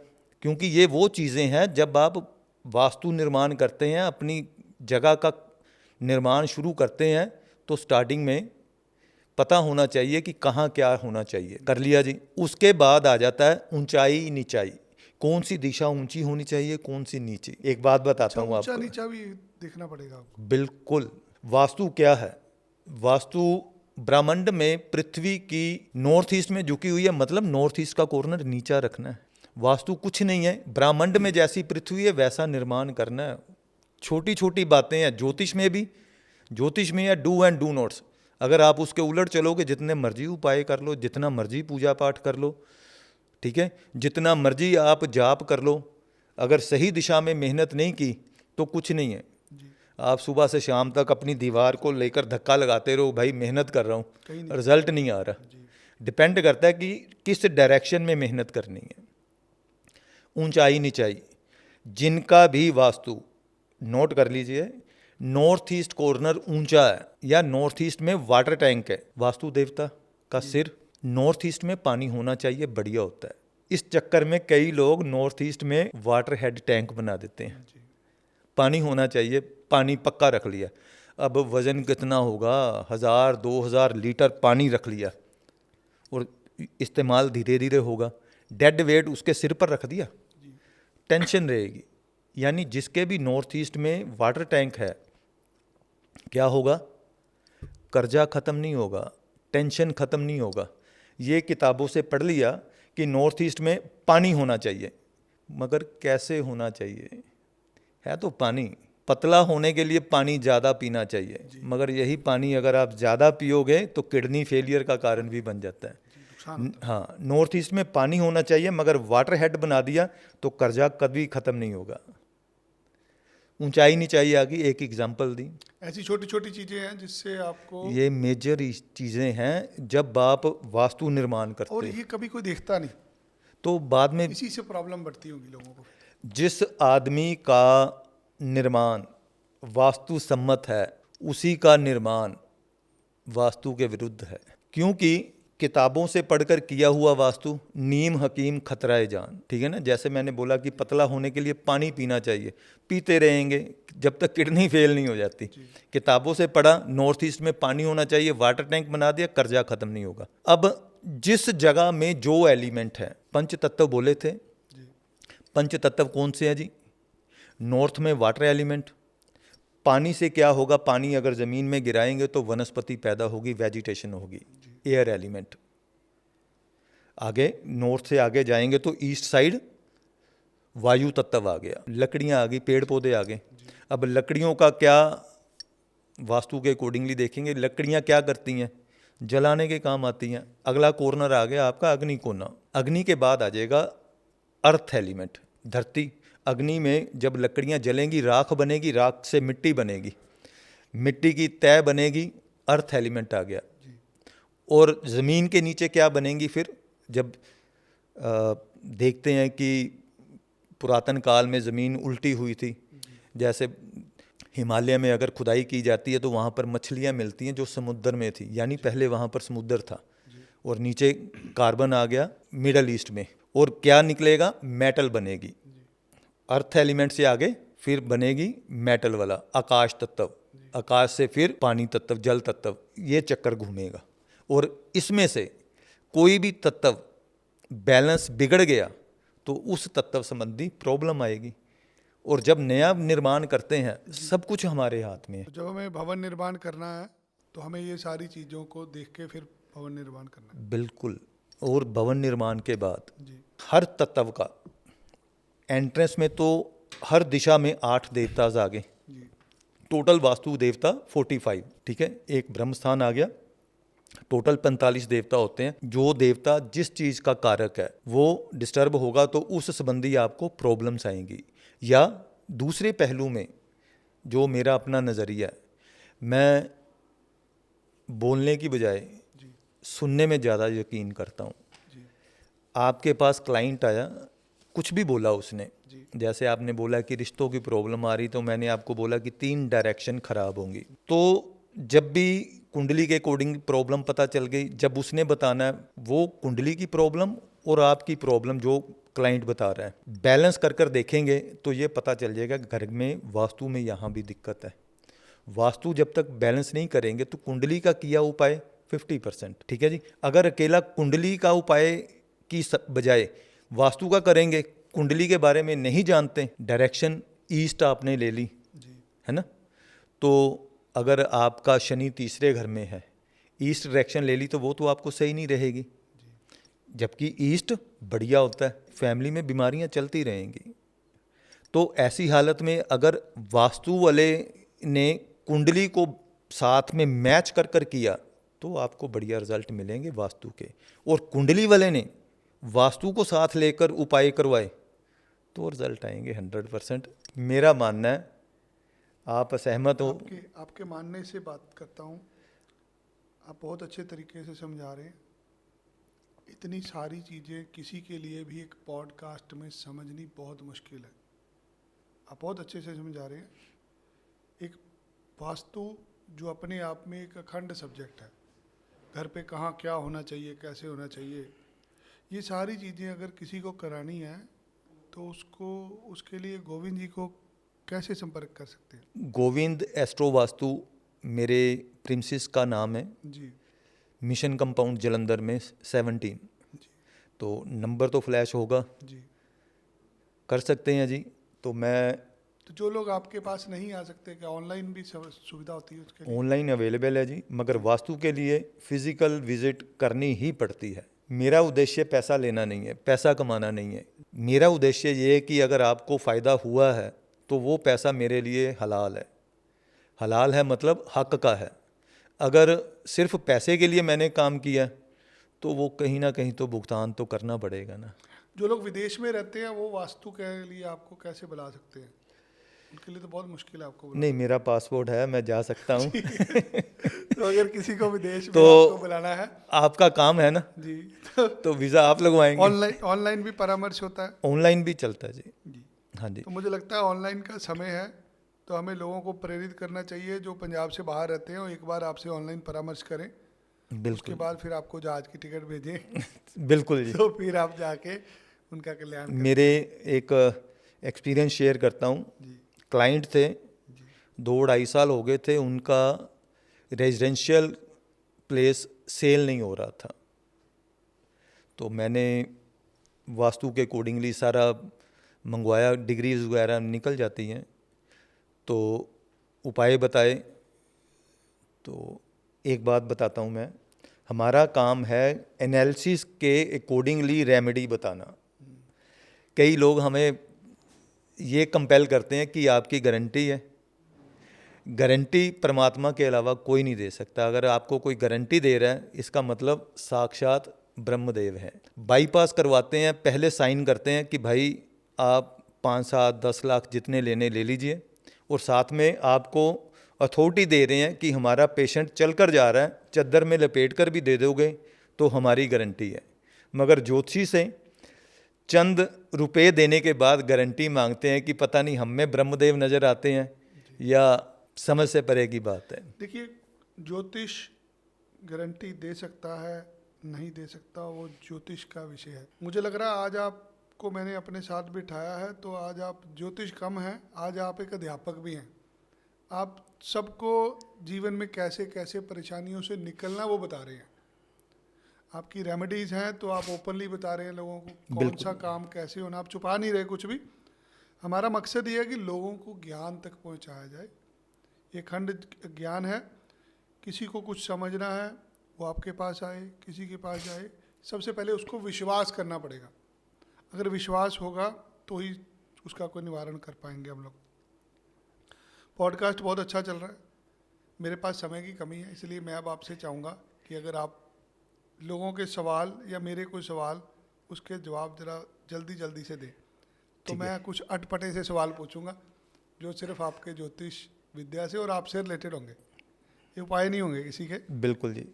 क्योंकि ये वो चीज़ें हैं जब आप वास्तु निर्माण करते हैं, अपनी जगह का निर्माण शुरू करते हैं, तो स्टार्टिंग में पता होना चाहिए कि कहाँ क्या होना चाहिए। कर लिया जी। उसके बाद आ जाता है ऊंचाई नीचाई, कौन सी दिशा ऊंची होनी चाहिए, कौन सी नीची। एक बात बताता हूँ ऊंचा आपको। नीचा भी देखना पड़ेगा आपको। बिल्कुल। वास्तु क्या है? वास्तु ब्रह्मांड में पृथ्वी की नॉर्थ ईस्ट में झुकी हुई है, मतलब नॉर्थ ईस्ट का कॉर्नर नीचा रखना है। वास्तु कुछ नहीं है, ब्रह्मांड में जैसी पृथ्वी है वैसा निर्माण करना है। छोटी छोटी बातें हैं ज्योतिष में भी। ज्योतिष में है डू एंड डू नॉट्स। अगर आप उसके उलट चलोगे, जितने मर्जी उपाय कर लो, जितना मर्जी पूजा पाठ कर लो, ठीक है, जितना मर्जी आप जाप कर लो, अगर सही दिशा में मेहनत नहीं की तो कुछ नहीं है। आप सुबह से शाम तक अपनी दीवार को लेकर धक्का लगाते रहो, भाई मेहनत कर रहा हूँ, रिजल्ट नहीं आ रहा। डिपेंड करता है कि किस डायरेक्शन में मेहनत करनी है। ऊंचाई नीचाई, जिनका भी वास्तु नोट कर लीजिए, नॉर्थ ईस्ट कॉर्नर ऊंचा है या नॉर्थ ईस्ट में वाटर टैंक है, वास्तु देवता का सिर नॉर्थ ईस्ट में पानी होना चाहिए, बढ़िया होता है। इस चक्कर में कई लोग नॉर्थ ईस्ट में वाटर हेड टैंक बना देते हैं। पानी होना चाहिए, पानी पक्का रख लिया। अब वज़न कितना होगा, 1000-2000 लीटर पानी रख लिया और इस्तेमाल धीरे धीरे होगा। डेड वेट उसके सिर पर रख दिया, टेंशन रहेगी। यानी जिसके भी नॉर्थ ईस्ट में वाटर टैंक है, क्या होगा? कर्जा ख़त्म नहीं होगा, टेंशन ख़त्म नहीं होगा। ये किताबों से पढ़ लिया कि नॉर्थ ईस्ट में पानी होना चाहिए, मगर कैसे होना चाहिए? है तो पानी। पतला होने के लिए पानी ज़्यादा पीना चाहिए, मगर यही पानी अगर आप ज़्यादा पियोगे तो किडनी फेलियर का कारण भी बन जाता है। हाँ, नॉर्थ ईस्ट में पानी होना चाहिए, मगर वाटर हेड बना दिया तो कर्जा कभी ख़त्म नहीं होगा। ऊंचाई नीचाई आ गई, एक एग्जांपल दी। ऐसी छोटी छोटी चीजें हैं जिससे आपको, ये मेजर चीज़ें हैं जब आप वास्तु निर्माण करते और हैं, ये कभी कोई देखता नहीं, तो बाद में इसी से प्रॉब्लम बढ़ती होगी लोगों को। जिस आदमी का निर्माण वास्तु सम्मत है, उसी का निर्माण वास्तु के विरुद्ध है। क्योंकि किताबों से पढ़कर किया हुआ वास्तु नीम हकीम खतराए जान। ठीक है ना। जैसे मैंने बोला कि पतला होने के लिए पानी पीना चाहिए, पीते रहेंगे जब तक किडनी फेल नहीं हो जाती। किताबों से पढ़ा नॉर्थ ईस्ट में पानी होना चाहिए, वाटर टैंक बना दिया, कर्जा खत्म नहीं होगा। अब जिस जगह में जो एलिमेंट है, पंच तत्व बोले थे, पंच तत्व कौन से हैं जी? नॉर्थ में वाटर एलिमेंट। पानी से क्या होगा? पानी अगर ज़मीन में गिराएंगे तो वनस्पति पैदा होगी, वेजिटेशन होगी। Air element. आगे नॉर्थ से आगे जाएंगे तो ईस्ट साइड वायु तत्व आ गया, लकड़ियाँ आ गई, पेड़ पौधे आ गए। अब लकड़ियों का क्या वास्तु के अकॉर्डिंगली देखेंगे, लकड़ियाँ क्या करती हैं? जलाने के काम आती हैं। अगला कॉर्नर आ गया आपका अग्नि कोना। अग्नि के बाद आ जाएगा अर्थ एलिमेंट, धरती। अग्नि में जब लकड़ियाँ जलेंगी राख बनेगी, राख से मिट्टी बनेगी, मिट्टी की तय बनेगी, अर्थ एलिमेंट आ गया। और ज़मीन के नीचे क्या बनेंगी फिर? जब देखते हैं कि पुरातन काल में ज़मीन उल्टी हुई थी, जैसे हिमालय में अगर खुदाई की जाती है तो वहाँ पर मछलियाँ मिलती हैं जो समुद्र में थी, यानी पहले वहाँ पर समुद्र था और नीचे कार्बन आ गया मिडल ईस्ट में, और क्या निकलेगा? मेटल बनेगी। अर्थ एलिमेंट से आगे फिर बनेगी मेटल वाला आकाश तत्व, आकाश से फिर पानी तत्व, जल तत्व, ये चक्कर घूमेगा। और इसमें से कोई भी तत्व बैलेंस बिगड़ गया तो उस तत्व संबंधी प्रॉब्लम आएगी। और जब नया निर्माण करते हैं सब कुछ हमारे हाथ में है। जब हमें भवन निर्माण करना है तो हमें ये सारी चीज़ों को देख के फिर भवन निर्माण करना है। बिल्कुल। और भवन निर्माण के बाद जी हर तत्व का एंट्रेंस में तो हर दिशा में 8 देवता आ गए, जी टोटल वास्तु देवता 45, ठीक है। एक ब्रह्म स्थान आ गया, टोटल 45 देवता होते हैं। जो देवता जिस चीज़ का कारक है वो डिस्टर्ब होगा तो उस संबंधी आपको प्रॉब्लम्स आएंगी। या दूसरे पहलू में जो मेरा अपना नज़रिया है, मैं बोलने की बजाय जी सुनने में ज़्यादा यकीन करता हूँ। जी आपके पास क्लाइंट आया, कुछ भी बोला उसने, जी जैसे आपने बोला कि रिश्तों की प्रॉब्लम आ रही, तो मैंने आपको बोला कि 3 डायरेक्शन खराब होंगी। तो जब भी कुंडली के अकॉर्डिंग प्रॉब्लम पता चल गई, जब उसने बताना है वो कुंडली की प्रॉब्लम और आपकी प्रॉब्लम जो क्लाइंट बता रहा है, बैलेंस कर कर देखेंगे तो ये पता चल जाएगा घर में वास्तु में यहाँ भी दिक्कत है। वास्तु जब तक बैलेंस नहीं करेंगे तो कुंडली का किया उपाय 50%, ठीक है जी। अगर अकेला कुंडली का उपाय की बजाय वास्तु का करेंगे, कुंडली के बारे में नहीं जानते, डायरेक्शन ईस्ट आपने ले ली, जी है ना, तो अगर आपका शनि तीसरे घर में है, ईस्ट डायरेक्शन ले ली तो वो तो आपको सही नहीं रहेगी। जबकि ईस्ट बढ़िया होता है, फैमिली में बीमारियां चलती रहेंगी। तो ऐसी हालत में अगर वास्तु वाले ने कुंडली को साथ में मैच कर कर किया तो आपको बढ़िया रिजल्ट मिलेंगे वास्तु के। और कुंडली वाले ने वास्तु को साथ लेकर उपाय करवाए तो रिजल्ट आएंगे 100%। मेरा मानना है, आप असहमत हो? आपके मानने से बात करता हूँ। आप बहुत अच्छे तरीके से समझा रहे हैं। इतनी सारी चीज़ें किसी के लिए भी एक पॉडकास्ट में समझनी बहुत मुश्किल है। आप बहुत अच्छे से समझा रहे हैं। एक वास्तु जो अपने आप में एक अखंड सब्जेक्ट है, घर पे कहाँ क्या होना चाहिए, कैसे होना चाहिए, ये सारी चीज़ें अगर किसी को करानी है तो उसके लिए गोविंद जी को कैसे संपर्क कर सकते हैं? गोविंद एस्ट्रो वास्तु मेरे प्रिंसिस का नाम है, जी मिशन कंपाउंड जलंधर में 17। जी तो नंबर तो फ्लैश होगा, जी। कर सकते हैं जी। तो मैं तो जो लोग आपके पास नहीं आ सकते, क्या ऑनलाइन भी सुविधा होती है उसके लिए? ऑनलाइन अवेलेबल है जी, मगर वास्तु के लिए फिजिकल विजिट करनी ही पड़ती है। मेरा उद्देश्य पैसा लेना नहीं है, पैसा कमाना नहीं है। मेरा उद्देश्य ये है कि अगर आपको फ़ायदा हुआ है तो वो पैसा मेरे लिए हलाल है। हलाल है मतलब हक का है। अगर सिर्फ पैसे के लिए मैंने काम किया तो वो कहीं ना कहीं तो भुगतान तो करना पड़ेगा ना। जो लोग विदेश में रहते हैं वो वास्तु के लिए आपको कैसे बुला सकते हैं? उनके लिए तो बहुत मुश्किल है आपको बुलाना। नहीं, मेरा पासपोर्ट है, मैं जा सकता हूँ। तो अगर किसी को विदेश में तो आपको बुलाना है आपका काम है ना, जी, तो वीज़ा आप लगवाएंगे। ऑनलाइन भी परामर्श होता है ऑनलाइन भी चलता है जी। जी। हाँ जी, तो मुझे लगता है ऑनलाइन का समय है, तो हमें लोगों को प्रेरित करना चाहिए जो पंजाब से बाहर रहते हैं, और एक बार आपसे ऑनलाइन परामर्श करें। उसके बिल्कुल बाद फिर आपको जहाज की टिकट भेजें बिल्कुल जी। तो फिर आप जाके उनका कल्याण करें। मेरे एक एक्सपीरियंस शेयर करता हूँ। जी क्लाइंट थे, जी 2-2.5 साल हो गए थे, उनका रेजिडेंशियल प्लेस सेल नहीं हो रहा था। तो मैंने वास्तु के अकॉर्डिंगली सारा मंगवाया, डिग्रीज वगैरह निकल जाती हैं, तो उपाय बताए। तो एक बात बताता हूँ मैं, हमारा काम है एनालिसिस के अकॉर्डिंगली रेमेडी बताना। कई लोग हमें ये कंपेल करते हैं कि आपकी गारंटी है। गारंटी परमात्मा के अलावा कोई नहीं दे सकता। अगर आपको कोई गारंटी दे रहा है इसका मतलब साक्षात ब्रह्मदेव है। बाईपास करवाते हैं, पहले साइन करते हैं कि भाई आप 5-7-10 लाख जितने लेने ले लीजिए, और साथ में आपको अथॉरिटी दे रहे हैं कि हमारा पेशेंट चल कर जा रहा है, चद्दर में लपेट कर भी दे दोगे तो हमारी गारंटी है। मगर ज्योतिषी से चंद रुपए देने के बाद गारंटी मांगते हैं कि पता नहीं हम में ब्रह्मदेव नज़र आते हैं या समझ से परे की बात है। देखिए, ज्योतिष गारंटी दे सकता है, नहीं दे सकता, वो ज्योतिष का विषय है। मुझे लग रहा है आज आप को मैंने अपने साथ बिठाया है, तो आज आप ज्योतिष कम हैं, आज आप एक अध्यापक भी हैं। आप सबको जीवन में कैसे कैसे परेशानियों से निकलना वो बता रहे हैं। आपकी रेमेडीज़ हैं तो आप ओपनली बता रहे हैं लोगों को कौन बिल्कुल। सा काम कैसे होना, आप छुपा नहीं रहे कुछ भी। हमारा मकसद ये है कि लोगों को ज्ञान तक पहुंचाया जाए। ये खंड ज्ञान है, किसी को कुछ समझना है वो आपके पास आए, किसी के पास जाए, सबसे पहले उसको विश्वास करना पड़ेगा। अगर विश्वास होगा तो ही उसका कोई निवारण कर पाएंगे हम लोग। पॉडकास्ट बहुत अच्छा चल रहा है, मेरे पास समय की कमी है, इसलिए मैं अब आपसे चाहूँगा कि अगर आप लोगों के सवाल या मेरे कोई सवाल उसके जवाब ज़रा जल्दी जल्दी से दें, तो ठीक मैं कुछ अटपटे से सवाल पूछूंगा जो सिर्फ आपके ज्योतिष विद्या से और आपसे रिलेटेड होंगे, ये उपाय नहीं होंगे किसी के। बिल्कुल जी।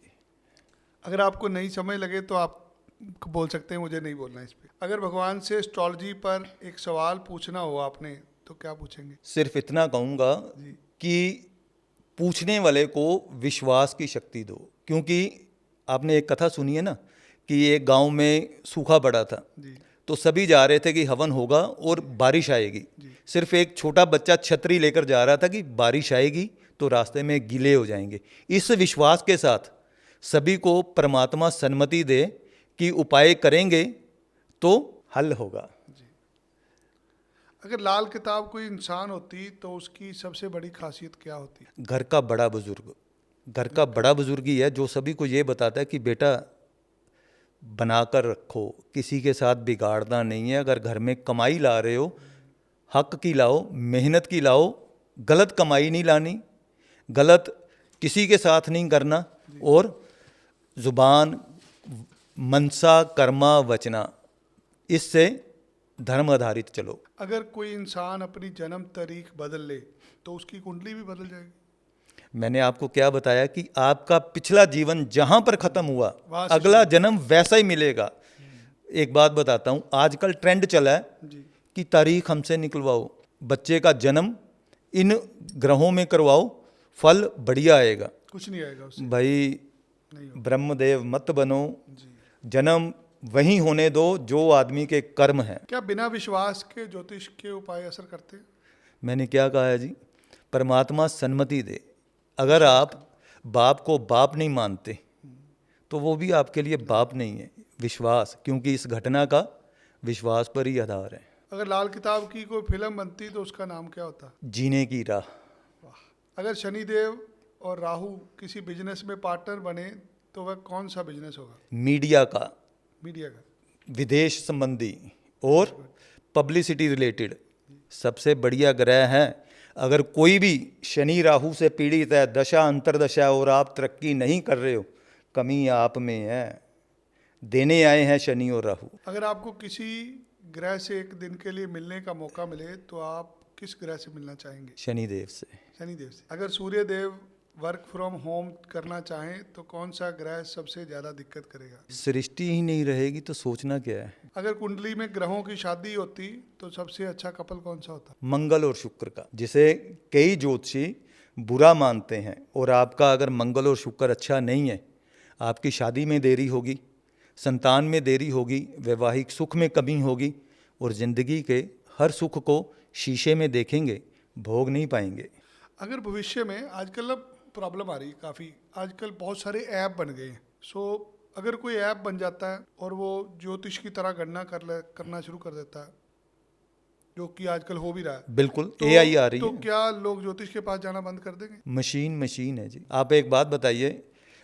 अगर आपको नहीं समझ लगे तो आप बोल सकते हैं मुझे नहीं बोलना इस पे। अगर भगवान से एस्ट्रोलॉजी पर एक सवाल पूछना हो आपने तो क्या पूछेंगे? सिर्फ इतना कहूँगा जी कि पूछने वाले को विश्वास की शक्ति दो, क्योंकि आपने एक कथा सुनी है ना कि एक गांव में सूखा पड़ा था, जी तो सभी जा रहे थे कि हवन होगा और बारिश आएगी। जी सिर्फ एक छोटा बच्चा छतरी लेकर जा रहा था कि बारिश आएगी तो रास्ते में गीले हो जाएंगे। इस विश्वास के साथ सभी को परमात्मा सन्मति दे कि उपाय करेंगे तो हल होगा। जी। अगर लाल किताब कोई इंसान होती तो उसकी सबसे बड़ी खासियत क्या होती? घर का बड़ा बुजुर्ग, घर का बड़ा बुजुर्ग ही है जो सभी को ये बताता है कि बेटा बनाकर रखो, किसी के साथ बिगाड़ना नहीं है। अगर घर में कमाई ला रहे हो, हक की लाओ, मेहनत की लाओ, गलत कमाई नहीं लानी, गलत किसी के साथ नहीं करना, और जुबान, मनसा, कर्मा, वचना, इससे धर्म आधारित चलो। अगर कोई इंसान अपनी जन्म तारीख बदल ले तो उसकी कुंडली भी बदल जाएगी? मैंने आपको क्या बताया कि आपका पिछला जीवन जहां पर खत्म हुआ वहाँ से अगला जन्म वैसा ही मिलेगा। एक बात बताता हूं, आजकल ट्रेंड चला है जी कि तारीख हमसे निकलवाओ, बच्चे का जन्म इन ग्रहों में करवाओ, फल बढ़िया आएगा। कुछ नहीं आएगा उससे, भाई नहीं होगा। ब्रह्मदेव मत बनो, जी। जन्म वही होने दो जो आदमी के कर्म हैं। क्या बिना विश्वास के ज्योतिष के उपाय असर करते हैं? मैंने क्या कहा है जी, परमात्मा सन्मति दे। अगर आप बाप को बाप नहीं मानते तो वो भी आपके लिए बाप नहीं है। विश्वास, क्योंकि इस घटना का विश्वास पर ही आधार है। अगर लाल किताब की कोई फिल्म बनती तो उसका नाम क्या होता? जीने की राह। वाह। अगर शनिदेव और राहु किसी बिजनेस में पार्टनर बने तो वह कौन सा बिजनेस होगा? मीडिया का, मीडिया का। विदेश संबंधी और पब्लिसिटी रिलेटेड सबसे बढ़िया ग्रह है। अगर कोई भी शनि राहु से पीड़ित है, दशा अंतरदशा, और आप तरक्की नहीं कर रहे हो, कमी आप में है। देने आए हैं शनि और राहु। अगर आपको किसी ग्रह से एक दिन के लिए मिलने का मौका मिले तो आप किस ग्रह से मिलना चाहेंगे? शनिदेव से। शनिदेव से। अगर सूर्य देव वर्क फ्रॉम होम करना चाहें तो कौन सा ग्रह सबसे ज़्यादा दिक्कत करेगा? सृष्टि ही नहीं रहेगी तो सोचना क्या है। अगर कुंडली में ग्रहों की शादी होती तो सबसे अच्छा कपल कौन सा होता? मंगल और शुक्र का, जिसे कई ज्योतिषी बुरा मानते हैं। और आपका अगर मंगल और शुक्र अच्छा नहीं है, आपकी शादी में देरी होगी, संतान में देरी होगी, वैवाहिक सुख में कमी होगी, और ज़िंदगी के हर सुख को शीशे में देखेंगे, भोग नहीं पाएंगे। अगर भविष्य में, आजकल अब प्रॉब्लम आ रही है काफ़ी, आजकल बहुत सारे ऐप बन गए हैं। सो अगर कोई ऐप बन जाता है और वो ज्योतिष की तरह गणना करना शुरू कर देता है, जो कि आजकल हो भी रहा है, बिल्कुल, तो एआई आ रही तो है। क्या लोग ज्योतिष के पास जाना बंद कर देंगे? मशीन है जी। आप एक बात बताइए,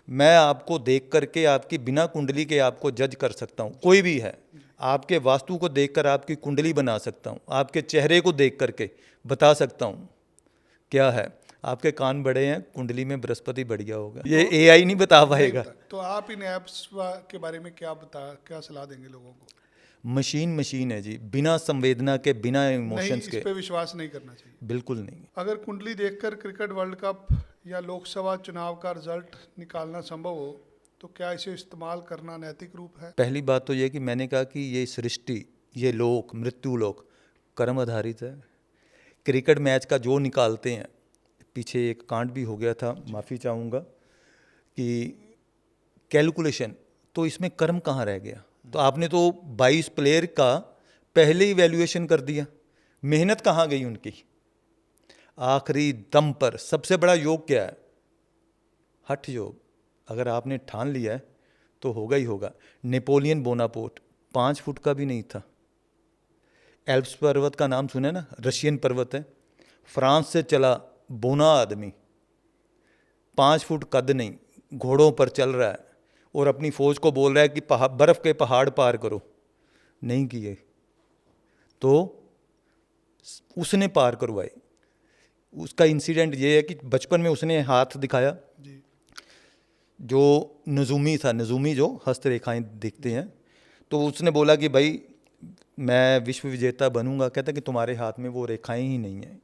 मैं आपको देख करके आपकी बिना कुंडली के आपको जज कर सकता हूँ, कोई भी है। आपके वास्तु को देखकर आपकी कुंडली बना सकता हूँ, आपके चेहरे को देख करके बता सकता हूँ क्या है। आपके कान बड़े हैं, कुंडली में बृहस्पति बढ़िया होगा, ये एआई नहीं बता पाएगा। तो आप इन ऐप्स के बारे में क्या सलाह देंगे लोगों को? मशीन है जी, बिना संवेदना के, बिना नहीं, इमोशंस इस के। पे विश्वास नहीं करना चाहिए। बिल्कुल नहीं। अगर कुंडली देखकर क्रिकेट वर्ल्ड कप या लोकसभा चुनाव का रिजल्ट निकालना संभव हो तो क्या इसे इस्तेमाल करना नैतिक रूप है? पहली बात तो ये कि मैंने कहा कि ये सृष्टि, ये लोक, मृत्यु लोक कर्म आधारित है। क्रिकेट मैच का जो निकालते हैं, पीछे एक कांड भी हो गया था, माफ़ी चाहूँगा, कि कैलकुलेशन, तो इसमें कर्म कहाँ रह गया? तो आपने तो 22 प्लेयर का पहले ही वैल्यूएशन कर दिया। मेहनत कहाँ गई उनकी? आखिरी दम पर सबसे बड़ा योग क्या है? हठ योग। अगर आपने ठान लिया है तो होगा ही होगा। नेपोलियन बोनापोर्ट 5 फुट का भी नहीं था। एल्प्स पर्वत का नाम सुने ना, रशियन पर्वत है। फ्रांस से चला बोना आदमी, 5 फुट कद नहीं, घोड़ों पर चल रहा है और अपनी फौज को बोल रहा है कि बर्फ के पहाड़ पार करो। नहीं किए तो उसने पार करवाए। उसका इंसिडेंट ये है कि बचपन में उसने हाथ दिखाया जी। जो नजूमी था, नजूमी जो हस्तरेखाएं देखते हैं, तो उसने बोला कि भाई मैं विश्व विजेता बनूंगा। कहता कि तुम्हारे हाथ में वो रेखाएं ही नहीं हैं।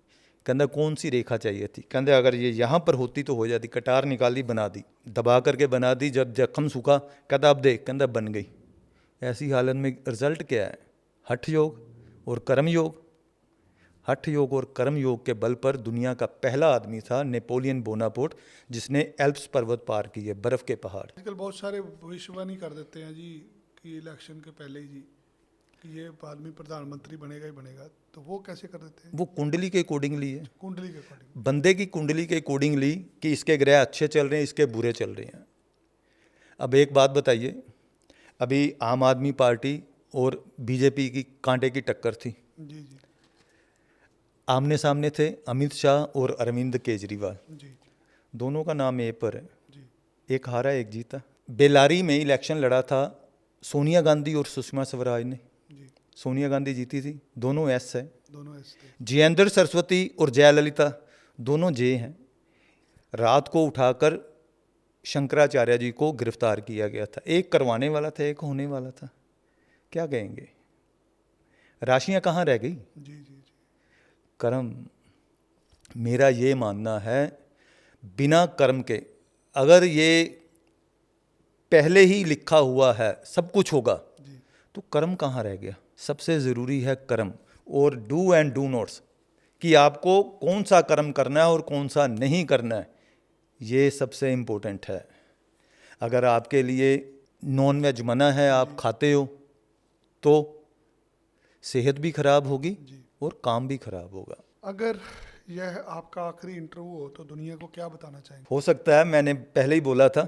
कहता कौन सी रेखा चाहिए थी? कहते अगर ये यहाँ पर होती तो हो जाती। कटार निकाली, बना दी, दबा करके बना दी। जब जख्म सूखा कहता अब देख, कहता बन गई। ऐसी हालत में रिजल्ट क्या है? हठ योग और कर्म योग। हठ योग और कर्म योग के बल पर दुनिया का पहला आदमी था नेपोलियन बोनापोर्ट, जिसने एल्प्स पर्वत पार किए, बर्फ के पहाड़। आजकल बहुत सारे भविष्यवाणी कर देते हैं जी कि इलेक्शन के पहले ही जी कि ये आदमी प्रधानमंत्री बनेगा ही बनेगा, तो वो कैसे कर देते हैं? वो कुंडली के अकॉर्डिंगली है, कुंडली के अकॉर्डिंग। बंदे की कुंडली के अकॉर्डिंगली कि इसके ग्रह अच्छे चल रहे हैं, इसके बुरे चल रहे हैं। अब एक बात बताइए, अभी आम आदमी पार्टी और बीजेपी की कांटे की टक्कर थी। जी जी आमने सामने थे अमित शाह और अरविंद केजरीवाल। जी दोनों का नाम ए पर है। जी एक हारा एक जीता। बेलारी में इलेक्शन लड़ा था सोनिया गांधी और सुषमा स्वराज ने। जी। सोनिया गांधी जीती थी, दोनों एस है। दोनों ऐसे थे। जयेंद्र सरस्वती और जयललिता दोनों जे हैं। रात को उठाकर शंकराचार्य जी को गिरफ्तार किया गया था। एक करवाने वाला था, एक होने वाला था। क्या कहेंगे? राशियां कहाँ रह गई? जी जी जी कर्म। मेरा ये मानना है बिना कर्म के, अगर ये पहले ही लिखा हुआ है सब कुछ होगा, जी तो कर्म कहाँ रह गया? सबसे ज़रूरी है कर्म और डू एंड डू नॉट्स, कि आपको कौन सा कर्म करना है और कौन सा नहीं करना है। ये सबसे इम्पोर्टेंट है। अगर आपके लिए नॉन वेज मना है, आप खाते हो, तो सेहत भी खराब होगी जी। और काम भी खराब होगा। अगर यह आपका आखिरी इंटरव्यू हो तो दुनिया को क्या बताना चाहेंगे? हो सकता है मैंने पहले ही बोला था,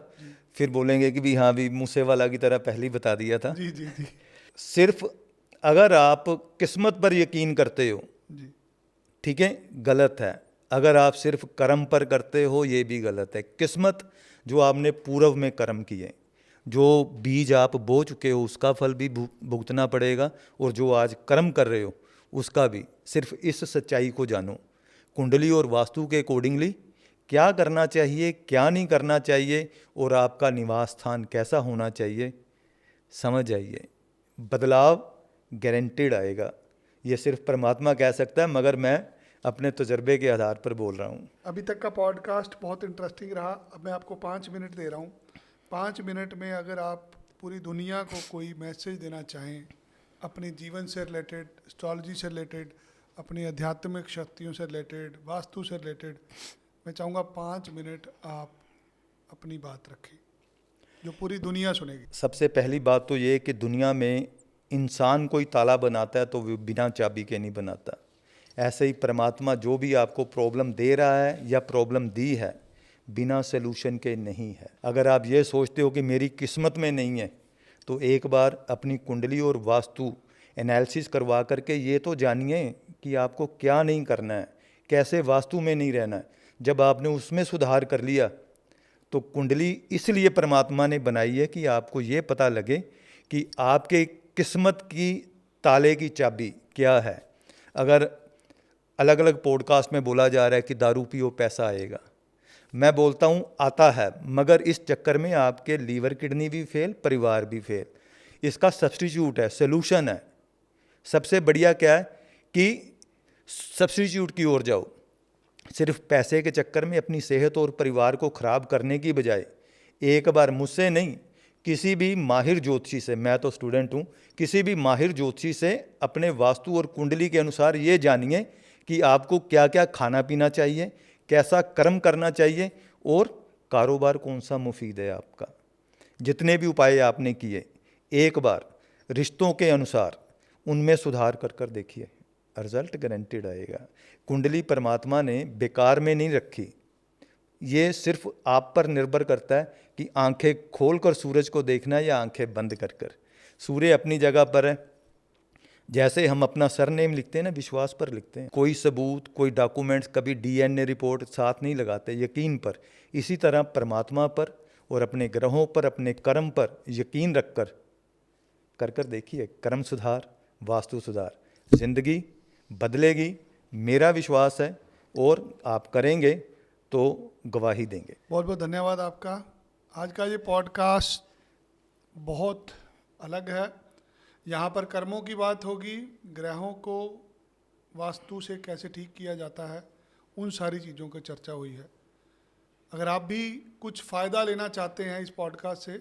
फिर बोलेंगे कि भी हाँ भी मूसेवाला की तरह पहले ही बता दिया था। जी जी जी सिर्फ अगर आप किस्मत पर यकीन करते हो, जी ठीक है, गलत है। अगर आप सिर्फ कर्म पर करते हो, ये भी गलत है। किस्मत जो आपने पूर्व में कर्म किए, जो बीज आप बो चुके हो, उसका फल भी भुगतना पड़ेगा, और जो आज कर्म कर रहे हो उसका भी। सिर्फ इस सच्चाई को जानो, कुंडली और वास्तु के अकॉर्डिंगली क्या करना चाहिए, क्या नहीं करना चाहिए, और आपका निवास स्थान कैसा होना चाहिए, समझ आइए। बदलाव गारंटेड आएगा। ये सिर्फ परमात्मा कह सकता है, मगर मैं अपने तजर्बे के आधार पर बोल रहा हूँ। अभी तक का पॉडकास्ट बहुत इंटरेस्टिंग रहा। अब मैं आपको 5 मिनट दे रहा हूँ। 5 मिनट में अगर आप पूरी दुनिया को कोई मैसेज देना चाहें, अपने जीवन से रिलेटेड, एस्ट्रोलॉजी से रिलेटेड, अपनी आध्यात्मिक शक्तियों से रिलेटेड, वास्तु से रिलेटेड, मैं चाहूँगा 5 मिनट आप अपनी बात रखें जो पूरी दुनिया सुनेगी। सबसे पहली बात तो ये कि दुनिया में इंसान कोई ताला बनाता है तो वो बिना चाबी के नहीं बनाता। ऐसे ही परमात्मा जो भी आपको प्रॉब्लम दे रहा है या प्रॉब्लम दी है, बिना सलूशन के नहीं है। अगर आप ये सोचते हो कि मेरी किस्मत में नहीं है, तो एक बार अपनी कुंडली और वास्तु एनालिसिस करवा करके ये तो जानिए कि आपको क्या नहीं करना है, कैसे वास्तु में नहीं रहना है। जब आपने उसमें सुधार कर लिया, तो कुंडली इसलिए परमात्मा ने बनाई है कि आपको ये पता लगे कि आपके किस्मत की ताले की चाबी क्या है। अगर अलग अलग पॉडकास्ट में बोला जा रहा है कि दारू पियो पैसा आएगा, मैं बोलता हूँ आता है, मगर इस चक्कर में आपके लीवर किडनी भी फेल, परिवार भी फेल। इसका सब्स्टिट्यूट है, सलूशन है। सबसे बढ़िया क्या है कि सब्स्टिट्यूट की ओर जाओ। सिर्फ पैसे के चक्कर में अपनी सेहत और परिवार को ख़राब करने की बजाय एक बार मुझसे नहीं, किसी भी माहिर ज्योतिषी से, मैं तो स्टूडेंट हूँ, किसी भी माहिर ज्योतिषी से अपने वास्तु और कुंडली के अनुसार ये जानिए कि आपको क्या क्या खाना पीना चाहिए, कैसा कर्म करना चाहिए, और कारोबार कौन सा मुफीद है आपका। जितने भी उपाय आपने किए, एक बार रिश्तों के अनुसार उनमें सुधार कर कर देखिए, रिजल्ट गारंटेड आएगा। कुंडली परमात्मा ने बेकार में नहीं रखी, ये सिर्फ आप पर निर्भर करता है कि आंखें खोलकर सूरज को देखना है या आंखें बंद कर कर। सूर्य अपनी जगह पर है, जैसे हम अपना सरनेम लिखते हैं ना, विश्वास पर लिखते हैं, कोई सबूत, कोई डॉक्यूमेंट्स, कभी डीएनए रिपोर्ट साथ नहीं लगाते, यकीन पर। इसी तरह परमात्मा पर और अपने ग्रहों पर, अपने कर्म पर यकीन रख कर कर कर देखिए, कर्म सुधार, वास्तु सुधार, जिंदगी बदलेगी, मेरा विश्वास है। और आप करेंगे तो गवाही देंगे। बहुत बहुत धन्यवाद आपका। आज का ये पॉडकास्ट बहुत अलग है। यहाँ पर कर्मों की बात होगी, ग्रहों को वास्तु से कैसे ठीक किया जाता है, उन सारी चीज़ों की चर्चा हुई है। अगर आप भी कुछ फ़ायदा लेना चाहते हैं इस पॉडकास्ट से,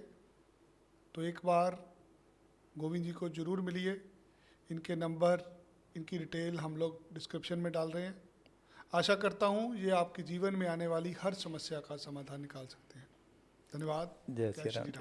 तो एक बार गोविंद जी को ज़रूर मिलिए। इनके नंबर, इनकी डिटेल हम लोग डिस्क्रिप्शन में डाल रहे हैं। आशा करता हूँ ये आपके जीवन में आने वाली हर समस्या का समाधान निकाल सकते हैं। धन्यवाद। जय श्री राम।